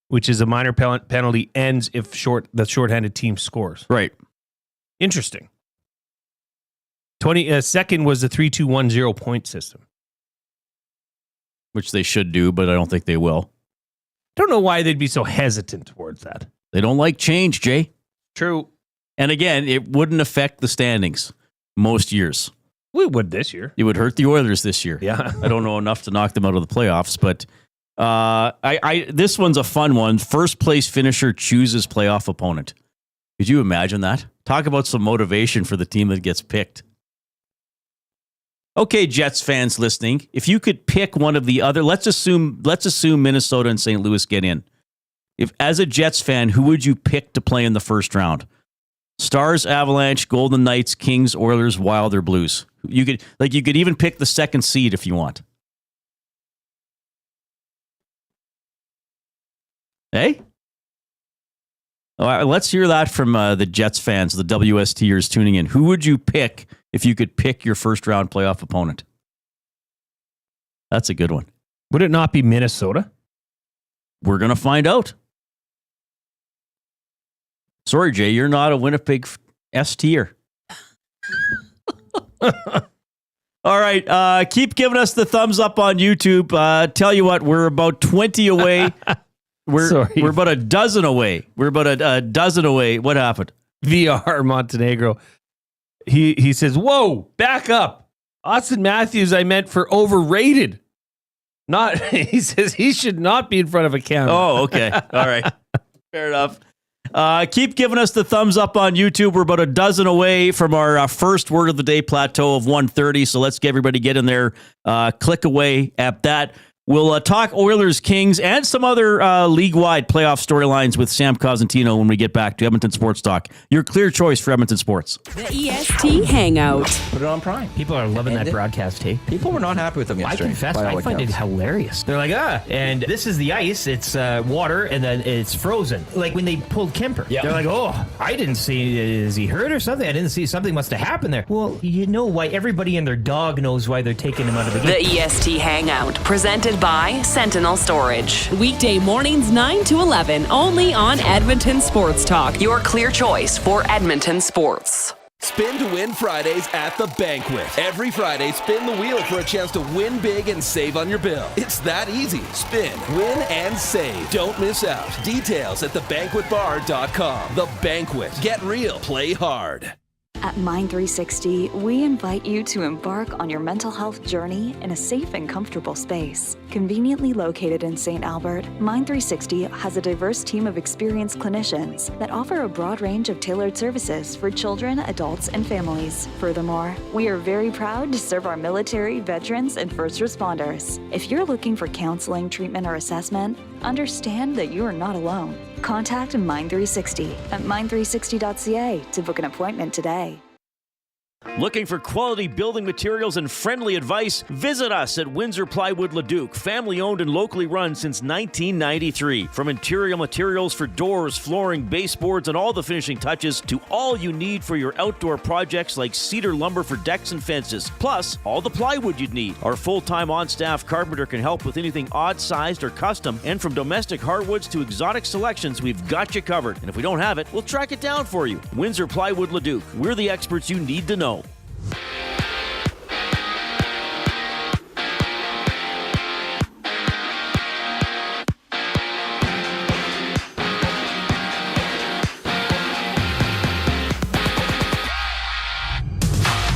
which is a minor penalty ends if the shorthanded team scores. Right. Interesting. Second was the 3-2-1-0 point system, which they should do, but I don't think they will. Don't know why they'd be so hesitant towards that. They don't like change, Jay. True. And again, it wouldn't affect the standings most years. It would this year. It would hurt the Oilers this year. Yeah. I don't know enough to knock them out of the playoffs, but this one's a fun one. First place finisher chooses playoff opponent. Could you imagine that? Talk about some motivation for the team that gets picked. Okay, Jets fans listening, if you could pick one of the other, let's assume Minnesota and St. Louis get in. If as a Jets fan, who would you pick to play in the first round? Stars, Avalanche, Golden Knights, Kings, Oilers, Wild, or Blues? You could even pick the second seed if you want. Hey? Let's hear that from the Jets fans, the WSTers tuning in. Who would you pick if you could pick your first round playoff opponent? That's a good one. Would it not be Minnesota? We're going to find out. Sorry, Jay, you're not a Winnipeg S-tier. All right, keep giving us the thumbs up on YouTube. Tell you what, we're about 20 away. We're about a dozen away. We're about a dozen away. What happened? VR Montenegro. He says, "Whoa, back up. Austin Matthews, I meant for overrated. Not." He says he should not be in front of a camera. Oh, okay. All right. Fair enough. Keep giving us the thumbs up on YouTube. We're about a dozen away from our first word of the day plateau of 130. So let's get everybody get in there. Click away at that. We'll talk Oilers, Kings, and some other league-wide playoff storylines with Sam Cosentino when we get back to Edmonton Sports Talk. Your clear choice for Edmonton Sports. The EST Hangout. Put it on Prime. People are loving that broadcast, hey? People were not happy with them yesterday. I confess, I find it hilarious. They're like, and this is the ice. It's water, and then it's frozen. Like when they pulled Kemper. Yep. They're like, oh, I didn't see, is he hurt or something? I didn't see, something must have happened there. Well, you know why everybody and their dog knows why they're taking him out of the game. The EST Hangout, presented by Sentinel Storage. Weekday mornings 9 to 11, only on Edmonton Sports Talk. Your clear choice for Edmonton sports. Spin to Win Fridays at the Banquet. Every Friday, spin the wheel for a chance to win big and save on your bill. It's that easy. Spin, win, and save. Don't miss out. Details at thebanquetbar.com. The Banquet. Get real. Play hard. At Mind 360, we invite you to embark on your mental health journey in a safe and comfortable space. Conveniently located in St. Albert, Mind 360 has a diverse team of experienced clinicians that offer a broad range of tailored services for children, adults, and families. Furthermore, we are very proud to serve our military, veterans, and first responders. If you're looking for counseling, treatment, or assessment, understand that you are not alone. Contact Mind 360 at mind360.ca to book an appointment today. Looking for quality building materials and friendly advice? Visit us at Windsor Plywood Leduc, family owned and locally run since 1993. From interior materials for doors, flooring, baseboards, and all the finishing touches to all you need for your outdoor projects like cedar lumber for decks and fences, plus all the plywood you'd need. Our full-time on-staff carpenter can help with anything odd-sized or custom, and from domestic hardwoods to exotic selections, we've got you covered. And if we don't have it, we'll track it down for you. Windsor Plywood Leduc. We're the experts you need to know.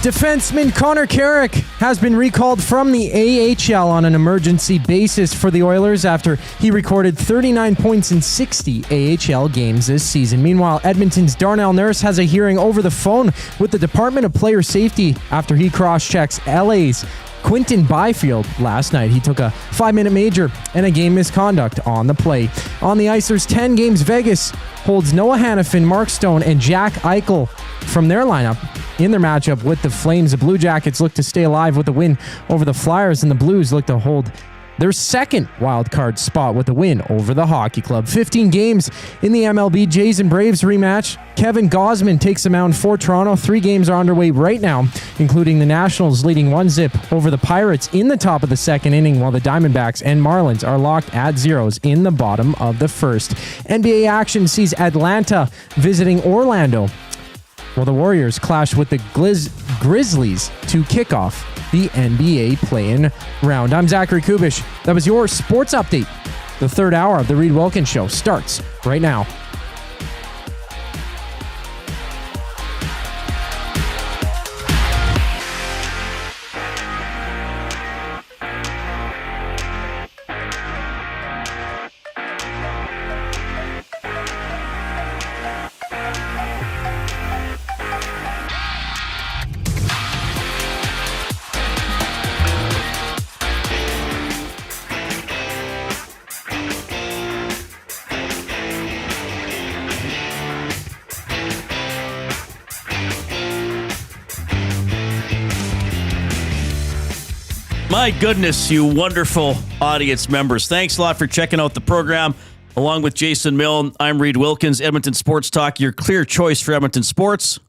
Defenseman Connor Carrick has been recalled from the AHL on an emergency basis for the Oilers after he recorded 39 points in 60 AHL games this season. Meanwhile, Edmonton's Darnell Nurse has a hearing over the phone with the Department of Player Safety after he cross-checks LA's Quinton Byfield last night. He took a 5-minute major and a game misconduct on the play. On the ice, there's 10 games. Vegas holds Noah Hannafin, Mark Stone, and Jack Eichel from their lineup in their matchup with the Flames. The Blue Jackets look to stay alive with a win over the Flyers, and the Blues look to hold their second wildcard spot with a win over the Hockey Club. 15 games in the MLB Jays and Braves rematch. Kevin Gausman takes the mound for Toronto. 3 games are underway right now, including the Nationals leading 1-0 over the Pirates in the top of the second inning, while the Diamondbacks and Marlins are locked at zeros in the bottom of the first. NBA action sees Atlanta visiting Orlando, while the Warriors clash with the Grizzlies to kick off the NBA play-in round. I'm Zachary Kubusch. That was your sports update. The third hour of the Reid Wilkins Show starts right now. My goodness, you wonderful audience members. Thanks a lot for checking out the program. Along with Jason Milne, I'm Reid Wilkins, Edmonton Sports Talk, your clear choice for Edmonton sports.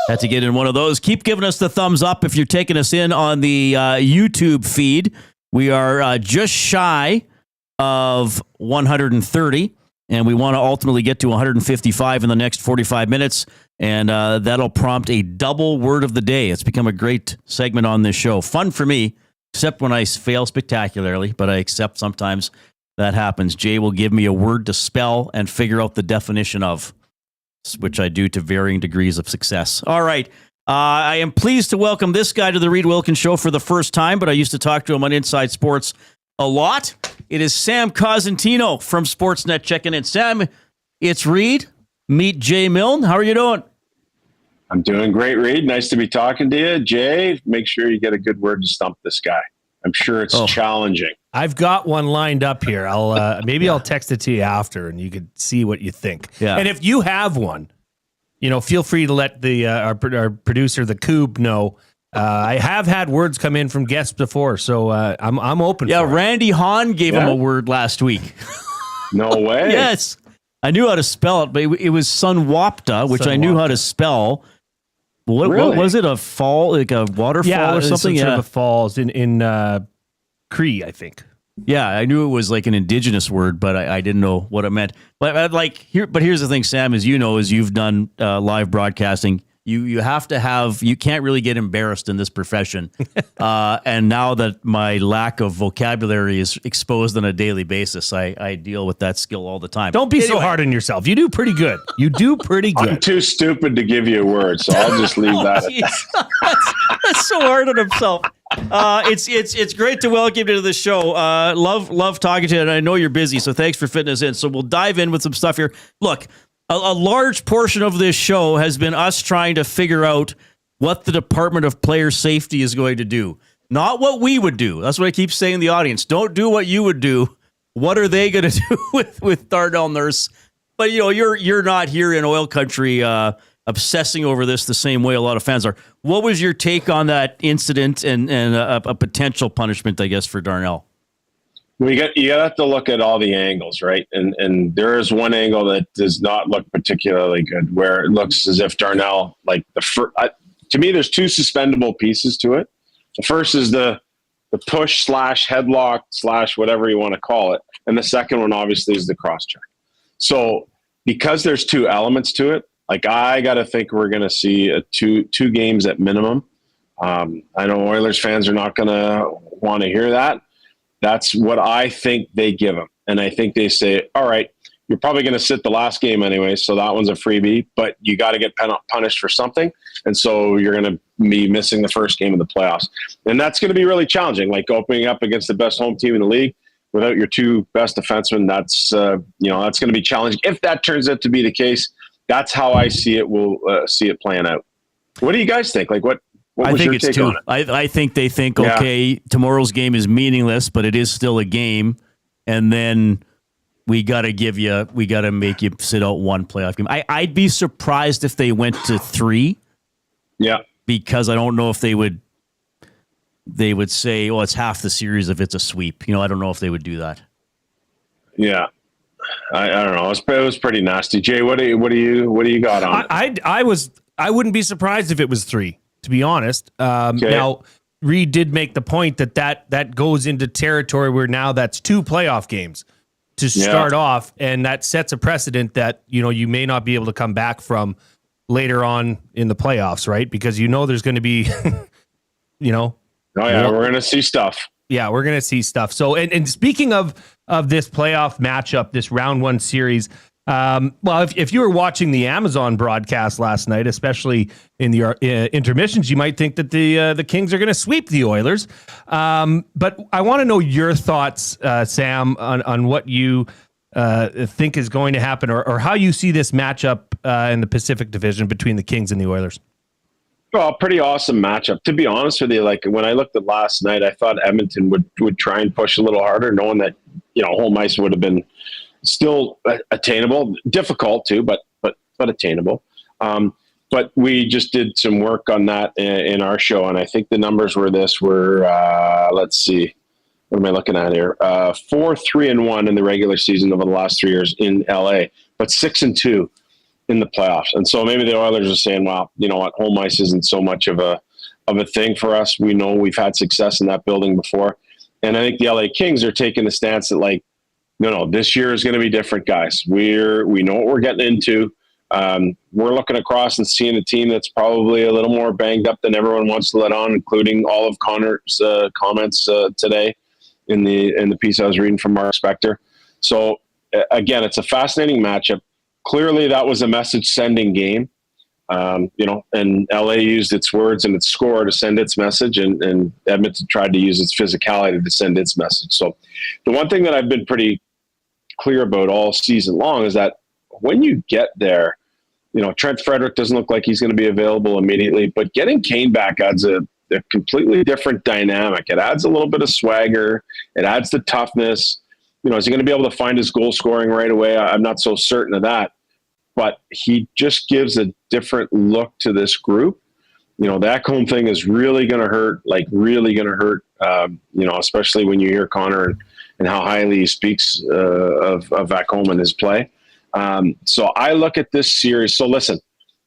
Had to get in one of those. Keep giving us the thumbs up if you're taking us in on the YouTube feed. We are just shy of 130, and we want to ultimately get to 155 in the next 45 minutes. And that'll prompt a double word of the day. It's become a great segment on this show. Fun for me, except when I fail spectacularly, but I accept sometimes that happens. Jay will give me a word to spell and figure out the definition of, which I do to varying degrees of success. All right. I am pleased to welcome this guy to the Reid Wilkins Show for the first time, but I used to talk to him on Inside Sports a lot. It is Sam Cosentino from Sportsnet checking in. Sam, it's Reid. Meet Jay Milne. How are you doing? I'm doing great, Reid. Nice to be talking to you. Jay, make sure you get a good word to stump this guy. I'm sure it's challenging. I've got one lined up here. I'll text it to you after, and you could see what you think. Yeah. And if you have one, feel free to let the our producer, the Koob, know. I have had words come in from guests before, so I'm open. Yeah, for it. Randy Hahn gave him a word last week. No way. Yes. I knew how to spell it, but it was Sunwapta, which I knew how to spell. What was it? A fall, like a waterfall or something? Sort of a falls in Cree, I think. Yeah, I knew it was like an indigenous word, but I didn't know what it meant. But here's the thing, Sam, as you've done live broadcasting, you have to have, you can't really get embarrassed in this profession. And now that my lack of vocabulary is exposed on a daily basis, I deal with that skill all the time. Don't be so hard on yourself. You do pretty good. You do pretty good. I'm too stupid to give you a word, so I'll just leave that. That's so hard on himself. It's great to welcome you to the show. Love talking to you, and I know you're busy, so thanks for fitting us in. So we'll dive in with some stuff here. Look, a large portion of this show has been us trying to figure out what the Department of Player Safety is going to do. Not what we would do. That's what I keep saying to the audience. Don't do what you would do. What are they going to do with Darnell Nurse? But you're not here in oil country obsessing over this the same way a lot of fans are. What was your take on that incident and a potential punishment, I guess, for Darnell? You have to look at all the angles, right? And there is one angle that does not look particularly good, where it looks as if Darnell, to me, there's two suspendable pieces to it. The first is the push / headlock / whatever you want to call it. And the second one, obviously, is the cross check. So because there's two elements to it, I got to think we're going to see two games at minimum. I know Oilers fans are not going to want to hear that. That's what I think they give him. And I think they say, all right, you're probably going to sit the last game anyway, so that one's a freebie, but you got to get punished for something. And so you're going to be missing the first game of the playoffs. And that's going to be really challenging, opening up against the best home team in the league without your two best defensemen. That's going to be challenging. If that turns out to be the case, that's how I see it. We'll see it playing out. What do you guys think? What I think it's two. I think they think, okay, tomorrow's game is meaningless, but it is still a game. And then we got to make you sit out one playoff game. I'd be surprised if they went to 3. Yeah. Because I don't know if they would say, oh, it's half the series if it's a sweep. I don't know if they would do that. Yeah. I don't know. It was pretty nasty. Jay, what do you got on it? I wouldn't be surprised if it was 3. To be honest. Now, Reid did make the point that goes into territory where now that's 2 playoff games to start off, and that sets a precedent that you may not be able to come back from later on in the playoffs, right? Because there's going to be, Oh yeah, we're going to see stuff. Yeah, we're going to see stuff. So, and speaking of this playoff matchup, this round 1 series. If you were watching the Amazon broadcast last night, especially in the intermissions, you might think that the Kings are going to sweep the Oilers. But I want to know your thoughts, Sam, on what you think is going to happen, or how you see this matchup in the Pacific Division between the Kings and the Oilers. Well, pretty awesome matchup. To be honest with you, when I looked at last night, I thought Edmonton would try and push a little harder, knowing that home ice would have been still attainable, difficult too, but attainable. But we just did some work on that in our show, and I think the numbers were let's see, what am I looking at here? 4-3-1 in the regular season over the last 3 years in LA, but 6-2 in the playoffs. And so maybe the Oilers are saying, well, you know what, home ice isn't so much of a thing for us. We know we've had success in that building before. And I think the LA Kings are taking the stance that no, this year is going to be different, guys. We know what we're getting into. We're looking across and seeing a team that's probably a little more banged up than everyone wants to let on, including all of Connor's comments today in the piece I was reading from Mark Spector. So again, it's a fascinating matchup. Clearly, that was a message-sending game. And LA used its words and its score to send its message, and Edmonton tried to use its physicality to send its message. So the one thing that I've been pretty clear about all season long is that when you get there, Trent Frederick doesn't look like he's going to be available immediately, but getting Kane back adds a completely different dynamic. It adds a little bit of swagger. It adds the toughness. Is he going to be able to find his goal scoring right away? I'm not so certain of that, but he just gives a different look to this group. That home thing is really going to hurt, especially when you hear Connor and how highly he speaks of Vancouver and his play. So I look at this series. So listen,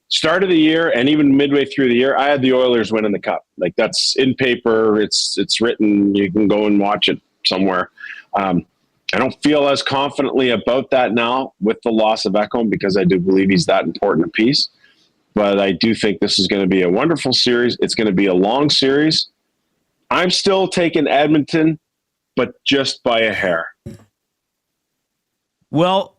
start of the year and even midway through the year, I had the Oilers winning the cup. That's in paper. It's written. You can go and watch it somewhere. I don't feel as confidently about that now with the loss of Ekholm, because I do believe he's that important a piece. But I do think this is going to be a wonderful series. It's going to be a long series. I'm still taking Edmonton, but just by a hair. Well,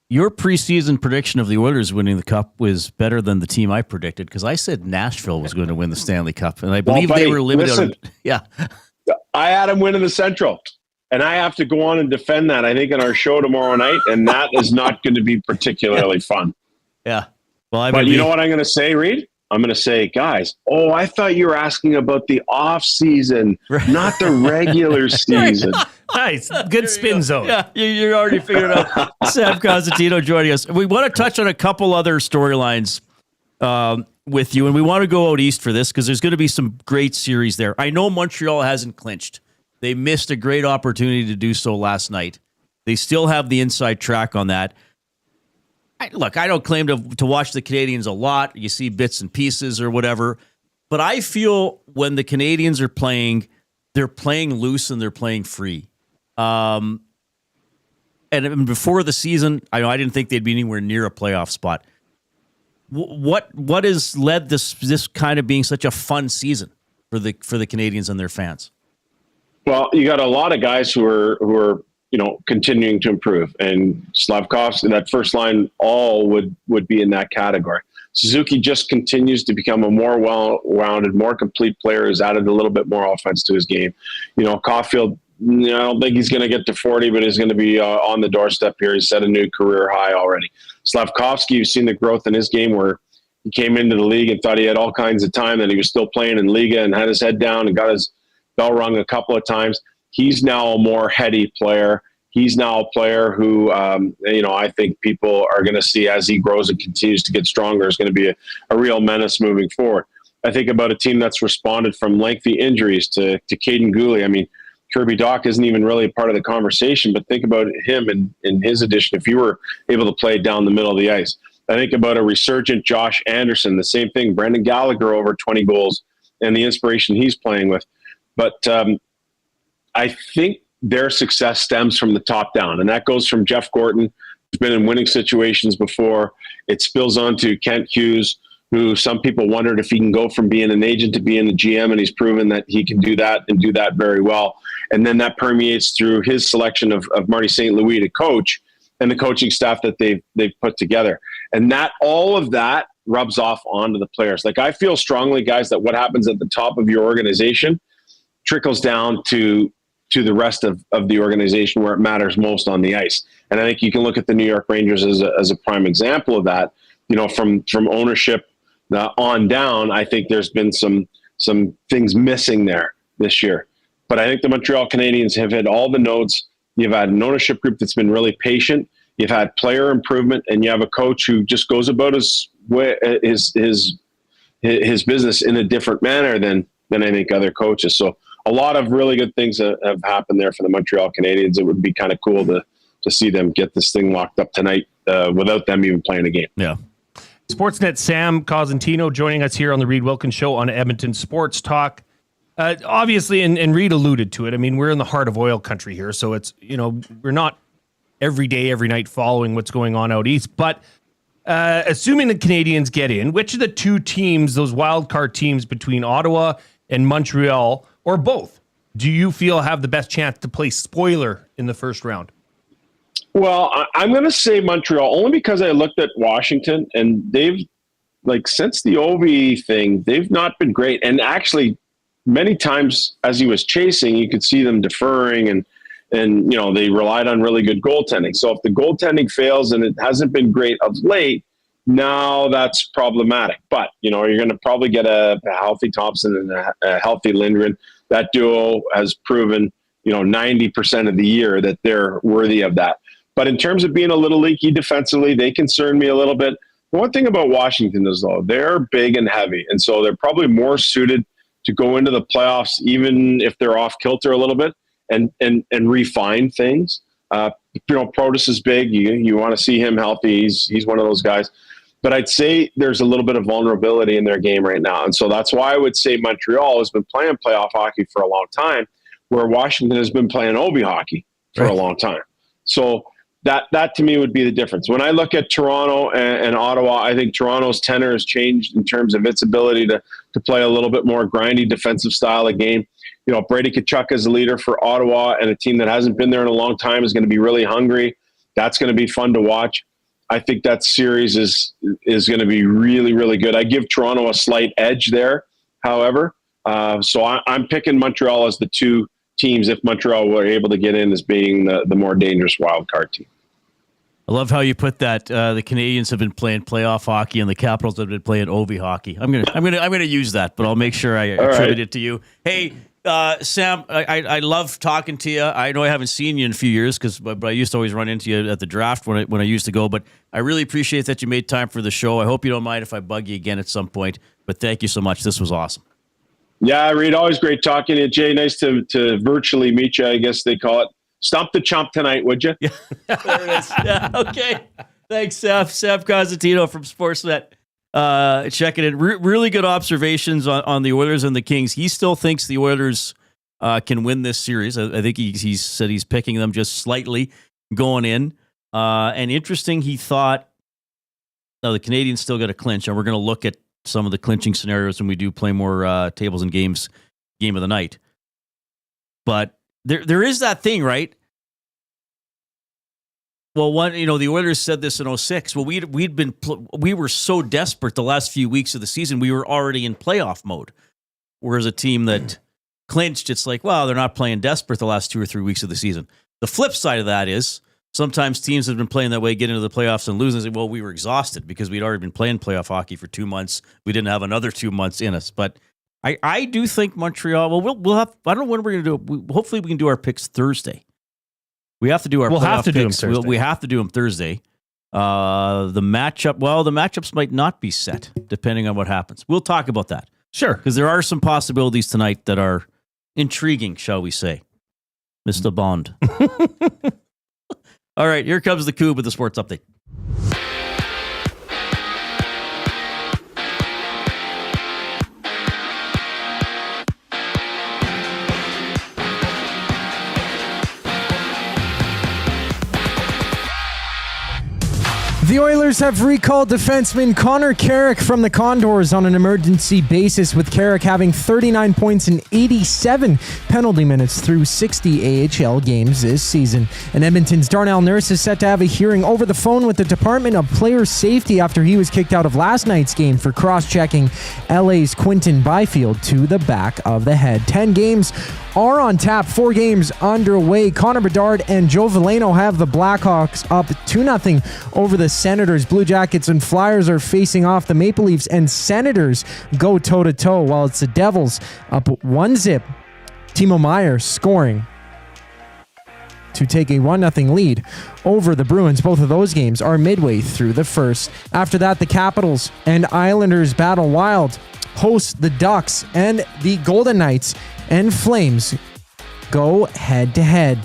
your preseason prediction of the Oilers winning the Cup was better than the team I predicted, because I said Nashville was going to win the Stanley Cup, and I believe they were limited. I had them winning the Central, and I have to go on and defend that, I think, in our show tomorrow night, and that is not going to be particularly fun. Yeah. Well, but you know what I'm going to say, Reid? I'm going to say, guys, I thought you were asking about the off season, not the regular season. Nice. Good spin zone. Yeah, you already figured it out. Sam Cosentino joining us. We want to touch on a couple other storylines with you, and we want to go out east for this because there's going to be some great series there. I know Montreal hasn't clinched. They missed a great opportunity to do so last night. They still have the inside track on that. Look, I don't claim to watch the Canadians a lot. You see bits and pieces or whatever. But I feel when the Canadians are playing, they're playing loose and they're playing free. And before the season, I didn't think they'd be anywhere near a playoff spot. What has led this kind of being such a fun season for the Canadians and their fans? Well, you got a lot of guys who are continuing to improve, and Slavkovsky, that first line, all would be in that category. Suzuki just continues to become a more well-rounded, more complete player, has added a little bit more offense to his game. Caulfield, I don't think he's going to get to 40, but he's going to be on the doorstep here. He's set a new career high already. Slavkovsky, you've seen the growth in his game where he came into the league and thought he had all kinds of time, and he was still playing in Liga and had his head down and got his bell rung a couple of times. He's now a more heady player. He's now a player who, I think people are going to see as he grows and continues to get stronger is going to be a real menace moving forward. I think about a team that's responded from lengthy injuries to Caden Gooley. I mean, Kirby Dach isn't even really a part of the conversation, but think about him and his addition if you were able to play down the middle of the ice. I think about a resurgent Josh Anderson, the same thing. Brendan Gallagher over 20 goals and the inspiration he's playing with. But I think their success stems from the top down, and that goes from Jeff Gorton, who's been in winning situations before. It spills on to Kent Hughes, who some people wondered if he can go from being an agent to being a GM, and he's proven that he can do that and do that very well. And then that permeates through his selection of Marty St. Louis to coach and the coaching staff that they've put together. And that all of that rubs off onto the players. Like, I feel strongly, guys, that what happens at the top of your organization trickles down to the rest of the organization where it matters most on the ice. And I think you can look at the New York Rangers as a prime example of that. From ownership on down, I think there's been some things missing there this year. But I think the Montreal Canadiens have hit all the notes. You've had an ownership group that's been really patient. You've had player improvement, and you have a coach who just goes about his business in a different manner than I think other coaches. So a lot of really good things have happened there for the Montreal Canadiens. It would be kind of cool to see them get this thing locked up tonight without them even playing a game. Yeah. Sportsnet Sam Cosentino joining us here on the Reid Wilkins Show on Edmonton Sports Talk. Obviously, and Reid alluded to it, I mean, we're in the heart of oil country here, so it's, we're not every day, every night following what's going on out east. But assuming the Canadians get in, which of the two teams, those wild card teams between Ottawa and Montreal, or both, do you feel have the best chance to play spoiler in the first round? Well, I'm going to say Montreal, only because I looked at Washington, and they've, since the Ovi thing, they've not been great. And actually, many times as he was chasing, you could see them deferring, and they relied on really good goaltending. So if the goaltending fails and it hasn't been great of late, now that's problematic. But, you're going to probably get a healthy Thompson and a healthy Lindgren. That duo has proven, 90% of the year that they're worthy of that. But in terms of being a little leaky defensively, they concern me a little bit. One thing about Washington is, though, they're big and heavy, and so they're probably more suited to go into the playoffs, even if they're off kilter a little bit, and refine things. Protas is big. You want to see him healthy. He's one of those guys. But I'd say there's a little bit of vulnerability in their game right now. And so that's why I would say Montreal has been playing playoff hockey for a long time, where Washington has been playing Ovi hockey for a long time. So that to me would be the difference. When I look at Toronto and Ottawa, I think Toronto's tenor has changed in terms of its ability to play a little bit more grindy defensive style of game. You know, Brady Tkachuk as a leader for Ottawa, and a team that hasn't been there in a long time is going to be really hungry. That's going to be fun to watch. I think that series is going to be really, really good. I give Toronto a slight edge there, however. So I'm picking Montreal as the two teams, if Montreal were able to get in, as being the more dangerous wild card team. I love how you put that. The Canadians have been playing playoff hockey, and the Capitals have been playing Ovi hocky. I'm gonna use that, but I'll make sure I attribute it to you. Hey, Sam, I love talking to you. I know I haven't seen you in a few years but I used to always run into you at the draft when I used to go. But I really appreciate that you made time for the show. I hope you don't mind if I bug you again at some point. But thank you so much. This was awesome. Yeah, Reid, always great talking to you. Jay, nice to virtually meet you, I guess they call it. Stomp the chump tonight, would you? Yeah, there it is. Yeah, okay. Thanks, Sam Cosentino from Sportsnet. Checking in. Really good observations on the Oilers and the Kings. He still thinks the Oilers can win this series. I think he said he's picking them just slightly going in. And interesting, he thought, the Canadians still got to clinch, and we're going to look at some of the clinching scenarios when we do play more tables and games, game of the night. But there is that thing, right? Well, the Oilers said this in 2006. Well, we were so desperate the last few weeks of the season, we were already in playoff mode. Whereas a team that clinched, it's like, well, they're not playing desperate the last 2 or 3 weeks of the season. The flip side of that is sometimes teams have been playing that way, get into the playoffs and lose, and say, well, we were exhausted because we'd already been playing playoff hockey for 2 months. We didn't have another 2 months in us. But I do think Montreal, well, we'll have, I don't know when we're going to do it. Hopefully we can do our picks Thursday. We have to do our playoff picks. We have to do them Thursday. The matchups might not be set depending on what happens. We'll talk about that. Sure. Because there are some possibilities tonight that are intriguing, shall we say. Mr. Bond. All right, here comes the Koob with the sports update. The Oilers have recalled defenseman Connor Carrick from the Condors on an emergency basis, with Carrick having 39 points in 87 penalty minutes through 60 AHL games this season. And Edmonton's Darnell Nurse is set to have a hearing over the phone with the Department of Player Safety after he was kicked out of last night's game for cross-checking LA's Quinton Byfield to the back of the head. 10 games are on tap, 4 games underway. Connor Bedard and Joe Veleno have the Blackhawks up 2-0 over the Senators. Blue Jackets and Flyers are facing off. The Maple Leafs and Senators go toe-to-toe, while it's the Devils up 1-0. Timo Meier scoring to take a 1-0 lead over the Bruins. Both of those games are midway through the first. After that, the Capitals and Islanders battle wild, host the Ducks, and the Golden Knights and Flames go head-to-head.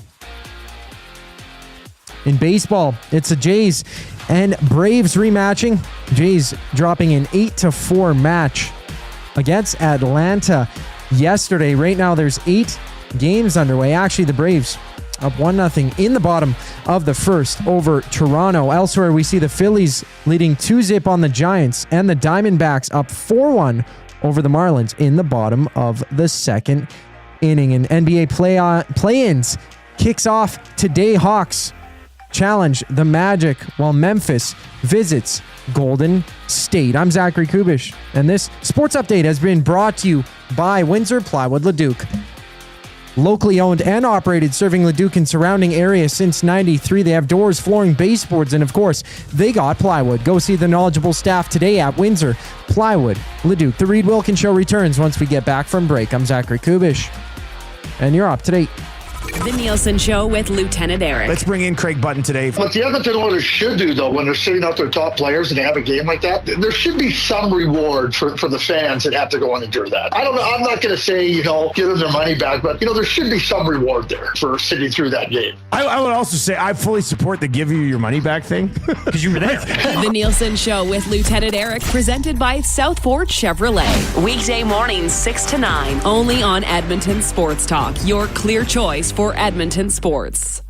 In baseball, it's the Jays and Braves rematching. Jays dropping an 8-4 match against Atlanta yesterday. Right now, there's 8 games underway. Actually, the Braves up 1-0 in the bottom of the first over Toronto. Elsewhere, we see the Phillies leading 2-0 on the Giants, and the Diamondbacks up 4-1 over the Marlins in the bottom of the second inning. And NBA play-ins kicks off today. Hawks challenge the Magic while Memphis visits Golden State. I'm Zachary Kubusch, and this sports update has been brought to you by Windsor Plywood Leduc. Locally owned and operated, serving Leduc and surrounding areas since 93. They have doors, flooring, baseboards, and of course, they got plywood. Go see the knowledgeable staff today at Windsor Plywood Leduc. The Reid Wilkins Show returns once we get back from break. I'm Zachary Kubusch, and you're up to date. The Nielsen Show with Lieutenant Eric. Let's bring in Craig Button today. What the Edmonton Oilers should do, though, when they're sitting out their top players and they have a game like that, there should be some reward for the fans that have to go and endure that. I don't know. I'm not going to say, give them their money back, but, there should be some reward there for sitting through that game. I would also say I fully support the give you your money back thing because you were there. The Nielsen Show with Lieutenant Eric, presented by South Fort Chevrolet. Weekday mornings 6 to 9, only on Edmonton Sports Talk, your clear choice for Edmonton sports.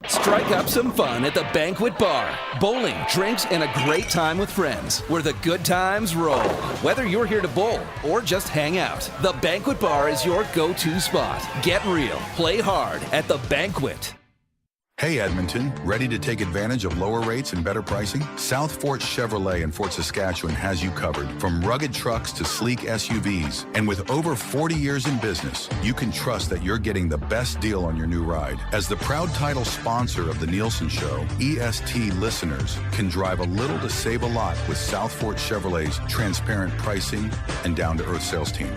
Strike up some fun at the Banquet Bar. Bowling, drinks, and a great time with friends where the good times roll. Whether you're here to bowl or just hang out, the Banquet Bar is your go-to spot. Get real, play hard at the Banquet. Hey Edmonton, ready to take advantage of lower rates and better pricing? South Fort Chevrolet in Fort Saskatchewan has you covered. From rugged trucks to sleek SUVs. And with over 40 years in business, you can trust that you're getting the best deal on your new ride. As the proud title sponsor of the Nielsen Show, EST listeners can drive a little to save a lot with South Fort Chevrolet's transparent pricing and down-to-earth sales team.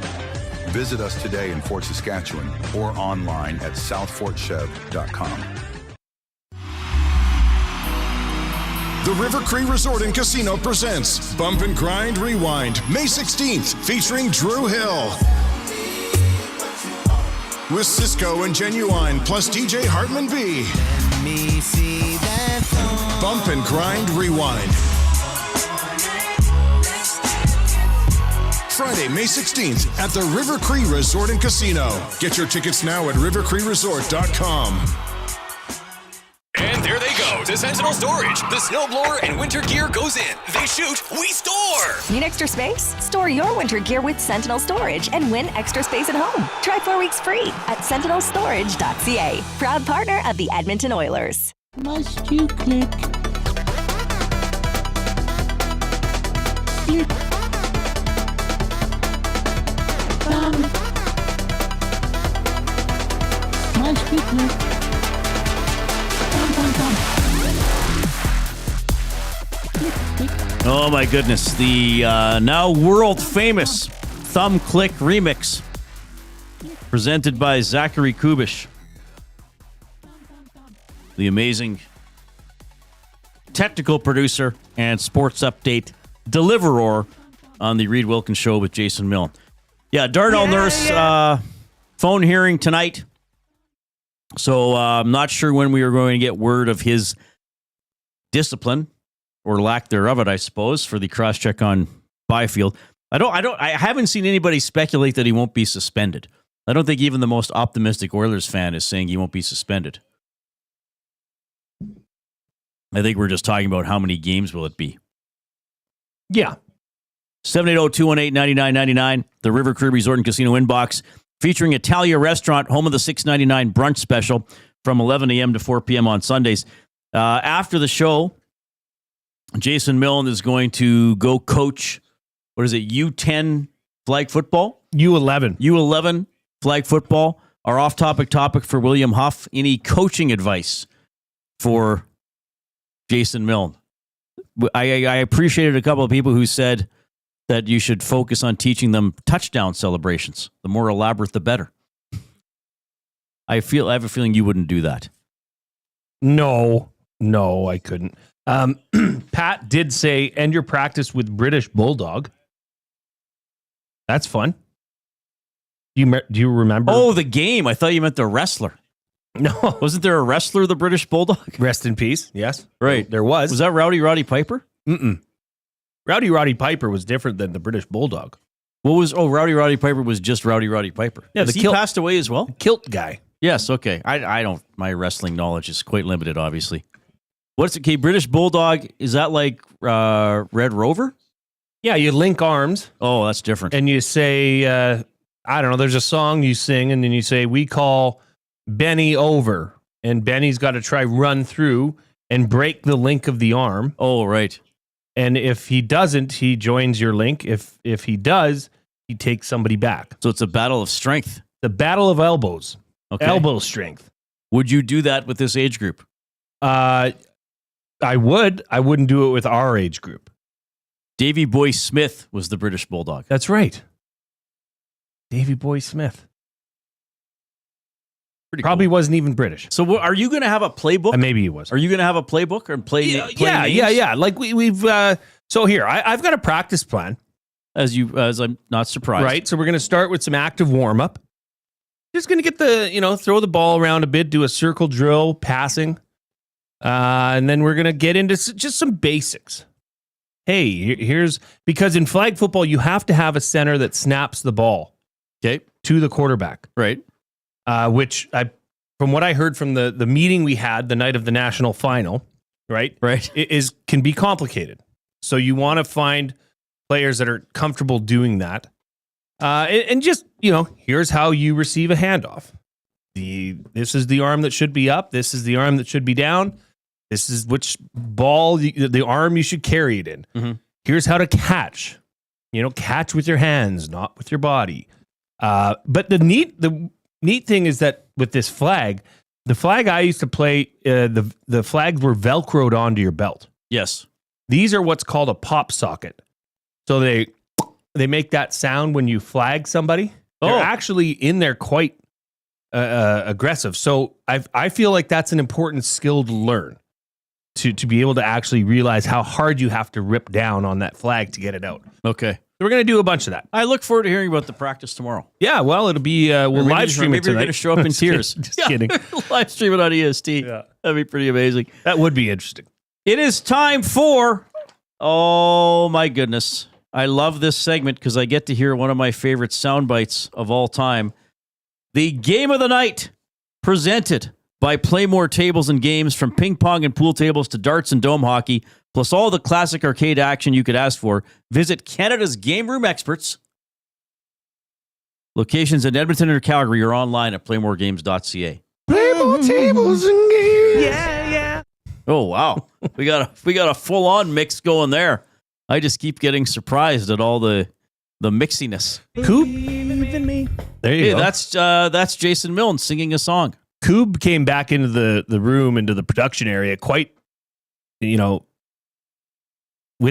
Visit us today in Fort Saskatchewan or online at southfortchev.com. The River Cree Resort and Casino presents Bump and Grind Rewind, May 16th, featuring Drew Hill. With Cisco and Genuine, plus DJ Hartman B. Bump and Grind Rewind. Friday, May 16th at the River Cree Resort and Casino. Get your tickets now at rivercreeresort.com. And there they go to Sentinel Storage. The snowblower and winter gear goes in. They shoot, we store. Need extra space? Store your winter gear with Sentinel Storage and win extra space at home. Try 4 weeks free at sentinelstorage.ca. Proud partner of the Edmonton Oilers. Must you click? Your thumb. Must you click? Oh my goodness, the now world famous Thumb Click remix presented by Zachary Kubusch, the amazing technical producer and sports update deliverer on the Reid Wilkins Show with Jason Milne. Yeah, Darnell Nurse phone hearing tonight. So I'm not sure when we are going to get word of his discipline or lack thereof, I suppose, for the cross-check on Byfield. I haven't seen anybody speculate that he won't be suspended. I don't think even the most optimistic Oilers fan is saying he won't be suspended. I think we're just talking about how many games will it be. Yeah. 780-218-9999, the River Cree Resort and Casino inbox, featuring Italia Restaurant, home of the $6.99 brunch special from 11 a.m. to 4 p.m. on Sundays. After the show, Jason Milne is going to go coach, what is it, U10 flag football? U11 flag football. Our off-topic topic for William Huff, any coaching advice for Jason Milne? I appreciated a couple of people who said that you should focus on teaching them touchdown celebrations. The more elaborate, the better. I have a feeling you wouldn't do that. No, I couldn't. Pat did say, end your practice with British Bulldog. That's fun. Do you remember? Oh, the game. I thought you meant the wrestler. No. Wasn't there a wrestler, the British Bulldog? Rest in peace. Yes. Right. There was. Was that Rowdy Piper? Mm-mm. Rowdy Piper was different than the British Bulldog. Rowdy Piper was just Rowdy Piper. Yeah, he passed away as well? Kilt guy. Yes, okay. I don't, my wrestling knowledge is quite limited, obviously. What's it? Okay, British Bulldog, is that like Red Rover? Yeah, you link arms. Oh, that's different. And you say, I don't know, there's a song you sing, and then you say, we call Benny over. And Benny's got to try run through and break the link of the arm. Oh, right. And if he doesn't, he joins your link. If he does, he takes somebody back. So it's a battle of strength. The battle of elbows. Okay. Elbow strength. Would you do that with this age group? I would. I wouldn't do it with our age group. Davy Boy Smith was the British Bulldog. That's right. Davy Boy Smith. Probably wasn't even British. So are you going to have a playbook? Maybe he was. Are you going to have a playbook or play names? Yeah. Like we've. So here, I've got a practice plan. As I'm not surprised. Right. So we're going to start with some active warm up. Just going to get throw the ball around a bit, do a circle drill, passing. And then we're going to get into just some basics. Hey, because in flag football, you have to have a center that snaps the ball. Okay. To the quarterback. Right. Which from what I heard from the meeting we had the night of the national final, right, can be complicated. So you want to find players that are comfortable doing that, and just here's how you receive a handoff. This is the arm that should be up. This is the arm that should be down. This is which ball the arm you should carry it in. Mm-hmm. Here's how to catch. Catch with your hands, not with your body. But the neat thing is that with this flag, the flag I used to play, the flags were Velcroed onto your belt. Yes. These are what's called a pop socket. So they make that sound when you flag somebody. They're actually in there quite aggressive. So I feel like that's an important skill to learn to be able to actually realize how hard you have to rip down on that flag to get it out. Okay. So we're going to do a bunch of that. I look forward to hearing about the practice tomorrow. Yeah, well, it'll be, we'll live stream it maybe tonight. Maybe you're going to show up in tears. Just kidding. Live stream it on EST. Yeah. That'd be pretty amazing. That would be interesting. It is time for, oh my goodness. I love this segment because I get to hear one of my favorite sound bites of all time. The game of the night, presented by Play More Tables and Games, from ping pong and pool tables to darts and dome hockey, plus all the classic arcade action you could ask for. Visit Canada's Game Room experts. Locations in Edmonton or Calgary are online at playmoregames.ca. Play more tables and games. Yeah. Oh, wow. we got a full-on mix going there. I just keep getting surprised at all the mixiness. Koob. There you go. That's Jason Milne singing a song. Koob came back into the room, into the production area, quite, with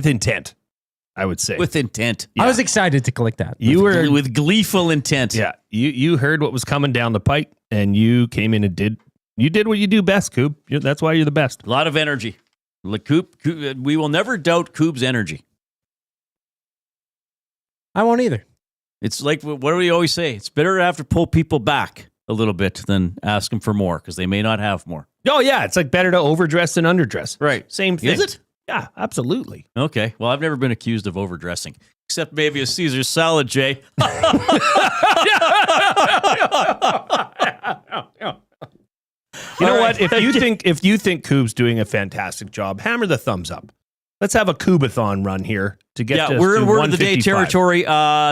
intent, I would say. With intent. Yeah. I was excited to click that. You were with gleeful intent. Yeah. You heard what was coming down the pipe, and you came in and did what you do best, Koob. That's why you're the best. A lot of energy. Koob, we will never doubt Koob's energy. I won't either. It's like, what do we always say? It's better to have to pull people back a little bit than ask them for more, because they may not have more. Oh, yeah. It's like better to overdress than underdress. Right. Same thing. Is it? Yeah, absolutely. Okay. Well, I've never been accused of overdressing, except maybe a Caesar salad, Jay. You know what? If you think Koob's doing a fantastic job, hammer the thumbs up. Let's have a Koobathon run here to get to we're in word of the 155. day territory.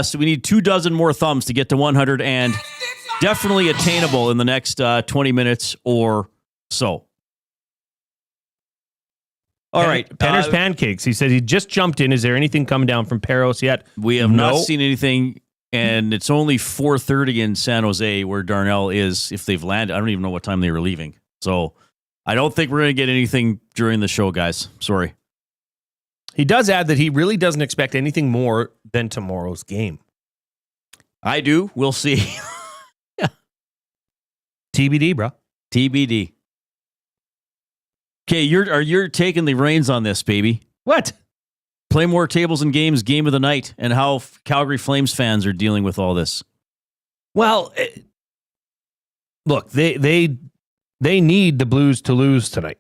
So we need 24 more thumbs to get to 100, and definitely attainable in the next 20 minutes or so. All right. Penner's Pancakes. He said he just jumped in. Is there anything coming down from Peros yet? We have not seen anything, and it's only 4:30 in San Jose where Darnell is. If they've landed, I don't even know what time they were leaving. So I don't think we're going to get anything during the show, guys. Sorry. He does add that he really doesn't expect anything more than tomorrow's game. I do. We'll see. Yeah. TBD, bro. TBD. Okay, you're taking the reins on this, baby. What? Play More Tables and Games game of the night, and how Calgary Flames fans are dealing with all this. Well, look, they need the Blues to lose tonight.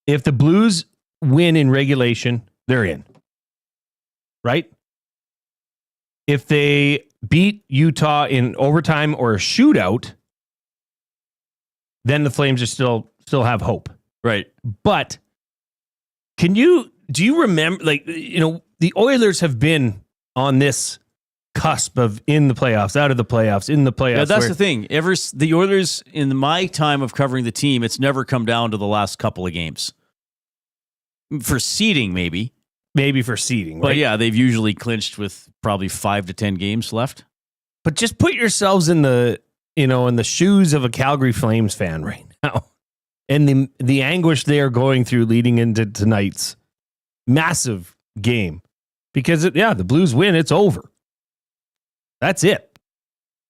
If the Blues win in regulation, they're in. Right? If they beat Utah in overtime or a shootout, then the Flames are still have hope. Right. But do you remember, the Oilers have been on this cusp of in the playoffs, out of the playoffs, in the playoffs. Yeah, that's the thing. The Oilers, in my time of covering the team, it's never come down to the last couple of games. For seeding, maybe. Maybe for seeding, right? But yeah, they've usually clinched with probably 5 to 10 games left. But just put yourselves in the shoes of a Calgary Flames fan right now, and the anguish they are going through leading into tonight's massive game, because the Blues win, it's over. That's it.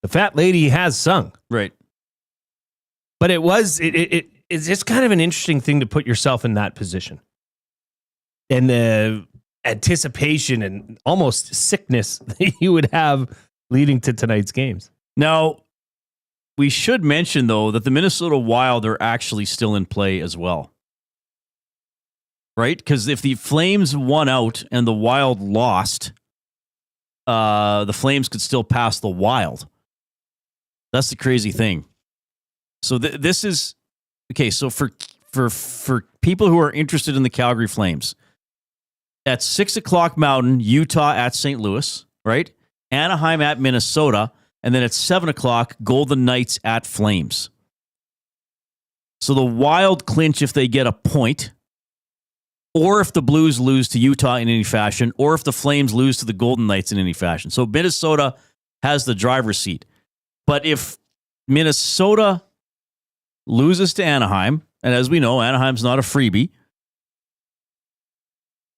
The fat lady has sung. Right. But it's just kind of an interesting thing to put yourself in that position. And the anticipation and almost sickness that you would have leading to tonight's games. Now, we should mention, though, that the Minnesota Wild are actually still in play as well. Right? Because if the Flames won out and the Wild lost, the Flames could still pass the Wild. That's the crazy thing. So this is... Okay, so for people who are interested in the Calgary Flames, at 6 o'clock Mountain, Utah at St. Louis, right? Anaheim at Minnesota, and then at 7 o'clock, Golden Knights at Flames. So the Wild clinch if they get a point, or if the Blues lose to Utah in any fashion, or if the Flames lose to the Golden Knights in any fashion. So Minnesota has the driver's seat. But if Minnesota loses to Anaheim, and as we know, Anaheim's not a freebie,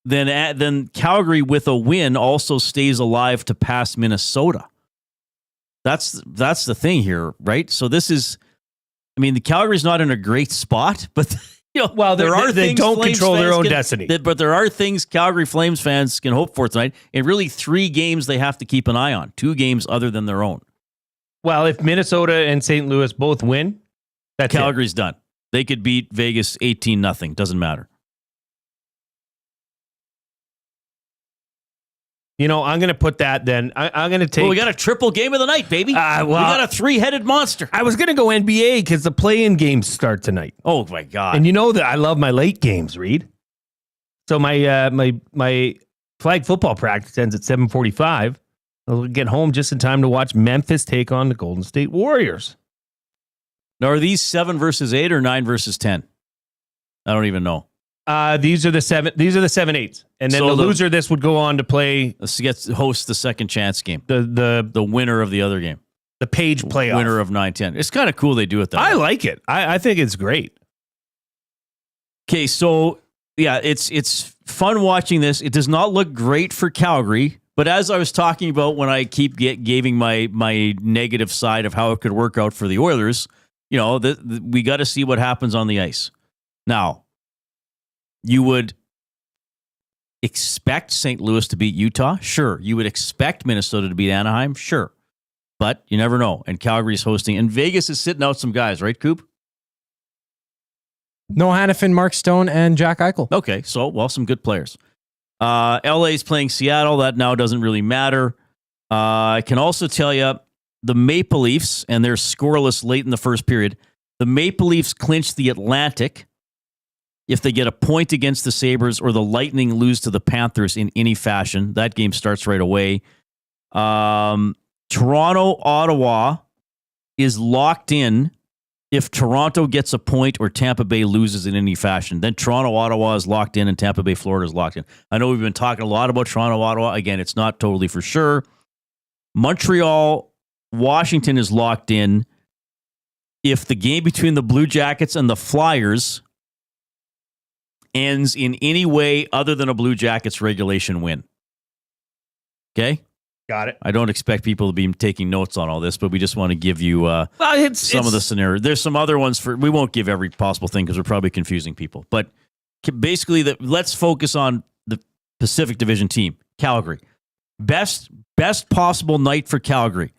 then Calgary with a win also stays alive to pass Minnesota. That's the thing here, right? So this is, I mean, the Calgary's not in a great spot, but well, they don't control their own destiny. But there are things Calgary Flames fans can hope for tonight, and really 3 games they have to keep an eye on. 2 games other than their own. Well, if Minnesota and St. Louis both win, that's Calgary's done. They could beat Vegas 18-0. Doesn't matter. You know, I'm going to put that then. I'm going to take... Well, we got a triple game of the night, baby. We got a 3-headed monster. I was going to go NBA because the play-in games start tonight. Oh, my God. And you know that I love my late games, Reid. So my flag football practice ends at 7:45. I'll get home just in time to watch Memphis take on the Golden State Warriors. Now, are these 7 versus 8 or 9 versus 10? I don't even know. These are the 7-8s, and then so the loser of this would go on to play. Host the second chance game. The winner of the other game. The Page playoff. Winner of 9-10. It's kind of cool they do it that way. I like it. I think it's great. Okay, so yeah, it's fun watching this. It does not look great for Calgary, but as I was talking about when I keep giving my negative side of how it could work out for the Oilers, you know, we got to see what happens on the ice. Now, you would expect St. Louis to beat Utah? Sure. You would expect Minnesota to beat Anaheim? Sure. But you never know. And Calgary's hosting. And Vegas is sitting out some guys, right, Koob? No Hannafin, Mark Stone, and Jack Eichel. Okay, so, well, some good players. LA's playing Seattle. That now doesn't really matter. I can also tell you the Maple Leafs, and they're scoreless late in the first period. The Maple Leafs clinched the Atlantic if they get a point against the Sabres, or the Lightning lose to the Panthers in any fashion. That game starts right away. Toronto, Ottawa is locked in if Toronto gets a point or Tampa Bay loses in any fashion. Then Toronto, Ottawa is locked in, and Tampa Bay, Florida is locked in. I know we've been talking a lot about Toronto, Ottawa. Again, it's not totally for sure. Montreal, Washington is locked in if the game between the Blue Jackets and the Flyers ends in any way other than a Blue Jackets regulation win. Okay? Got it. I don't expect people to be taking notes on all this, but we just want to give you some of the scenario. There's some other ones we won't give every possible thing because we're probably confusing people. But basically, let's focus on the Pacific Division team, Calgary. Best possible night for Calgary.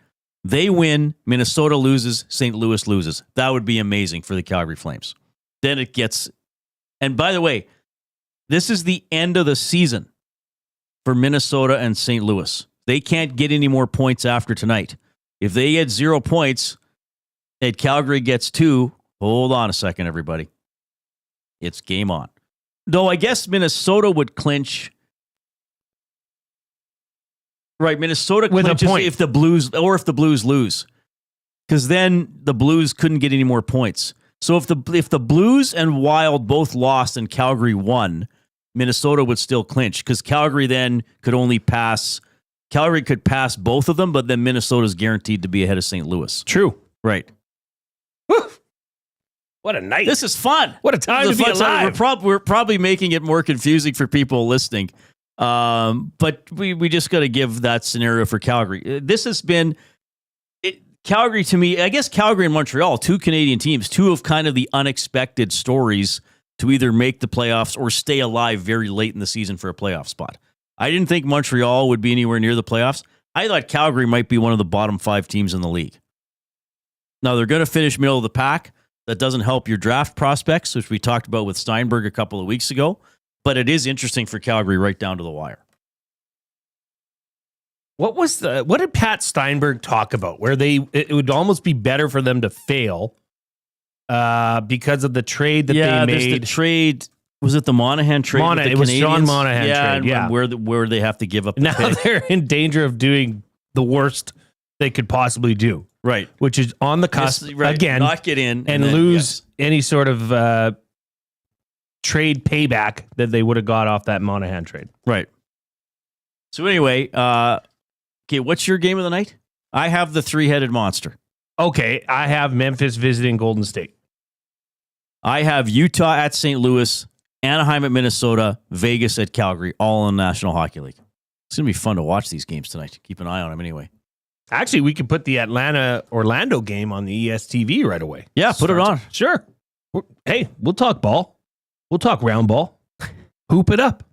They win, Minnesota loses, St. Louis loses. That would be amazing for the Calgary Flames. Then it gets... And by the way, this is the end of the season for Minnesota and St. Louis. They can't get any more points after tonight. If they get 0 points and Calgary gets 2, hold on a second, everybody. It's game on. Though I guess Minnesota would clinch. Right, Minnesota with clinches a point if the Blues lose. Because then the Blues couldn't get any more points. So if the Blues and Wild both lost and Calgary won, Minnesota would still clinch because Calgary then could only pass. Calgary could pass both of them, but then Minnesota's guaranteed to be ahead of St. Louis. True. Right. Woo! What a night. This is fun. What a time to be alive. We're probably making it more confusing for people listening. But we just got to give that scenario for Calgary. This has been... Calgary, to me, I guess Calgary and Montreal, two Canadian teams, two of kind of the unexpected stories to either make the playoffs or stay alive very late in the season for a playoff spot. I didn't think Montreal would be anywhere near the playoffs. I thought Calgary might be one of the bottom 5 teams in the league. Now, they're going to finish middle of the pack. That doesn't help your draft prospects, which we talked about with Steinberg a couple of weeks ago. But it is interesting for Calgary right down to the wire. What did Pat Steinberg talk about? Where it would almost be better for them to fail because of the trade that they made. The trade. Was it the Monahan trade? It was Sean Monahan trade. Yeah, where they have to give up. Now they're in danger of doing the worst they could possibly do. Right, which is on the cusp again, not get in and then lose any sort of trade payback that they would have got off that Monahan trade. Right. So anyway, okay, what's your game of the night? I have the 3-headed monster. Okay, I have Memphis visiting Golden State. I have Utah at St. Louis, Anaheim at Minnesota, Vegas at Calgary, all in the National Hockey League. It's going to be fun to watch these games tonight. Keep an eye on them anyway. Actually, we could put the Atlanta-Orlando game on the ESTV right away. Yeah, put it on. Sure. Hey, we'll talk ball. We'll talk round ball. Hoop it up.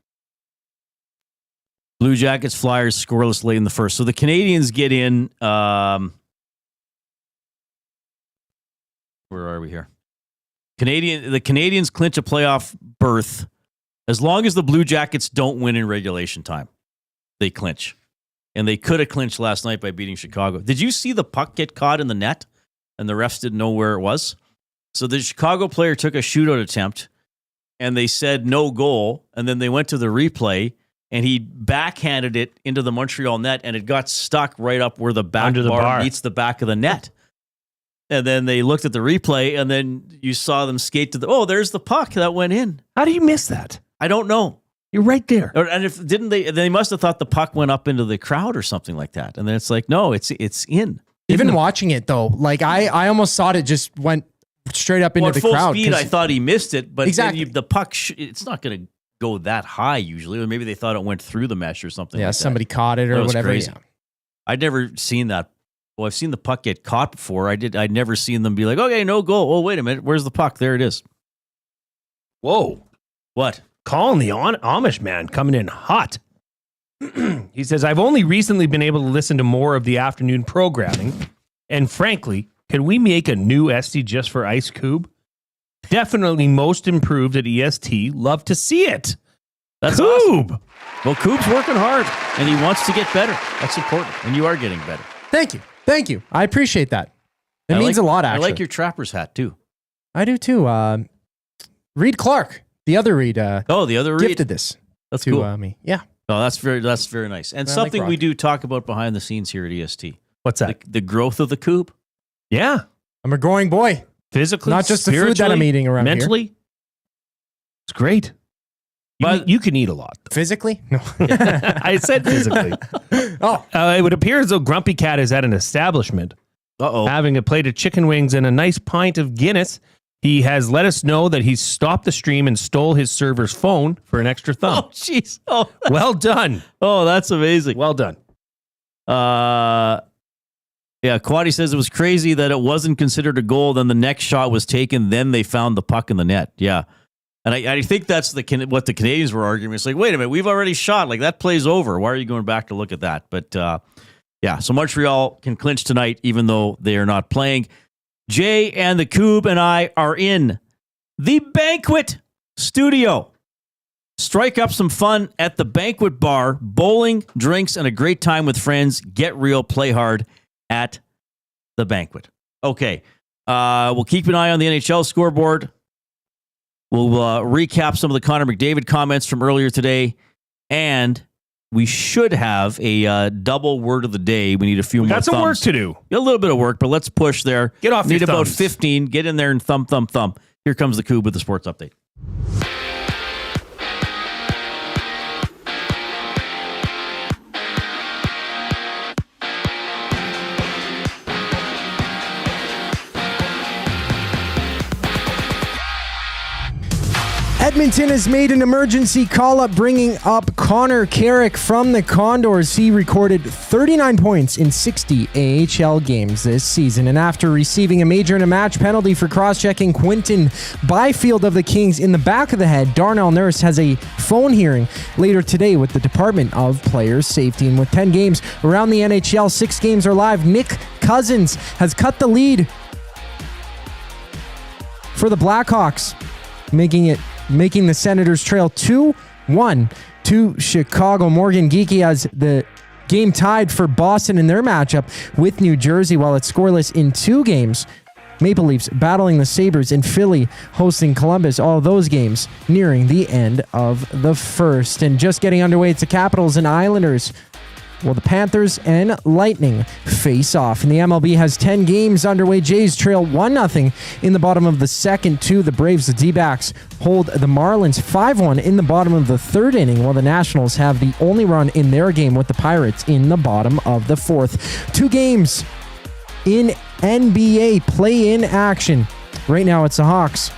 Blue Jackets, Flyers, scoreless late in the first. So the Canadians get in. Where are we here? The Canadians clinch a playoff berth as long as the Blue Jackets don't win in regulation time. They clinch. And they could have clinched last night by beating Chicago. Did you see the puck get caught in the net and the refs didn't know where it was? So the Chicago player took a shootout attempt and they said no goal. And then they went to the replay and he backhanded it into the Montreal net and it got stuck right up where the back bar meets the back of the net. And then they looked at the replay, and then you saw them skate to there's the puck that went in. How do you miss that? I don't know. You're right there. And they must have thought the puck went up into the crowd or something like that. And then it's like, no, it's in. Even watching it though, like I almost thought it just went straight up into the crowd. Full speed, I thought he missed it, but exactly. The puck, it's not going to go that high usually, or maybe they thought it went through the mesh or something. Yeah, like somebody caught it or whatever. Crazy. Yeah. I'd never seen that. Well, I've seen the puck get caught before. I'd never seen them be like, okay, no goal. Oh, wait a minute. Where's the puck? There it is. Whoa. What? Colin the Amish man coming in hot. He says, I've only recently been able to listen to more of the afternoon programming. And frankly, can we make a new SD just for Ice Koob? Definitely most improved at EST. Love to see it. That's Koob. Awesome. Well, Koob's working hard and he wants to get better. That's important. And you are getting better. Thank you. I appreciate that. It means a lot, actually. I like your trapper's hat, too. I do, too. Reid Clark, the other Reid. The other Reid gifted this. That's to, cool. Me. Yeah. Oh, that's very nice. And something we do talk about behind the scenes here at EST. What's that? The growth of the Koob. Yeah. I'm a growing boy. Physically, not just the food that I'm eating around mentally. Here. It's great. But you can eat a lot. Physically? No. I said physically. It would appear as though Grumpy Cat is at an establishment. Having a plate of chicken wings and a nice pint of Guinness. He has let us know that he's stopped the stream and stole his server's phone for an extra thumb. Oh, jeez. Oh, well done. Oh, that's amazing. Well done. Yeah, Quaddy says it was crazy that it wasn't considered a goal. Then the next shot was taken. Then they found the puck in the net. Yeah. And I think that's what the Canadians were arguing. It's like, wait a minute, we've already shot. Like, that play's over. Why are you going back to look at that? But, yeah, so Montreal can clinch tonight, even though they are not playing. Jay and the Koob and I are in the Banquet Studio. Strike up some fun at the Banquet Bar. Bowling, drinks, and a great time with friends. Get real, play hard at the Banquet. Okay, we'll keep an eye on the NHL scoreboard. We'll recap some of the Connor McDavid comments from earlier today, and we should have a double word of the day. We need a few more thumbs. Got some work to do. A little bit of work, but let's push there. Get off your thumbs. Need about thumbs. 15. Get in there and thumb. Here comes the Koob with the sports update. Edmonton has made an emergency call-up bringing up Connor Carrick from the Condors. He recorded 39 points in 60 AHL games this season. And after receiving a major in a match penalty for cross-checking Quinton Byfield of the Kings in the back of the head, Darnell Nurse has a phone hearing later today with the Department of Players Safety. And with 10 games around the NHL, 6 games are live. Nick Cousins has cut the lead for the Blackhawks, making the Senators trail 2-1 to Chicago. Morgan Geekie has the game tied for Boston in their matchup with New Jersey, while it's scoreless in 2 games. Maple Leafs battling the Sabres and Philly hosting Columbus. All those games nearing the end of the first. And just getting underway, it's the Capitals and Islanders. Well, the Panthers and Lightning face off. And the MLB has 10 games underway. Jays trail 1-0 in the bottom of the second to the Braves. The D-backs hold the Marlins 5-1 in the bottom of the third inning, while the Nationals have the only run in their game with the Pirates in the bottom of the fourth. 2 games in NBA play-in action. Right now, it's the Hawks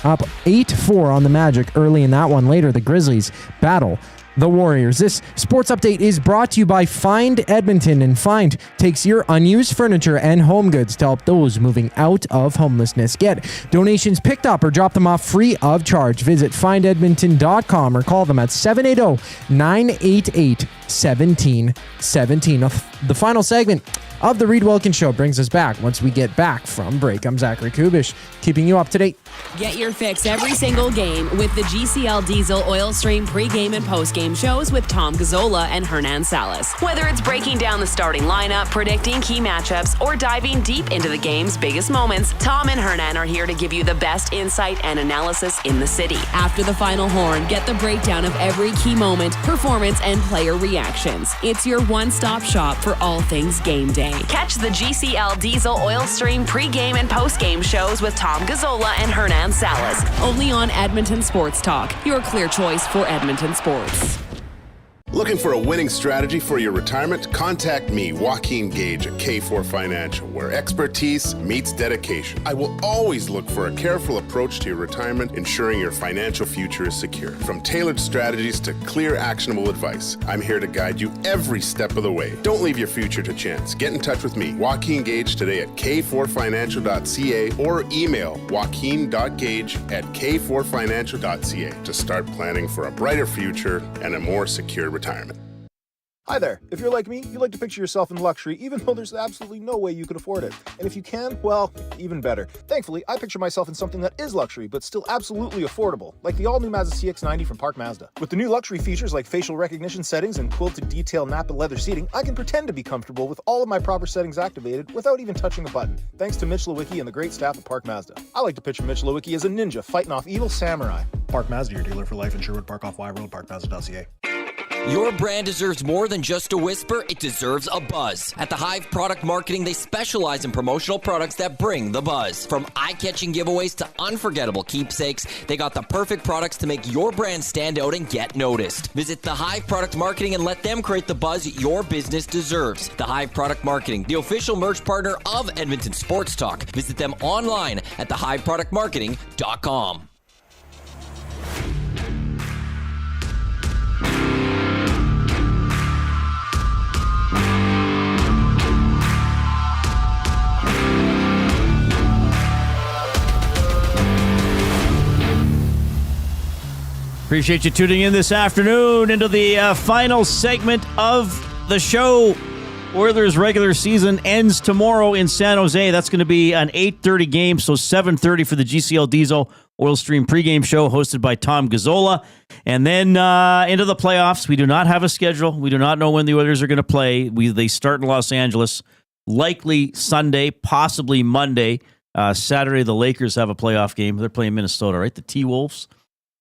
up 8-4 on the Magic early in that one. Later, the Grizzlies battle the Warriors. This sports update is brought to you by Find Edmonton, and Find takes your unused furniture and home goods to help those moving out of homelessness. Get donations picked up or drop them off free of charge. Visit findedmonton.com or call them at 780-988-1717. The final segment of the Reid Wilkins Show brings us back once we get back from break. I'm Zachary Kubusch, keeping you up to date. Get your fix every single game with the GCL Diesel Oil Stream pregame and postgame shows with Tom Gazzola and Hernan Salas. Whether it's breaking down the starting lineup, predicting key matchups, or diving deep into the game's biggest moments, Tom and Hernan are here to give you the best insight and analysis in the city. After the final horn, get the breakdown of every key moment, performance, and player reactions. It's your one-stop shop for all things game day. Catch the GCL Diesel Oil Stream pregame and postgame shows with Tom Gazzola and Hernan Salas, only on Edmonton Sports Talk, your clear choice for Edmonton sports. Looking for a winning strategy for your retirement? Contact me, Joaquin Gage at K4 Financial, where expertise meets dedication. I will always look for a careful approach to your retirement, ensuring your financial future is secure. From tailored strategies to clear, actionable advice, I'm here to guide you every step of the way. Don't leave your future to chance. Get in touch with me, Joaquin Gage, today at k4financial.ca or email joaquin.gage@k4financial.ca to start planning for a brighter future and a more secure retirement. Hi there. If you're like me, you like to picture yourself in luxury, even though there's absolutely no way you could afford it. And if you can, well, even better. Thankfully, I picture myself in something that is luxury, but still absolutely affordable, like the all-new Mazda CX-90 from Park Mazda. With the new luxury features like facial recognition settings and quilted detail Napa leather seating, I can pretend to be comfortable with all of my proper settings activated without even touching a button, thanks to Mitch Lewicki and the great staff at Park Mazda. I like to picture Mitch Lewicki as a ninja fighting off evil samurai. Park Mazda, your dealer for life in Sherwood Park off Y Road, parkmazda.ca. Your brand deserves more than just a whisper, it deserves a buzz. At the Hive Product Marketing, they specialize in promotional products that bring the buzz. From eye-catching giveaways to unforgettable keepsakes, they got the perfect products to make your brand stand out and get noticed. Visit the Hive Product Marketing and let them create the buzz your business deserves. The Hive Product Marketing, the official merch partner of Edmonton Sports Talk. Visit them online at thehiveproductmarketing.com. Appreciate you tuning in this afternoon into the final segment of the show. Oilers' regular season ends tomorrow in San Jose. That's going to be an 8:30 game, so 7:30 for the GCL Diesel Oil Stream pregame show hosted by Tom Gazzola. And then into the playoffs. We do not have a schedule. We do not know when the Oilers are going to play. They start in Los Angeles, likely Sunday, possibly Monday. Saturday, the Lakers have a playoff game. They're playing Minnesota, right? The T-Wolves.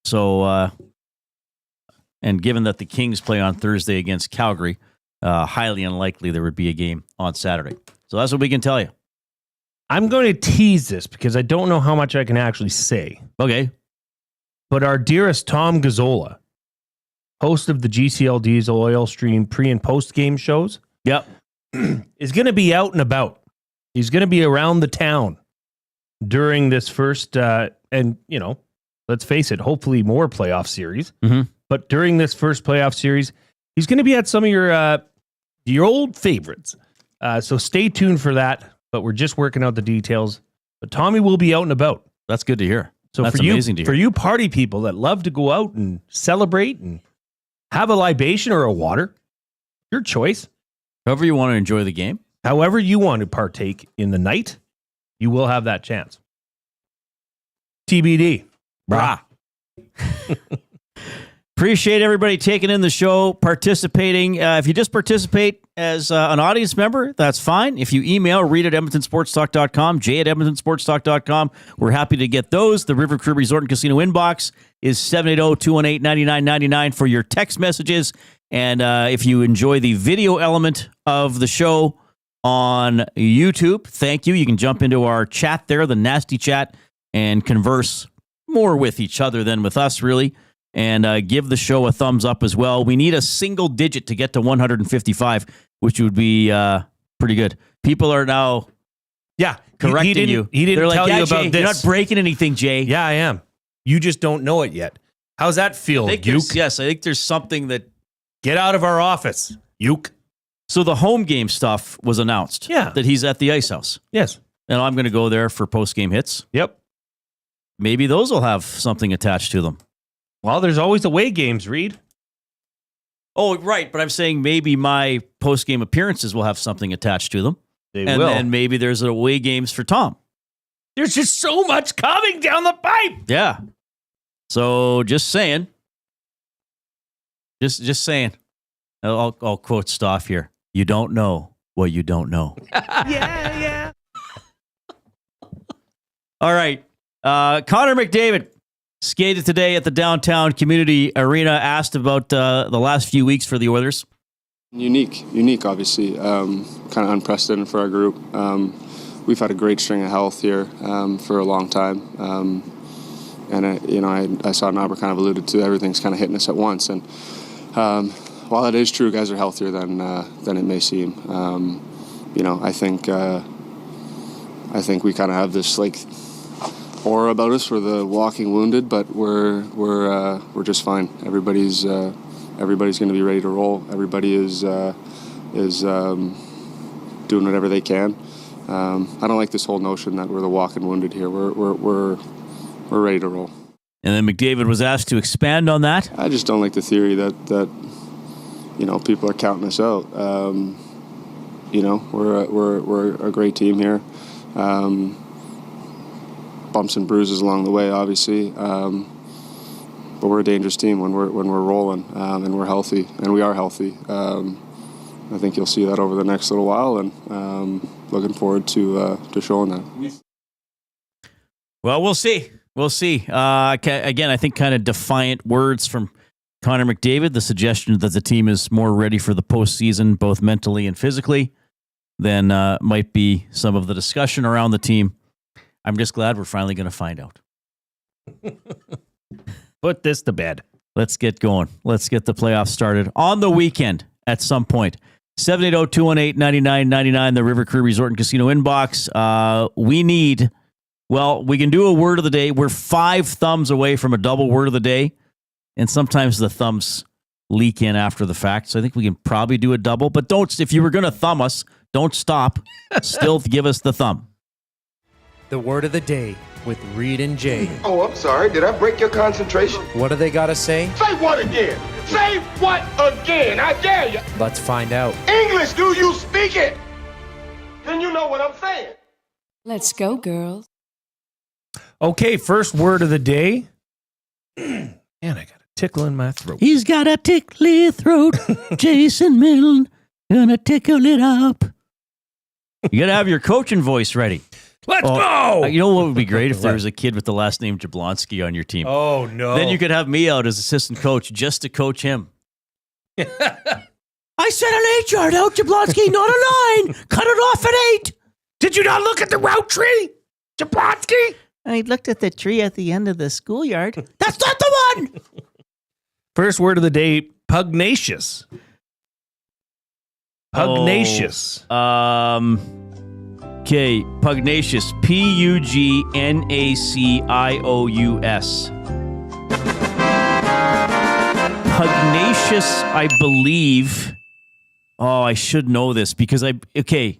So, and given that the Kings play on Thursday against Calgary, highly unlikely there would be a game on Saturday. So that's what we can tell you. I'm going to tease this because I don't know how much I can actually say. Okay. But our dearest Tom Gazzola, host of the GCL Diesel Oil Stream pre- and post-game shows, yep, is going to be out and about. He's going to be around the town during this first, and, you know, let's face it, hopefully more playoff series. Mm-hmm. But during this first playoff series, he's going to be at some of your old favorites. So stay tuned for that. But we're just working out the details. But Tommy will be out and about. That's good to hear. So That's amazing to hear. For you party people that love to go out and celebrate and have a libation or a water, your choice. However you want to enjoy the game. However you want to partake in the night, you will have that chance. TBD. Brah. Appreciate everybody taking in the show, participating. If you just participate as an audience member, that's fine. If you email Reid at EdmontonSportsTalk.com, Jay at EdmontonSportsTalk.com, we're happy to get those. The River Crew Resort and Casino inbox is 780-218-9999 for your text messages. And if you enjoy the video element of the show on YouTube, thank you. You can jump into our chat there, the nasty chat, and converse more with each other than with us, really. And give the show a thumbs up as well. We need a single digit to get to 155, which would be pretty good. People are now correcting you. He didn't tell you about Jay, this. You're not breaking anything, Jay. Yeah, I am. You just don't know it yet. How's that feel, Uke? Yes, I think there's something that... Get out of our office, Uke. So the home game stuff was announced. Yeah. That he's at the Ice House. Yes. And I'm going to go there for post-game hits. Yep. Maybe those will have something attached to them. Well, there's always away games, Reid. Oh, right. But I'm saying maybe my post-game appearances will have something attached to them. They and will. then maybe there's away games for Tom. There's just so much coming down the pipe. Yeah. So just saying. Just saying. I'll quote Stoff here. You don't know what you don't know. Yeah. All right. Connor McDavid skated today at the downtown community arena, asked about the last few weeks for the Oilers. Unique, obviously. Kind of unprecedented for our group. We've had a great string of health here for a long time. And I saw Nobber kind of alluded to everything's kind of hitting us at once. And while that is true, guys are healthier than it may seem. I think we kind of have this like aura about us for the walking wounded, but we're just fine. Everybody's going to be ready to roll. Everybody is doing whatever they can. I don't like this whole notion that we're the walking wounded here. We're ready to roll. And then McDavid was asked to expand on that. I just don't like the theory that people are counting us out. We're a great team here. Bumps and bruises along the way, obviously, but we're a dangerous team when we're rolling and we're healthy, and we are healthy. I think you'll see that over the next little while, and looking forward to showing that. Well, we'll see. We'll see. Again, I think kind of defiant words from Connor McDavid, the suggestion that the team is more ready for the postseason, both mentally and physically, than might be some of the discussion around the team. I'm just glad we're finally going to find out. Put this to bed. Let's get going. Let's get the playoffs started on the weekend at some point. 780-218-9999, the River Crew Resort and Casino inbox. We can do a word of the day. We're 5 thumbs away from a double word of the day. And sometimes the thumbs leak in after the fact. So I think we can probably do a double. But if you were going to thumb us, don't stop. Still give us the thumb. The word of the day with Reid and Jay. Oh, I'm sorry. Did I break your concentration? What do they got to say? Say what again? Say what again? I dare you. Let's find out. English, do you speak it? Then you know what I'm saying. Let's go, girls. Okay, first word of the day. Man, I got a tickle in my throat. He's got a tickly throat. Jason Milne, gonna tickle it up. You gotta have your coaching voice ready. Let's go! You know what would be great if there was a kid with the last name Jablonski on your team? Oh, no. Then you could have me out as assistant coach just to coach him. I said an 8-yard out, Jablonski, not a 9. Cut it off at 8. Did you not look at the route tree, Jablonski? I looked at the tree at the end of the schoolyard. That's not the one! First word of the day, pugnacious. Pugnacious. Okay, pugnacious. Pugnacious. Pugnacious, I believe. Oh, I should know this because okay.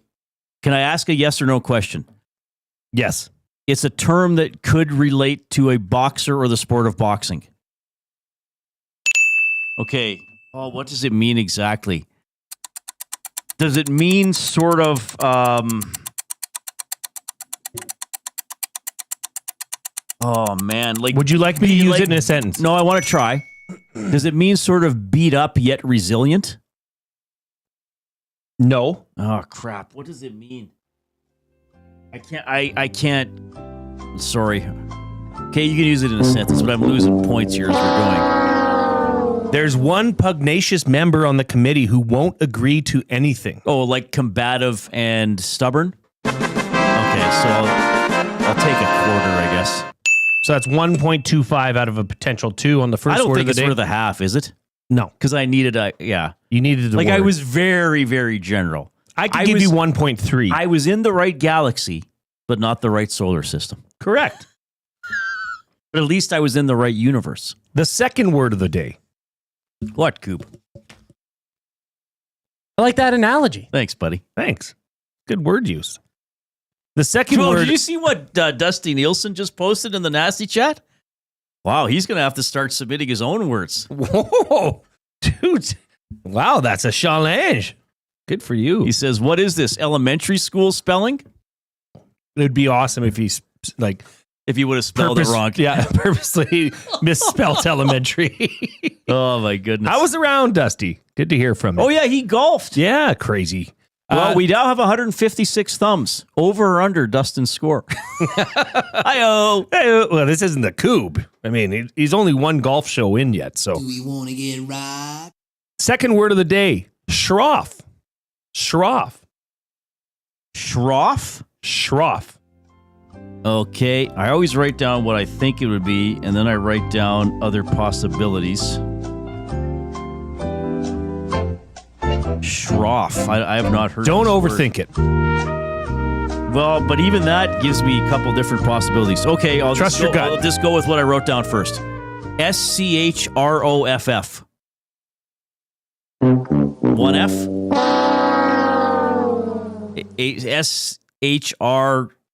Can I ask a yes or no question? Yes. It's a term that could relate to a boxer or the sport of boxing. Okay. Oh, what does it mean exactly? Does it mean sort of oh man, like would you like me to use it in a sentence? No, I want to try. Does it mean sort of beat up yet resilient? No. Oh crap. What does it mean? I can't. Sorry. Okay, you can use it in a sentence, but I'm losing points here as we're going. There's one pugnacious member on the committee who won't agree to anything. Oh, like combative and stubborn? Okay, so I'll take a quarter, I guess. So that's 1.25 out of a potential 2 on the first word of the day. I don't think it's worth a half, is it? No. Because I needed You needed the like word. I was very, very general. I could give you 1.3. I was in the right galaxy, but not the right solar system. Correct. But at least I was in the right universe. The second word of the day. What, Koob? I like that analogy. Thanks, buddy. Thanks. Good word use. The second word. Did you see what Dusty Nielsen just posted in the Nasty Chat? Wow, he's going to have to start submitting his own words. Whoa, dude. Wow, that's a challenge. Good for you. He says, what is this, elementary school spelling? It would be awesome if he's like... If you would have spelled it wrong. Yeah, purposely misspelled elementary. Oh, my goodness. I was around, Dusty. Good to hear from you. Oh, yeah, he golfed. Yeah, crazy. Well, we now have 156 thumbs. Over or under Dustin's score? Hi-oh. Well, this isn't the Koob. I mean, he's only one golf show in yet, so. Do we want to get right? Second word of the day, schroff. Schroff. Schroff? Schroff. Okay, I always write down what I think it would be, and then I write down other possibilities. Schroff. I have not heard. Don't overthink it. Well, but even that gives me a couple different possibilities. Okay, I'll Trust your gut. I'll just go with what I wrote down first. SCHROFF. One F.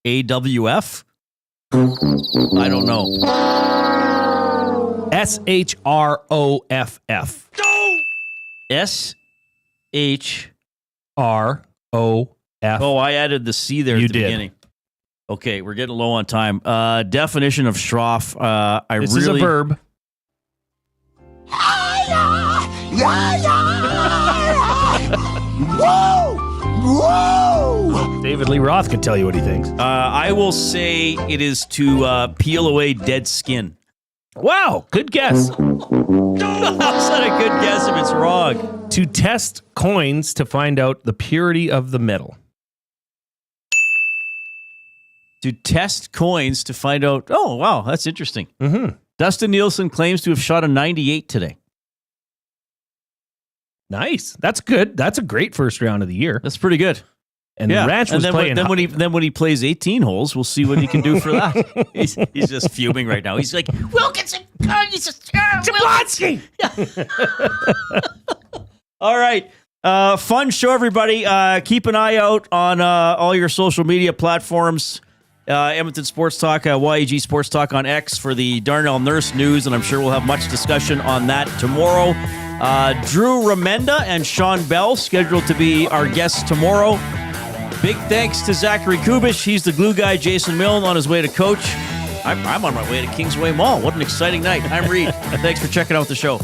SHRAWF. I don't know. SHROFF. SHROF. Oh, I added the C there at the beginning. Okay, we're getting low on time. Definition of schroff. This is a verb. Whoa! David Lee Roth can tell you what he thinks. I will say it is to peel away dead skin. Wow, good guess. That's not a good guess if it's wrong. To test coins to find out the purity of the metal. To test coins to find out. Oh, wow, that's interesting. Mm-hmm. Dustin Nielsen claims to have shot a 98 today. Nice. That's good. That's a great first round of the year. That's pretty good. And the Ranch was playing. Then when he plays 18 holes, we'll see what he can do for that. He's just fuming right now. He's like, Wilkinson, he's just Jablonski. All right. Fun show, everybody. Keep an eye out on all your social media platforms. Edmonton Sports Talk, YEG Sports Talk on X for the Darnell Nurse news, and I'm sure we'll have much discussion on that tomorrow. Drew Remenda and Sean Bell scheduled to be our guests tomorrow. Big thanks to Zachary Kubusch. He's the glue guy. Jason Milne on his way to coach. I'm on my way to Kingsway Mall. What an exciting night. I'm Reid. Thanks for checking out the show.